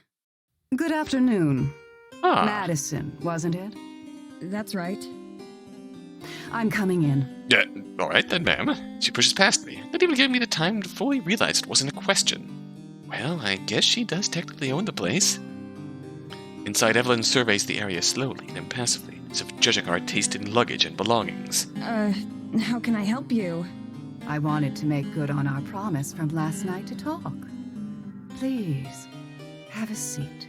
Speaker 5: Good afternoon.
Speaker 1: Ah,
Speaker 5: Madison, wasn't it?
Speaker 2: That's right.
Speaker 5: I'm coming in.
Speaker 1: yeah, all right then, ma'am. She pushes past me, not even giving me the time to fully realize it wasn't a question. Well, I guess she does technically own the place. Inside, Evelyn surveys the area slowly and impassively, as if judging our taste in luggage and belongings.
Speaker 2: How can I help you?
Speaker 5: I wanted to make good on our promise from last night to talk. Please, have a seat.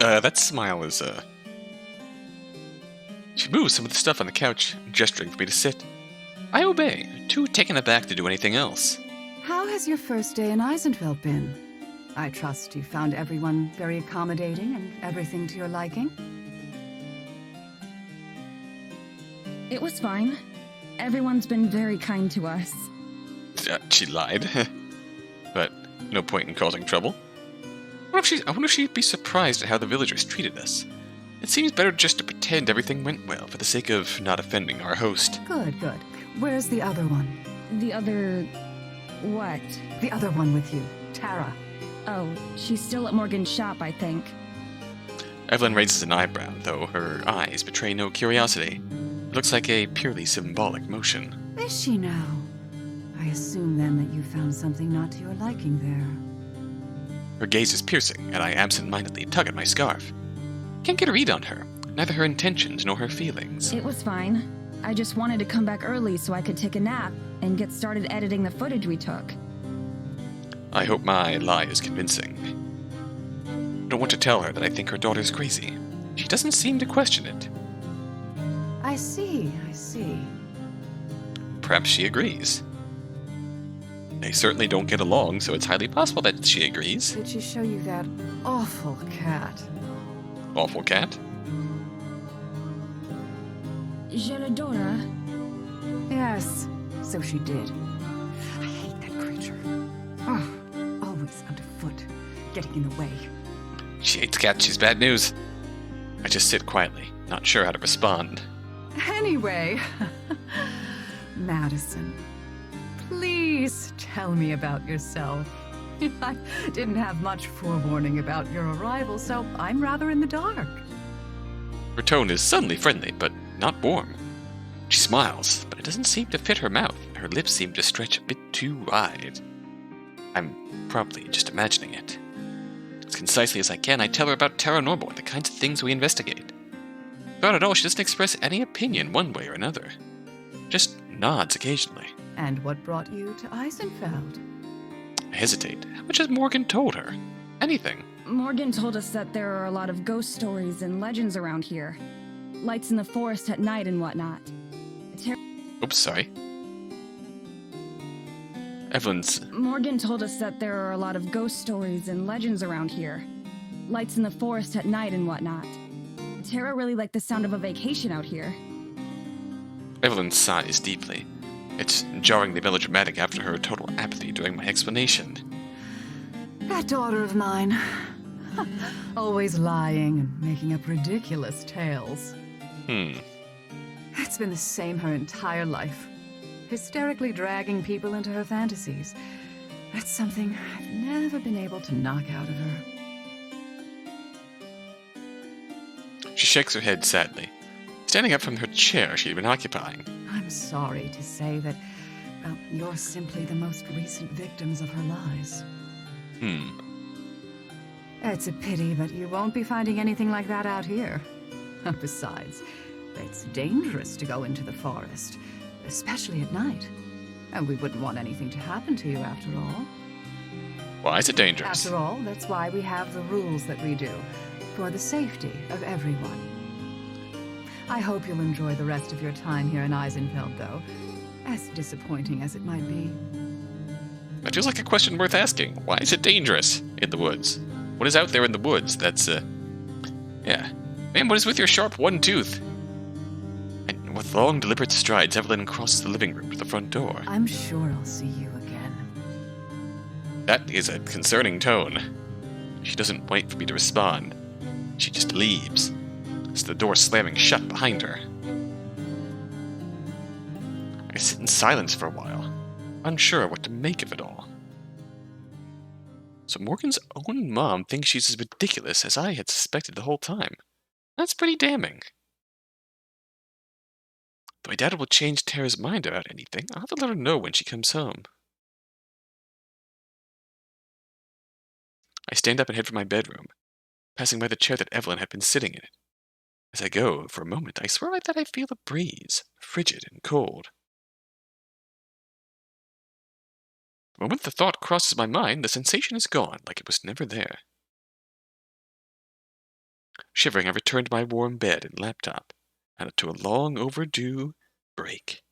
Speaker 1: That smile is, She moves some of the stuff on the couch, gesturing for me to sit. I obey, too taken aback to do anything else.
Speaker 5: How has your first day in Eysenfeld been? I trust you found everyone very accommodating and everything to your liking?
Speaker 2: It was fine. Everyone's been very kind to us.
Speaker 1: She lied. But no point in causing trouble. I wonder if she'd be surprised at how the villagers treated us. It seems better just to pretend everything went well for the sake of not offending our host.
Speaker 5: Good, good. Where's the other one?
Speaker 2: The other... what?
Speaker 5: The other one with you, Tara.
Speaker 2: Oh, she's still at Morgan's shop, I think.
Speaker 1: Evelyn raises an eyebrow, though her eyes betray no curiosity. It looks like a purely symbolic motion.
Speaker 5: Is she now? I assume then that you found something not to your liking there.
Speaker 1: Her gaze is piercing, and I absent-mindedly tug at my scarf. Can't get a read on her, neither her intentions nor her feelings.
Speaker 2: It was fine. I just wanted to come back early so I could take a nap and get started editing the footage we took.
Speaker 1: I hope my lie is convincing. I don't want to tell her that I think her daughter's crazy. She doesn't seem to question it.
Speaker 5: I see.
Speaker 1: Perhaps she agrees. They certainly don't get along, so it's highly possible that she agrees.
Speaker 5: Did she show you that awful cat?
Speaker 1: Awful cat?
Speaker 2: Je l'adore.
Speaker 5: Yes, so she did. I hate that creature. Oh, always underfoot, getting in the way.
Speaker 1: She hates cats, she's bad news. I just sit quietly, not sure how to respond.
Speaker 5: Anyway, Madison, please tell me about yourself. I didn't have much forewarning about your arrival, so I'm rather in the dark.
Speaker 1: Her tone is suddenly friendly, but not warm. She smiles, but it doesn't seem to fit her mouth. Her lips seem to stretch a bit too wide. I'm probably just imagining it. As concisely as I can, I tell her about Taranormal and the kinds of things we investigate. Throughout it all, she doesn't express any opinion one way or another. Just nods occasionally.
Speaker 5: And what brought you to Eysenfeld?
Speaker 1: I hesitate. How much has Morgan told her? Anything.
Speaker 2: Morgan told us that there are a lot of ghost stories and legends around here. Lights in the forest at night and whatnot.
Speaker 1: Oops, sorry. Evelyn's...
Speaker 2: Morgan told us that there are a lot of ghost stories and legends around here. Lights in the forest at night and whatnot. Tara really liked the sound of a vacation out here.
Speaker 1: Evelyn sighs deeply. It's jarringly melodramatic after her total apathy during my explanation.
Speaker 5: That daughter of mine. Always lying and making up ridiculous tales. It's been the same her entire life. Hysterically dragging people into her fantasies. That's something I've never been able to knock out of her.
Speaker 1: She shakes her head sadly, standing up from her chair she'd been occupying.
Speaker 5: I'm sorry to say that Well, you're simply the most recent victims of her lies. It's a pity, but you won't be finding anything like that out here. Besides, it's dangerous to go into the forest, especially at night. And we wouldn't want anything to happen to you after all.
Speaker 1: Why is it dangerous?
Speaker 5: After all, that's why we have the rules that we do, for the safety of everyone. I hope you'll enjoy the rest of your time here in Eysenfeld, though, as disappointing as it might be.
Speaker 1: That feels like a question worth asking. Why is it dangerous in the woods? What is out there in the woods that's, yeah. Man, what is with your sharp one tooth? And with long, deliberate strides, Evelyn crosses the living room to the front door.
Speaker 5: I'm sure I'll see you again.
Speaker 1: That is a concerning tone. She doesn't wait for me to respond. She just leaves. It's the door slamming shut behind her. I sit in silence for a while, unsure what to make of it all. So Morgan's own mom thinks she's as ridiculous as I had suspected the whole time. That's pretty damning. Though I doubt it will change Tara's mind about anything, I'll have to let her know when she comes home. I stand up and head for my bedroom, passing by the chair that Evelyn had been sitting in. As I go, for a moment, I swear that I feel a breeze, frigid and cold. The moment the thought crosses my mind, the sensation is gone, like it was never there. Shivering, I return to my warm bed and laptop, and to a long overdue break.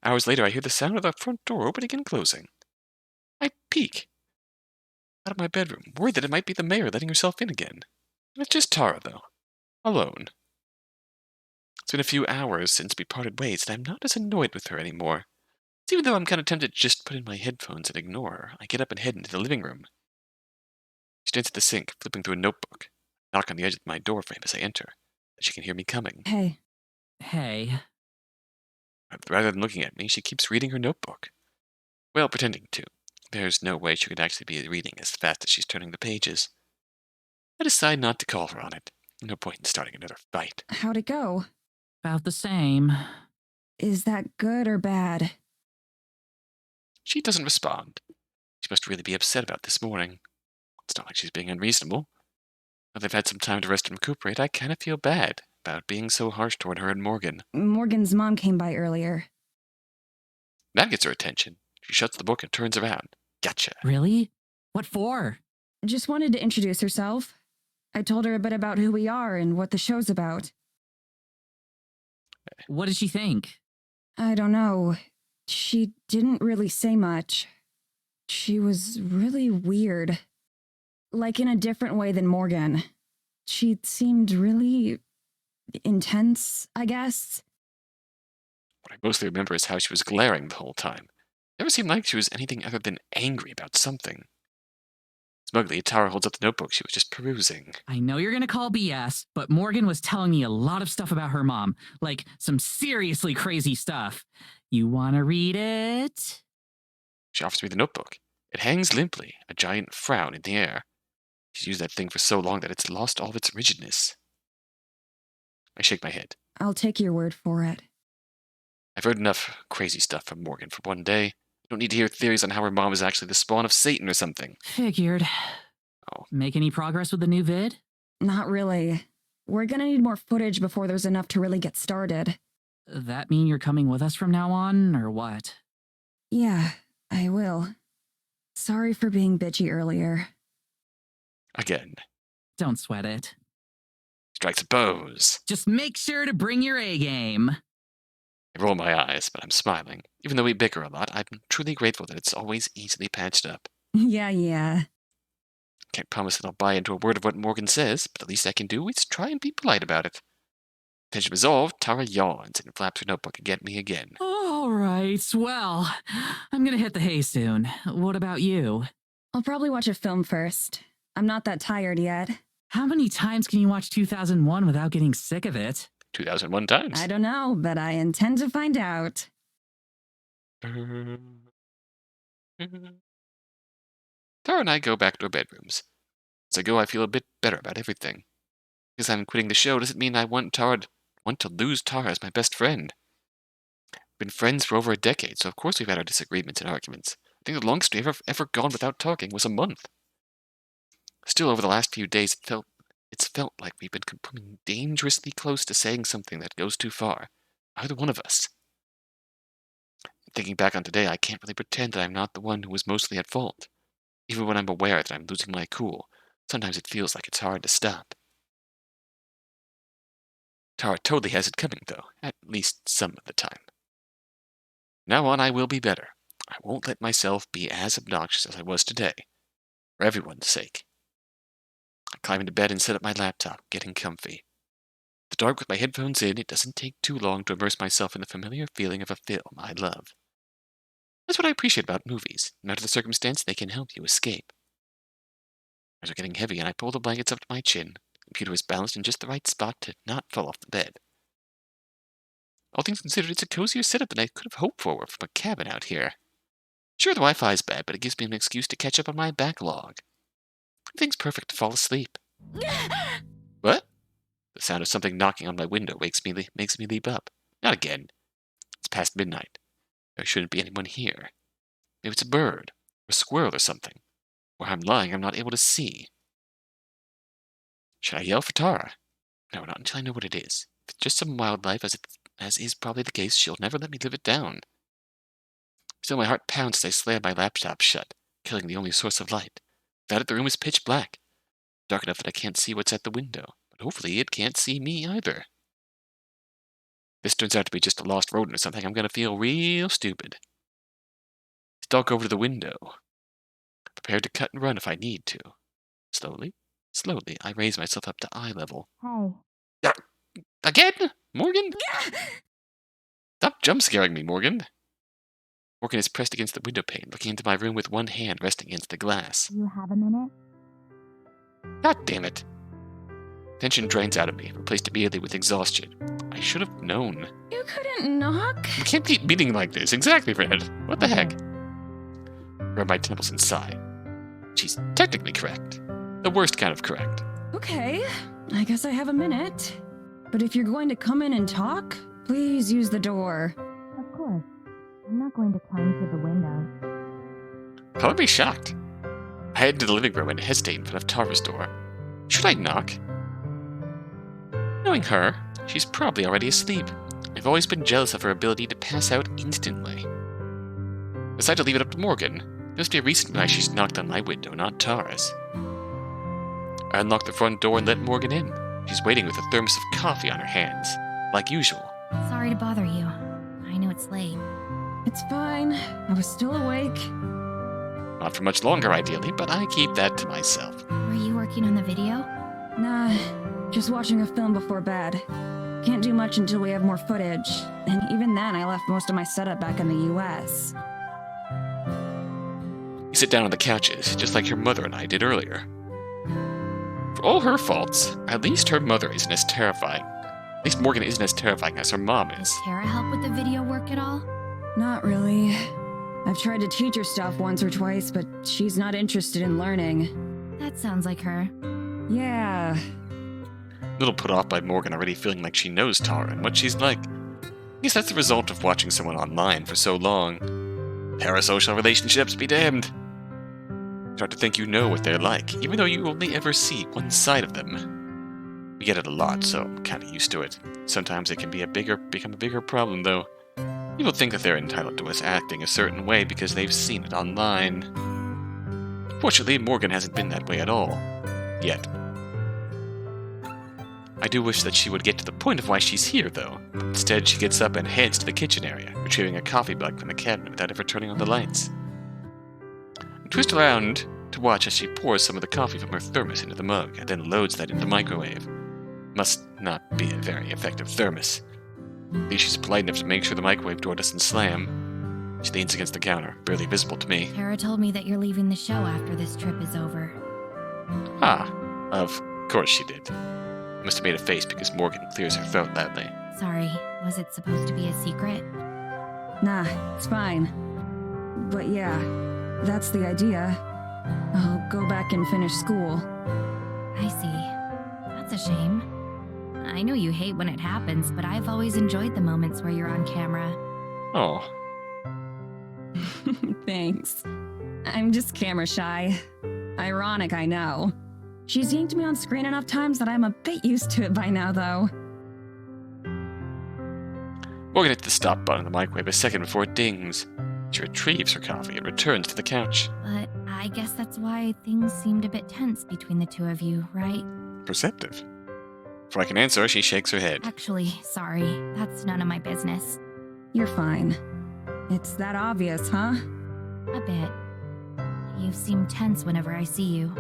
Speaker 1: Hours later, I hear the sound of the front door opening and closing. I peek out of my bedroom, worried that it might be the mayor letting herself in again. It's just Tara, though. Alone. It's been a few hours since we parted ways, and I'm not as annoyed with her anymore. So even though I'm kind of tempted to just put in my headphones and ignore her, I get up and head into the living room. She stands at the sink, flipping through a notebook. I knock on the edge of my doorframe as I enter, that she can hear me coming.
Speaker 2: Hey.
Speaker 3: Hey.
Speaker 1: But rather than looking at me, she keeps reading her notebook. Well, pretending to. There's no way she could actually be reading as fast as she's turning the pages. I decide not to call her on it. No point in starting another fight.
Speaker 2: How'd it go?
Speaker 3: About the same.
Speaker 2: Is that good or bad?
Speaker 1: She doesn't respond. She must really be upset about this morning. It's not like she's being unreasonable. Now they've had some time to rest and recuperate, I kind of feel bad about being so harsh toward her and Morgan.
Speaker 2: Morgan's mom came by earlier.
Speaker 1: That gets her attention. She shuts the book and turns around. Gotcha.
Speaker 3: Really? What for?
Speaker 2: Just wanted to introduce herself. I told her a bit about who we are and what the show's about.
Speaker 3: What did she think?
Speaker 2: I don't know. She didn't really say much. She was really weird. Like in a different way than Morgan. She seemed really intense, I guess.
Speaker 1: What I mostly remember is how she was glaring the whole time. Never seemed like she was anything other than angry about something. Smugly, Tara holds up the notebook she was just perusing.
Speaker 3: I know you're gonna call BS, but Morgan was telling me a lot of stuff about her mom. Like, some seriously crazy stuff. You wanna read it?
Speaker 1: She offers me the notebook. It hangs limply, a giant frown in the air. She's used that thing for so long that it's lost all of its rigidness. I shake my head.
Speaker 2: I'll take your word for it.
Speaker 1: I've heard enough crazy stuff from Morgan for one day. I don't need to hear theories on how her mom is actually the spawn of Satan or something.
Speaker 3: Figured.
Speaker 1: Oh.
Speaker 3: Make any progress with the new vid?
Speaker 2: Not really. We're gonna need more footage before there's enough to really get started.
Speaker 3: That mean you're coming with us from now on, or what?
Speaker 2: Yeah, I will. Sorry for being bitchy earlier.
Speaker 1: Again.
Speaker 3: Don't sweat it.
Speaker 1: Strikes a pose.
Speaker 3: Just make sure to bring your A game.
Speaker 1: I roll my eyes, but I'm smiling. Even though we bicker a lot, I'm truly grateful that it's always easily patched up.
Speaker 2: Yeah.
Speaker 1: Can't promise that I'll buy into a word of what Morgan says, but the least I can do is try and be polite about it. Tension resolved, Tara yawns and flaps her notebook at me again.
Speaker 3: All right, well, I'm gonna hit the hay soon. What about you?
Speaker 2: I'll probably watch a film first. I'm not that tired yet.
Speaker 3: How many times can you watch 2001 without getting sick of it?
Speaker 1: 2001 times.
Speaker 2: I don't know, but I intend to find out.
Speaker 1: Tara and I go back to our bedrooms. As I go, I feel a bit better about everything. Because I'm quitting the show doesn't mean I want to lose Tara as my best friend. We've been friends for over a decade, so of course we've had our disagreements and arguments. I think the longest we've ever gone without talking was a month. Still, over the last few days, it's felt like we've been coming dangerously close to saying something that goes too far. Either one of us. Thinking back on today, I can't really pretend that I'm not the one who was mostly at fault. Even when I'm aware that I'm losing my cool, sometimes it feels like it's hard to stop. Tara totally has it coming, though, at least some of the time. Now on, I will be better. I won't let myself be as obnoxious as I was today, for everyone's sake. I climb into bed and set up my laptop, getting comfy. In the dark with my headphones in, it doesn't take too long to immerse myself in the familiar feeling of a film I love. That's what I appreciate about movies. No matter the circumstance, they can help you escape. Eyes are getting heavy, and I pull the blankets up to my chin. The computer is balanced in just the right spot to not fall off the bed. All things considered, it's a cozier setup than I could have hoped for from a cabin out here. Sure, the Wi-Fi is bad, but it gives me an excuse to catch up on my backlog. Everything's perfect to fall asleep. What? The sound of something knocking on my window makes me leap up. Not again. It's past midnight. There shouldn't be anyone here. Maybe it's a bird, or a squirrel or something. Where I'm lying, I'm not able to see. Should I yell for Tara? No, not until I know what it is. If it's just some wildlife, as is probably the case, she'll never let me live it down. Still, my heart pounds as I slam my laptop shut, killing the only source of light. Without it, the room is pitch black. Dark enough that I can't see what's at the window, but hopefully it can't see me either. If this turns out to be just a lost rodent or something, I'm going to feel real stupid. Stalk over to the window, prepared to cut and run if I need to. Slowly, I raise myself up to eye level.
Speaker 4: Hey.
Speaker 1: Again? Morgan? Stop jump-scaring me, Morgan. Morgan is pressed against the window pane, looking into my room with one hand resting against the glass.
Speaker 4: You have a minute?
Speaker 1: God damn it. Tension drains out of me, replaced immediately with exhaustion. I should have known.
Speaker 2: You couldn't knock?
Speaker 1: You can't keep beating like this. Exactly, Fred. What the heck? Rub my temples and sigh. She's technically correct. The worst kind of correct.
Speaker 2: Okay, I guess I have a minute. But if you're going to come in and talk, please use the door.
Speaker 4: Of course. I'm not going to climb through the window.
Speaker 1: I'll be shocked. I head into the living room and hesitate in front of Tara's door. Should I knock? Knowing her, she's probably already asleep. I've always been jealous of her ability to pass out instantly. I decide to leave it up to Morgan. There must be a reason why she's knocked on my window, not Tara's. I unlock the front door and let Morgan in. She's waiting with a thermos of coffee on her hands, like usual.
Speaker 4: Sorry to bother you. I know it's late.
Speaker 2: It's fine. I was still awake.
Speaker 1: Not for much longer, ideally, but I keep that to myself.
Speaker 4: Were you working on the video?
Speaker 2: Nah, just watching a film before bed. Can't do much until we have more footage. And even then, I left most of my setup back in the US.
Speaker 1: You sit down on the couches, just like your mother and I did earlier. For all her faults, at least her mother isn't as terrifying. At least Morgan isn't as terrifying as her mom is.
Speaker 4: Tara help with the video work at all?
Speaker 2: Not really. I've tried to teach her stuff once or twice, but she's not interested in learning.
Speaker 4: That sounds like her.
Speaker 2: Yeah.
Speaker 1: A little put off by Morgan already feeling like she knows Tara and what she's like. I guess that's the result of watching someone online for so long. Parasocial relationships be damned. Start to think you know what they're like, even though you only ever see one side of them. We get it a lot, so I'm kinda used to it. Sometimes it can become a bigger problem, though. People think that they're entitled to us acting a certain way because they've seen it online. Fortunately, Morgan hasn't been that way at all. Yet. I do wish that she would get to the point of why she's here, though. Instead, she gets up and heads to the kitchen area, retrieving a coffee mug from the cabinet without ever turning on the lights. I twist around to watch as she pours some of the coffee from her thermos into the mug, and then loads that into the microwave. Must not be a very effective thermos. At least she's polite enough to make sure the microwave door doesn't slam. She leans against the counter, barely visible to me.
Speaker 4: Tara told me that you're leaving the show after this trip is over.
Speaker 1: Ah, of course she did. I must have made a face because Morgan clears her throat loudly.
Speaker 4: Sorry, was it supposed to be a secret?
Speaker 2: Nah, it's fine. But yeah, that's the idea. I'll go back and finish school.
Speaker 4: I see. That's That's a shame. I know you hate when it happens, but I've always enjoyed the moments where you're on camera.
Speaker 1: Oh.
Speaker 2: Thanks. I'm just camera shy. Ironic, I know. She's yanked me on screen enough times that I'm a bit used to it by now, though.
Speaker 1: Morgan hits the stop button on the microwave a second before it dings. She retrieves her coffee and returns to the couch.
Speaker 4: But I guess that's why things seemed a bit tense between the two of you, right?
Speaker 1: Perceptive. Before I can answer, she shakes her head.
Speaker 4: Actually, sorry. That's none of my business.
Speaker 2: You're fine. It's that obvious, huh?
Speaker 4: A bit. You seem tense whenever I see you.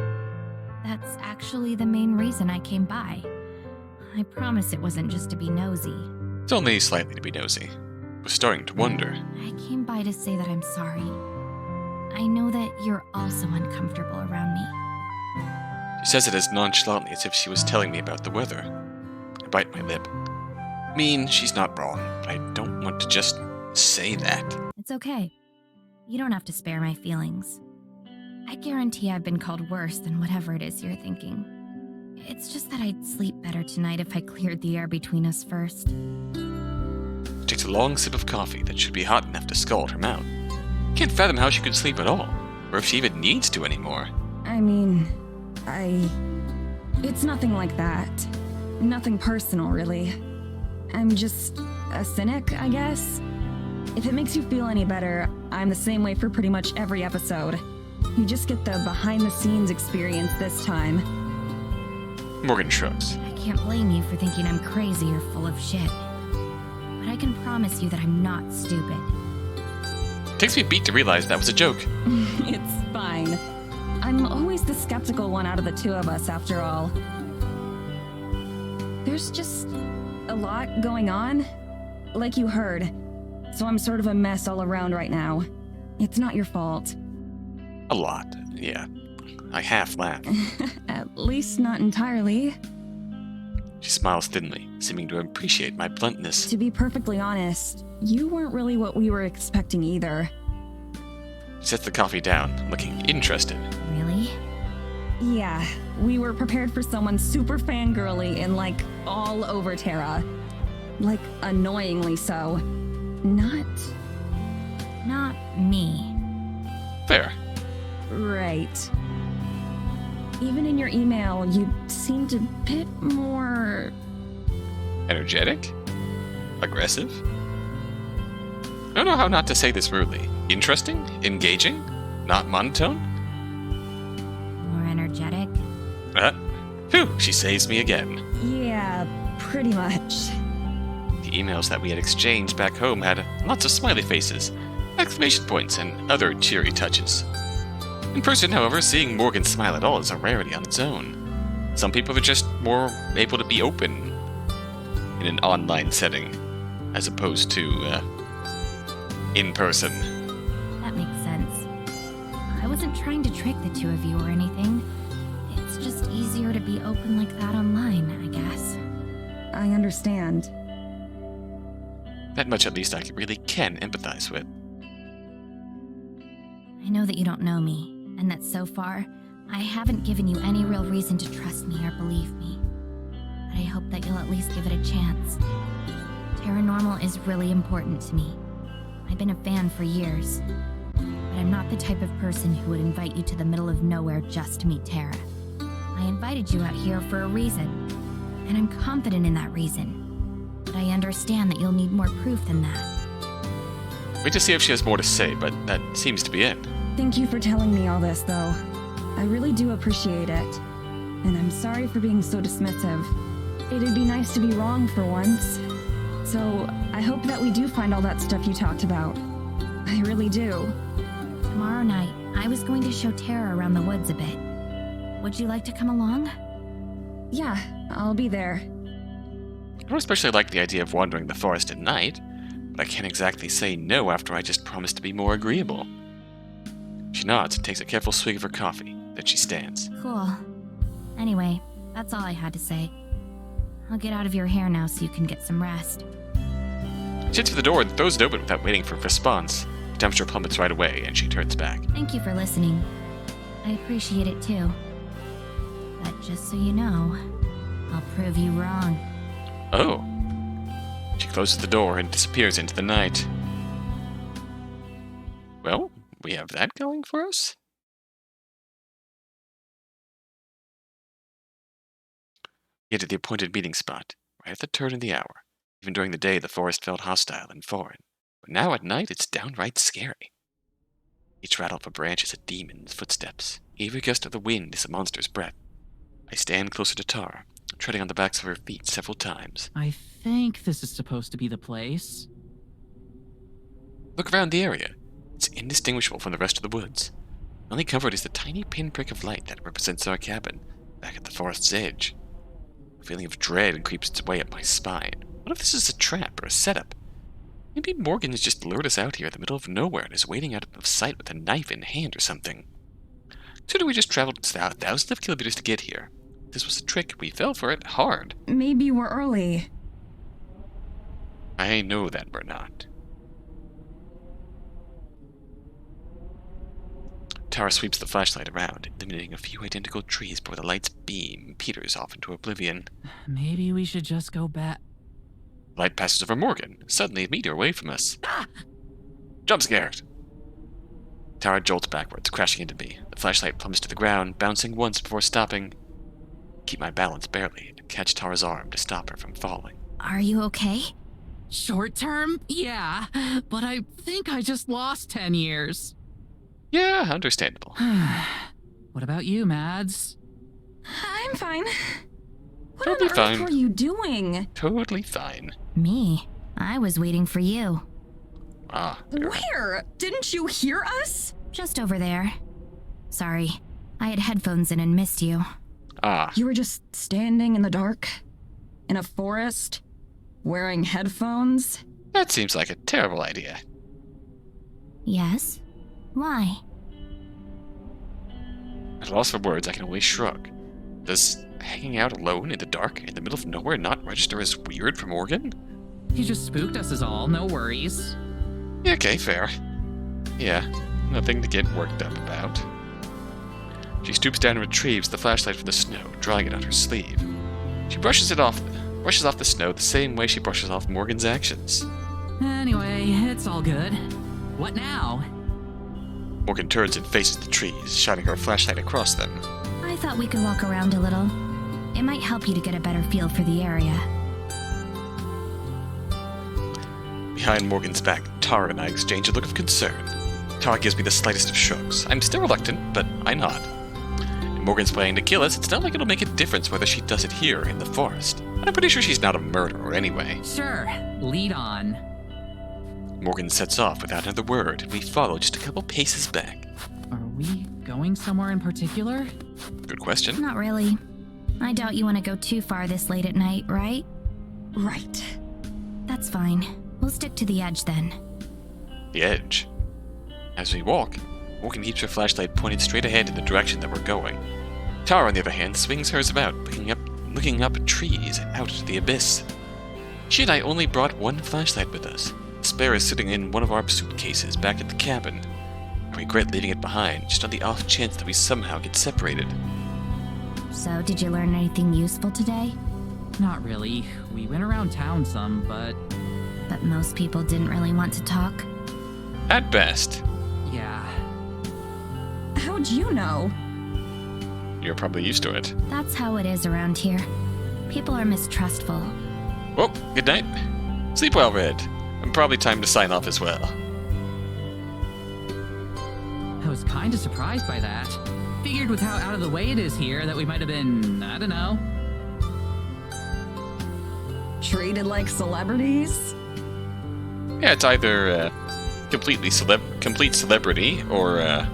Speaker 4: That's actually the main reason I came by. I promise it wasn't just to be nosy.
Speaker 1: It's only slightly to be nosy. I was starting to wonder.
Speaker 4: I came by to say that I'm sorry. I know that you're also uncomfortable around me.
Speaker 1: She says it as nonchalantly as if she was telling me about the weather. I bite my lip. I mean, she's not wrong, but I don't want to just say that.
Speaker 4: It's okay. You don't have to spare my feelings. I guarantee I've been called worse than whatever it is you're thinking. It's just that I'd sleep better tonight if I cleared the air between us first.
Speaker 1: She takes a long sip of coffee that should be hot enough to scald her mouth. Can't fathom how she could sleep at all, or if she even needs to anymore.
Speaker 2: I mean, It's nothing like that. Nothing personal, really. I'm just a cynic, I guess. If it makes you feel any better, I'm the same way for pretty much every episode. You just get the behind-the-scenes experience this time.
Speaker 1: Morgan shrugs.
Speaker 4: I can't blame you for thinking I'm crazy or full of shit. But I can promise you that I'm not stupid.
Speaker 1: It takes me a beat to realize that was a joke.
Speaker 2: It's fine. I'm always the skeptical one out of the two of us, after all. There's just a lot going on, like you heard. So I'm sort of a mess all around right now. It's not your fault.
Speaker 1: A lot, yeah. I half laugh.
Speaker 2: At least not entirely.
Speaker 1: She smiles thinly, seeming to appreciate my bluntness.
Speaker 2: To be perfectly honest, you weren't really what we were expecting either.
Speaker 1: She sets the coffee down, looking interested.
Speaker 4: Really?
Speaker 2: Yeah, we were prepared for someone super fangirly and like all over Tara. Like annoyingly so. Not
Speaker 4: me.
Speaker 1: Fair.
Speaker 2: Right. Even in your email, you seemed a bit more...
Speaker 1: Energetic? Aggressive? I don't know how not to say this rudely. Interesting? Engaging? Not monotone?
Speaker 4: More energetic?
Speaker 1: Phew, she saves me again.
Speaker 2: Yeah, pretty much.
Speaker 1: The emails that we had exchanged back home had lots of smiley faces, exclamation points, and other cheery touches. In person, however, seeing Morgan smile at all is a rarity on its own. Some people are just more able to be open in an online setting, as opposed to, in person.
Speaker 4: That makes sense. I wasn't trying to trick the two of you or anything. It's just easier to be open like that online, I guess.
Speaker 2: I understand.
Speaker 1: That much at least I really can empathize with.
Speaker 4: I know that you don't know me, and that so far, I haven't given you any real reason to trust me or believe me. But I hope that you'll at least give it a chance. Paranormal is really important to me. I've been a fan for years. But I'm not the type of person who would invite you to the middle of nowhere just to meet Tara. I invited you out here for a reason, and I'm confident in that reason. But I understand that you'll need more proof than that.
Speaker 1: Wait to see if she has more to say, but that seems to be it.
Speaker 2: Thank you for telling me all this, though. I really do appreciate it. And I'm sorry for being so dismissive. It'd be nice to be wrong for once. So, I hope that we do find all that stuff you talked about. I really do.
Speaker 4: Tomorrow night, I was going to show Tara around the woods a bit. Would you like to come along?
Speaker 2: Yeah, I'll be there.
Speaker 1: I don't especially like the idea of wandering the forest at night, but I can't exactly say no after I just promised to be more agreeable. She nods and takes a careful swig of her coffee, then she stands.
Speaker 4: Cool. Anyway, that's all I had to say. I'll get out of your hair now so you can get some rest.
Speaker 1: She heads for the door and throws it open without waiting for a response. The temperature plummets right away, and she turns back.
Speaker 4: Thank you for listening. I appreciate it too. But just so you know, I'll prove you wrong.
Speaker 1: Oh. She closes the door and disappears into the night. Well, we have that going for us. We get to the appointed meeting spot, right at the turn of the hour. Even during the day, the forest felt hostile and foreign. But now at night, it's downright scary. Each rattle of a branch is a demon's footsteps. Every gust of the wind is a monster's breath. I stand closer to Tara, treading on the backs of her feet several times.
Speaker 3: I think this is supposed to be the place.
Speaker 1: Look around the area. It's indistinguishable from the rest of the woods. The only comfort is the tiny pinprick of light that represents our cabin, back at the forest's edge. A feeling of dread creeps its way up my spine. What if this is a trap or a setup? Maybe Morgan has just lured us out here in the middle of nowhere and is waiting out of sight with a knife in hand or something. Consider we just traveled thousands of kilometers to get here. If this was a trick, we fell for it hard.
Speaker 2: Maybe we're early.
Speaker 1: I know that we're not. Tara sweeps the flashlight around, illuminating a few identical trees before the light's beam peters off into oblivion.
Speaker 3: Maybe we should just go back.
Speaker 1: The light passes over Morgan, suddenly a meter away from us. Jump scared! Tara jolts backwards, crashing into me. The flashlight plummets to the ground, bouncing once before stopping. Keep my balance barely, and catch Tara's arm to stop her from falling.
Speaker 4: Are you okay?
Speaker 3: Short term? Yeah, but I think I just lost 10 years.
Speaker 1: Yeah, understandable.
Speaker 3: What about you, Mads?
Speaker 2: I'm fine. What
Speaker 1: Totally
Speaker 2: on
Speaker 1: fine.
Speaker 2: earth were you doing?
Speaker 1: Totally fine.
Speaker 4: Me? I was waiting for you.
Speaker 1: Ah, you're right.
Speaker 2: Where? Didn't you hear us?
Speaker 4: Just over there. Sorry, I had headphones in and missed you.
Speaker 1: Ah,
Speaker 2: You were just standing in the dark? In a forest? Wearing headphones?
Speaker 1: that seems like a terrible idea.
Speaker 4: Yes? Why?
Speaker 1: At a loss for words, I can only shrug. Does hanging out alone in the dark, in the middle of nowhere, not register as weird for Morgan?
Speaker 3: You just spooked us is all, no worries.
Speaker 1: Yeah, okay, fair. Yeah, nothing to get worked up about. She stoops down and retrieves the flashlight from the snow, drawing it on her sleeve. She brushes off the snow the same way she brushes off Morgan's actions.
Speaker 3: Anyway, it's all good. What now?
Speaker 1: Morgan turns and faces the trees, shining her flashlight across them.
Speaker 4: I thought we could walk around a little. It might help you to get a better feel for the area.
Speaker 1: Behind Morgan's back, Tara and I exchange a look of concern. Tara gives me the slightest of shrugs. I'm still reluctant, but I nod. If Morgan's planning to kill us, it's not like it'll make a difference whether she does it here in the forest. I'm pretty sure she's not a murderer anyway.
Speaker 3: Sure, lead on.
Speaker 1: Morgan sets off without another word, and we follow just a couple paces back.
Speaker 3: Are we going somewhere in particular?
Speaker 1: Good question.
Speaker 4: Not really. I doubt you want to go too far this late at night, right?
Speaker 2: Right.
Speaker 4: That's fine. We'll stick to the edge then.
Speaker 1: The edge. As we walk, Morgan keeps her flashlight pointed straight ahead in the direction that we're going. Tara, on the other hand, swings hers about, looking up at trees and out into the abyss. She and I only brought one flashlight with us. The spare is sitting in one of our suitcases back at the cabin. I regret leaving it behind, just on the off chance that we somehow get separated.
Speaker 4: So, did you learn anything useful today?
Speaker 3: Not really. We went around town some, but
Speaker 4: But most people didn't really want to talk.
Speaker 1: At best.
Speaker 3: yeah.
Speaker 2: How'd you know?
Speaker 1: You're probably used to it.
Speaker 4: That's how it is around here. People are mistrustful.
Speaker 1: Well, good night. Sleep well, Red. And probably time to sign off as well.
Speaker 3: I was kinda surprised by that. Figured with how out of the way it is here that we might have been, I don't know.
Speaker 2: Treated like celebrities?
Speaker 1: Yeah, it's either complete celebrity or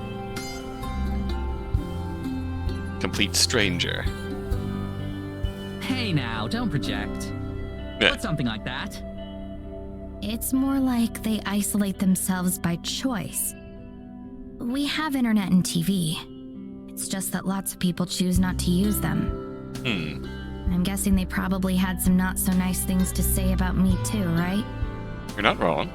Speaker 1: complete stranger.
Speaker 3: Hey now, don't project.
Speaker 1: Yeah.
Speaker 3: Put something like that.
Speaker 4: It's more like they isolate themselves by choice. We have internet and TV. It's just that lots of people choose not to use them. I'm guessing they probably had some not so nice things to say about me too, right?
Speaker 1: You're not wrong.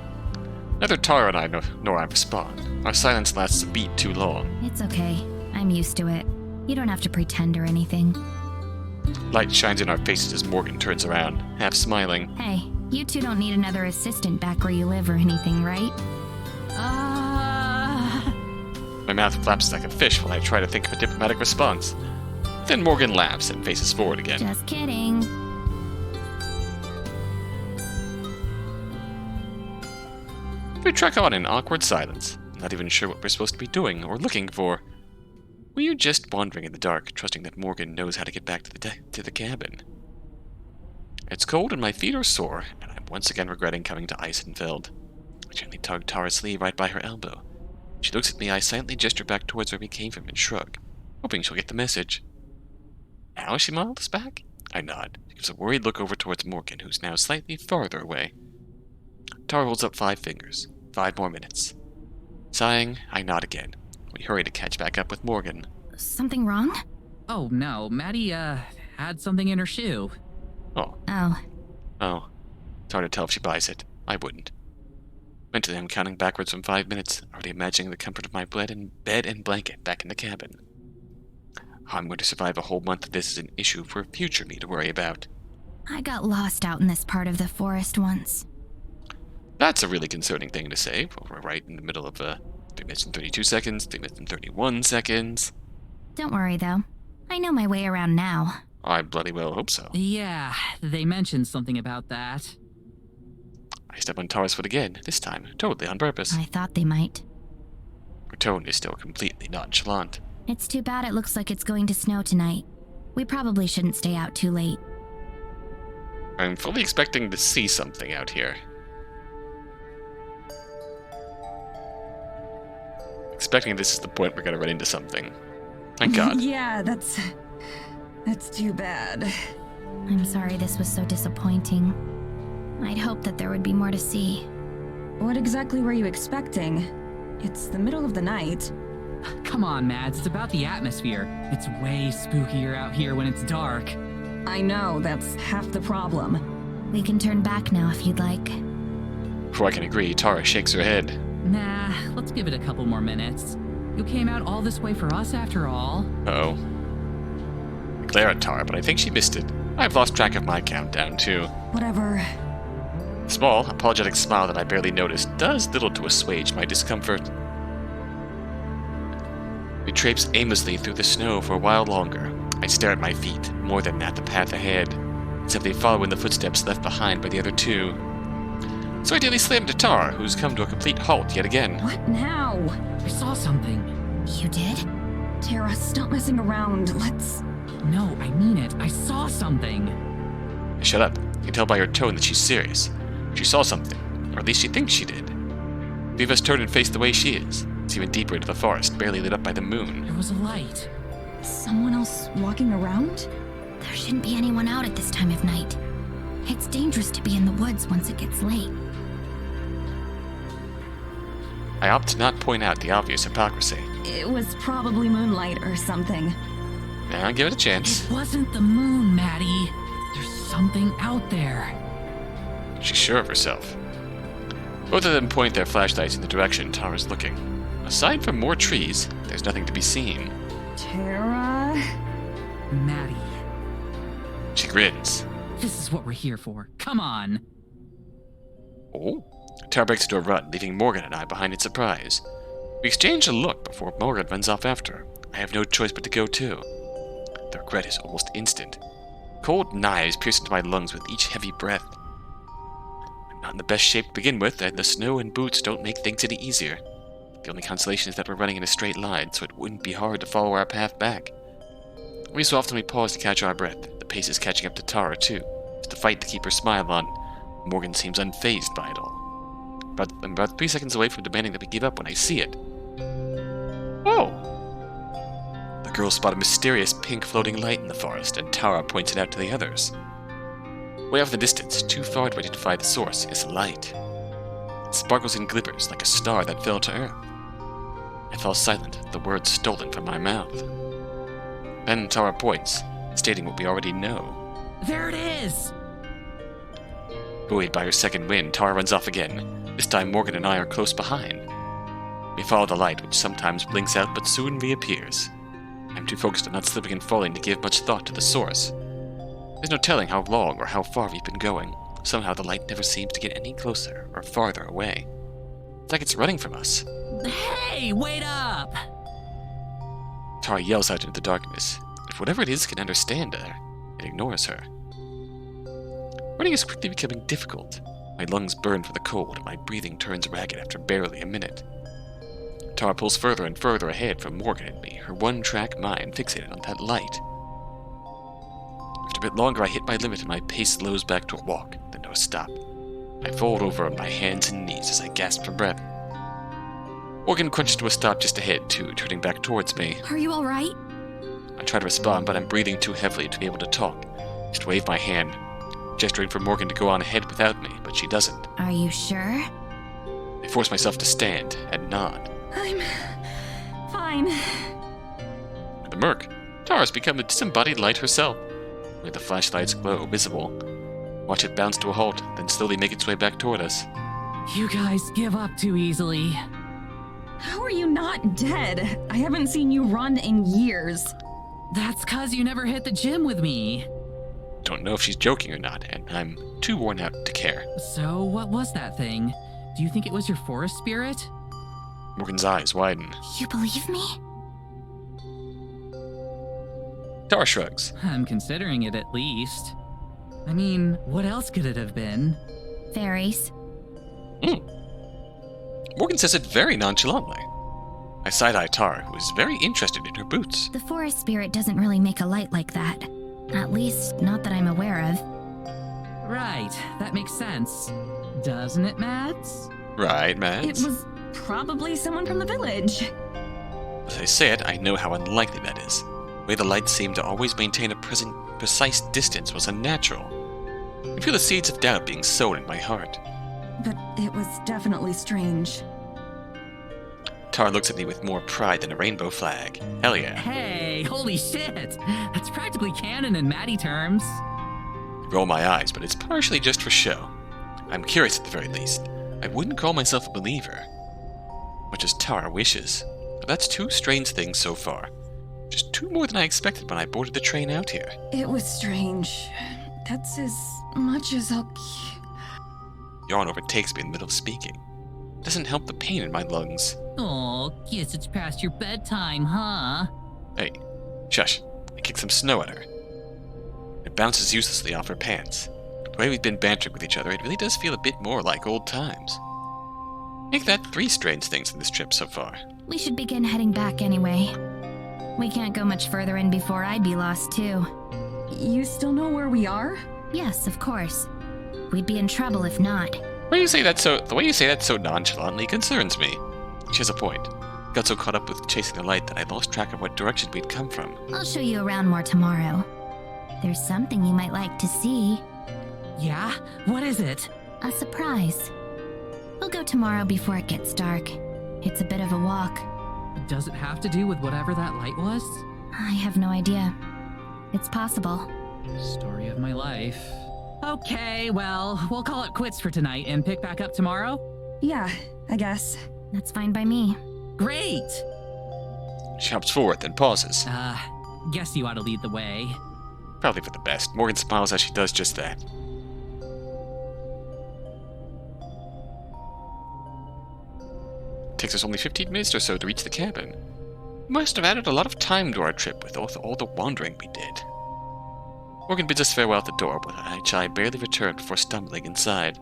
Speaker 1: Neither Tara and I nor I respond. Our silence lasts a beat too long.
Speaker 4: It's okay. I'm used to it. You don't have to pretend or anything.
Speaker 1: Light shines in our faces as Morgan turns around, half smiling.
Speaker 4: Hey, you two don't need another assistant back where you live or anything, right?
Speaker 1: My mouth flaps like a fish when I try to think of a diplomatic response. Then Morgan laughs and faces forward again.
Speaker 4: Just kidding.
Speaker 1: We trek on in awkward silence, not even sure what we're supposed to be doing or looking for. We are just wandering in the dark, trusting that Morgan knows how to get back to the cabin. It's cold and my feet are sore, and I'm once again regretting coming to Eysenfeld. I gently tug Tara's sleeve right by her elbow. She looks at me, I silently gesture back towards where we came from and shrug, hoping she'll get the message. Now she miles back? I nod. She gives a worried look over towards Morgan, who's now slightly farther away. Tara holds up 5 fingers. 5 more minutes. Sighing, I nod again. We hurry to catch back up with Morgan.
Speaker 4: Something wrong?
Speaker 3: Oh no, Maddie, had something in her shoe.
Speaker 1: Oh. It's hard to tell if she buys it. I wouldn't. Mentally, I'm counting backwards from 5 minutes, already imagining the comfort of my bed and blanket back in the cabin. How I'm going to survive a whole month of this is an issue for future me to worry about.
Speaker 4: I got lost out in this part of the forest once.
Speaker 1: That's a really concerning thing to say. We're right in the middle of 3 minutes and 32 seconds, 3 minutes and 31 seconds.
Speaker 4: Don't worry, though. I know my way around now.
Speaker 1: I bloody well hope so.
Speaker 3: Yeah, they mentioned something about that.
Speaker 1: I step on Tara's foot again, this time totally on purpose.
Speaker 4: I thought they might.
Speaker 1: Her tone is still completely nonchalant.
Speaker 4: It's too bad it looks like it's going to snow tonight. We probably shouldn't stay out too late.
Speaker 1: I'm fully expecting to see something out here. Expecting this is the point we're gonna run into something. Thank God.
Speaker 2: Yeah, that's too bad.
Speaker 4: I'm sorry this was so disappointing. I'd hoped that there would be more to see.
Speaker 2: What exactly were you expecting? It's the middle of the night.
Speaker 3: Come on, Mads, it's about the atmosphere. It's way spookier out here when it's dark.
Speaker 2: I know, that's half the problem.
Speaker 4: We can turn back now if you'd like.
Speaker 1: Before I can agree, Tara shakes her head.
Speaker 3: Nah, let's give it a couple more minutes. You came out all this way for us after all.
Speaker 1: Uh-oh. I glare at Tara, but I think she missed it. I've lost track of my countdown, too.
Speaker 2: Whatever.
Speaker 1: The small, apologetic smile that I barely noticed does little to assuage my discomfort. We traipse aimlessly through the snow for a while longer. I stare at my feet, more than at the path ahead, as if they follow in the footsteps left behind by the other two. So I daily slam to Tara, who's come to a complete halt yet again.
Speaker 2: What now?
Speaker 3: I saw something.
Speaker 4: You did?
Speaker 2: Tara, stop messing around. Let's...
Speaker 3: No, I mean it. I saw something.
Speaker 1: Shut up. You can tell by her tone that she's serious. She saw something, or at least she thinks she did. Three of us turn and face the way she is. It's even deeper into the forest, barely lit up by the moon.
Speaker 3: There was a light.
Speaker 2: Someone else walking around?
Speaker 4: There shouldn't be anyone out at this time of night. It's dangerous to be in the woods once it gets late.
Speaker 1: I opt to not point out the obvious hypocrisy.
Speaker 2: It was probably moonlight or something.
Speaker 1: Now give it a chance.
Speaker 3: It wasn't the moon, Maddie. There's something out there.
Speaker 1: She's sure of herself. Both of them point their flashlights in the direction Tara's looking. Aside from more trees, there's nothing to be seen.
Speaker 2: Tara?
Speaker 3: Maddie.
Speaker 1: She grins.
Speaker 3: This is what we're here for. Come on.
Speaker 1: Oh? Tara breaks into a run, leaving Morgan and I behind in surprise. We exchange a look before Morgan runs off after her. I have no choice but to go too. The regret is almost instant. Cold knives pierce into my lungs with each heavy breath. I'm not in the best shape to begin with, and the snow and boots don't make things any easier. The only consolation is that we're running in a straight line, so it wouldn't be hard to follow our path back. Every so often we pause to catch our breath. The pace is catching up to Tara too. It's a fight to keep her smile on. Morgan seems unfazed by it all. I'm about 3 seconds away from demanding that we give up when I see it. Oh! The girls spot a mysterious pink floating light in the forest, and Tara points it out to the others. Way off in the distance, too far to identify the source, is a light. It sparkles and glitters like a star that fell to Earth. I fall silent, the words stolen from my mouth. Then Tara points, stating what we already know.
Speaker 3: There it is!
Speaker 1: Buoyed by her second wind, Tara runs off again. This time Morgan and I are close behind. We follow the light, which sometimes blinks out but soon reappears. I'm too focused on not slipping and falling to give much thought to the source. There's no telling how long or how far we've been going. Somehow the light never seems to get any closer or farther away. It's like it's running from us.
Speaker 3: Hey, wait up!
Speaker 1: Tara yells out into the darkness. If whatever it is can understand her, it ignores her. Running is quickly becoming difficult. My lungs burn from the cold, and my breathing turns ragged after barely a minute. Tara pulls further and further ahead from Morgan and me, her one-track mind fixated on that light. After a bit longer, I hit my limit and my pace slows back to a walk, then to a stop. I fold over on my hands and knees as I gasp for breath. Morgan crunches to a stop just ahead, too, turning back towards me.
Speaker 4: Are you alright?
Speaker 1: I try to respond, but I'm breathing too heavily to be able to talk. Just wave my hand, gesturing for Morgan to go on ahead without me, but she doesn't.
Speaker 4: Are you sure?
Speaker 1: I force myself to stand and nod.
Speaker 2: I'm fine.
Speaker 1: With a murk, Tara's become a disembodied light herself. Let the flashlight's glow visible. Watch it bounce to a halt, then slowly make its way back toward us.
Speaker 3: You guys give up too easily.
Speaker 2: How are you not dead? I haven't seen you run in years.
Speaker 3: That's 'cause you never hit the gym with me.
Speaker 1: Don't know if she's joking or not, and I'm too worn out to care.
Speaker 3: So, what was that thing? Do you think it was your forest spirit?
Speaker 1: Morgan's eyes widen.
Speaker 4: You believe me?
Speaker 1: Tara shrugs.
Speaker 3: I'm considering it at least. I mean, what else could it have been?
Speaker 4: Fairies.
Speaker 1: Morgan says it very nonchalantly. I side-eye Tara, who is very interested in her boots.
Speaker 4: The forest spirit doesn't really make a light like that. At least, not that I'm aware of.
Speaker 3: Right, that makes sense. Doesn't it, Mads?
Speaker 1: Right, Mads?
Speaker 2: It was probably someone from the village.
Speaker 1: As I say it, I know how unlikely that is. The way the light seemed to always maintain a precise distance was unnatural. I feel the seeds of doubt being sown in my heart.
Speaker 2: But it was definitely strange.
Speaker 1: Tara looks at me with more pride than a rainbow flag. Hell yeah.
Speaker 3: Hey, holy shit! That's practically canon in Maddie terms.
Speaker 1: I roll my eyes, but it's partially just for show. I'm curious at the very least. I wouldn't call myself a believer, much as Tara wishes. But that's two strange things so far. Just two more than I expected when I boarded the train out here.
Speaker 2: It was strange. That's as much as I'll...
Speaker 1: Yawn overtakes me in the middle of speaking. It doesn't help the pain in my lungs.
Speaker 3: Oh, guess it's past your bedtime, huh?
Speaker 1: Hey, shush. I kick some snow at her. It bounces uselessly off her pants. The way we've been bantering with each other, it really does feel a bit more like old times. Make that 3 strange things in this trip so far.
Speaker 4: We should begin heading back anyway. We can't go much further in before I'd be lost too.
Speaker 2: You still know where we are?
Speaker 4: Yes, of course. We'd be in trouble if not.
Speaker 1: The way you say that so nonchalantly concerns me. She has a point. Got so caught up with chasing the light that I lost track of what direction we'd come from.
Speaker 4: I'll show you around more tomorrow. There's something you might like to see.
Speaker 3: Yeah? What is it?
Speaker 4: A surprise. We'll go tomorrow before it gets dark. It's a bit of a walk.
Speaker 3: Does it have to do with whatever that light was?
Speaker 4: I have no idea. It's possible.
Speaker 3: Story of my life. Okay, well, we'll call it quits for tonight and pick back up tomorrow?
Speaker 2: Yeah, I guess.
Speaker 4: That's fine by me.
Speaker 3: Great!
Speaker 1: She hops forward, then pauses.
Speaker 3: Guess you ought to lead the way.
Speaker 1: Probably for the best. Morgan smiles as she does just that. Takes us only 15 minutes or so to reach the cabin. We must have added a lot of time to our trip with all the wandering we did. Morgan bids us farewell at the door, but I barely return before stumbling inside.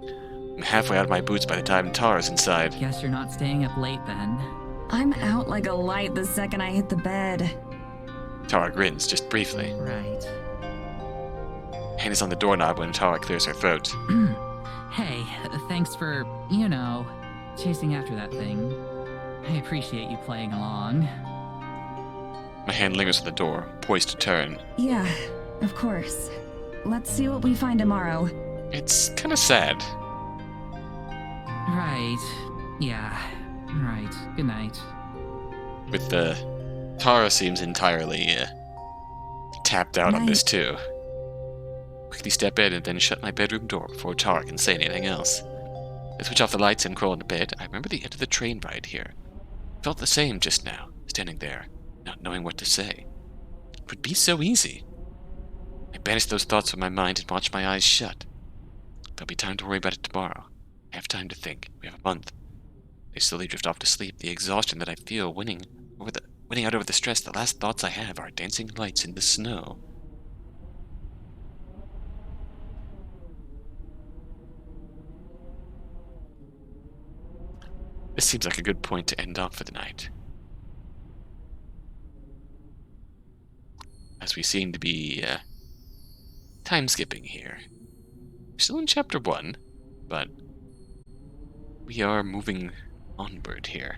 Speaker 1: I'm halfway out of my boots by the time Tara's inside.
Speaker 3: Guess you're not staying up late then.
Speaker 2: I'm out like a light the second I hit the bed.
Speaker 1: Tara grins, just briefly.
Speaker 3: Right.
Speaker 1: Hand is on the doorknob when Tara clears her throat.
Speaker 3: Hey, thanks for, chasing after that thing. I appreciate you playing along.
Speaker 1: My hand lingers on the door, poised to turn.
Speaker 2: Yeah, of course. Let's see what we find tomorrow.
Speaker 1: It's kinda sad.
Speaker 3: Right. Yeah. Right. Good night.
Speaker 1: With Tara seems entirely tapped out on this too. Quickly step in and then shut my bedroom door before Tara can say anything else. I switch off the lights and crawl into bed. I remember the end of the train ride here. Felt the same just now, standing there, not knowing what to say. It would be so easy. I banish those thoughts from my mind and watch my eyes shut. There'll be time to worry about it tomorrow. I have time to think. We have a month. I slowly drift off to sleep. The exhaustion that I feel winning out over the stress. The last thoughts I have are dancing lights in the snow. This seems like a good point to end off for the night, as we seem to be time skipping here. We're still in chapter 1, but we are moving onward here.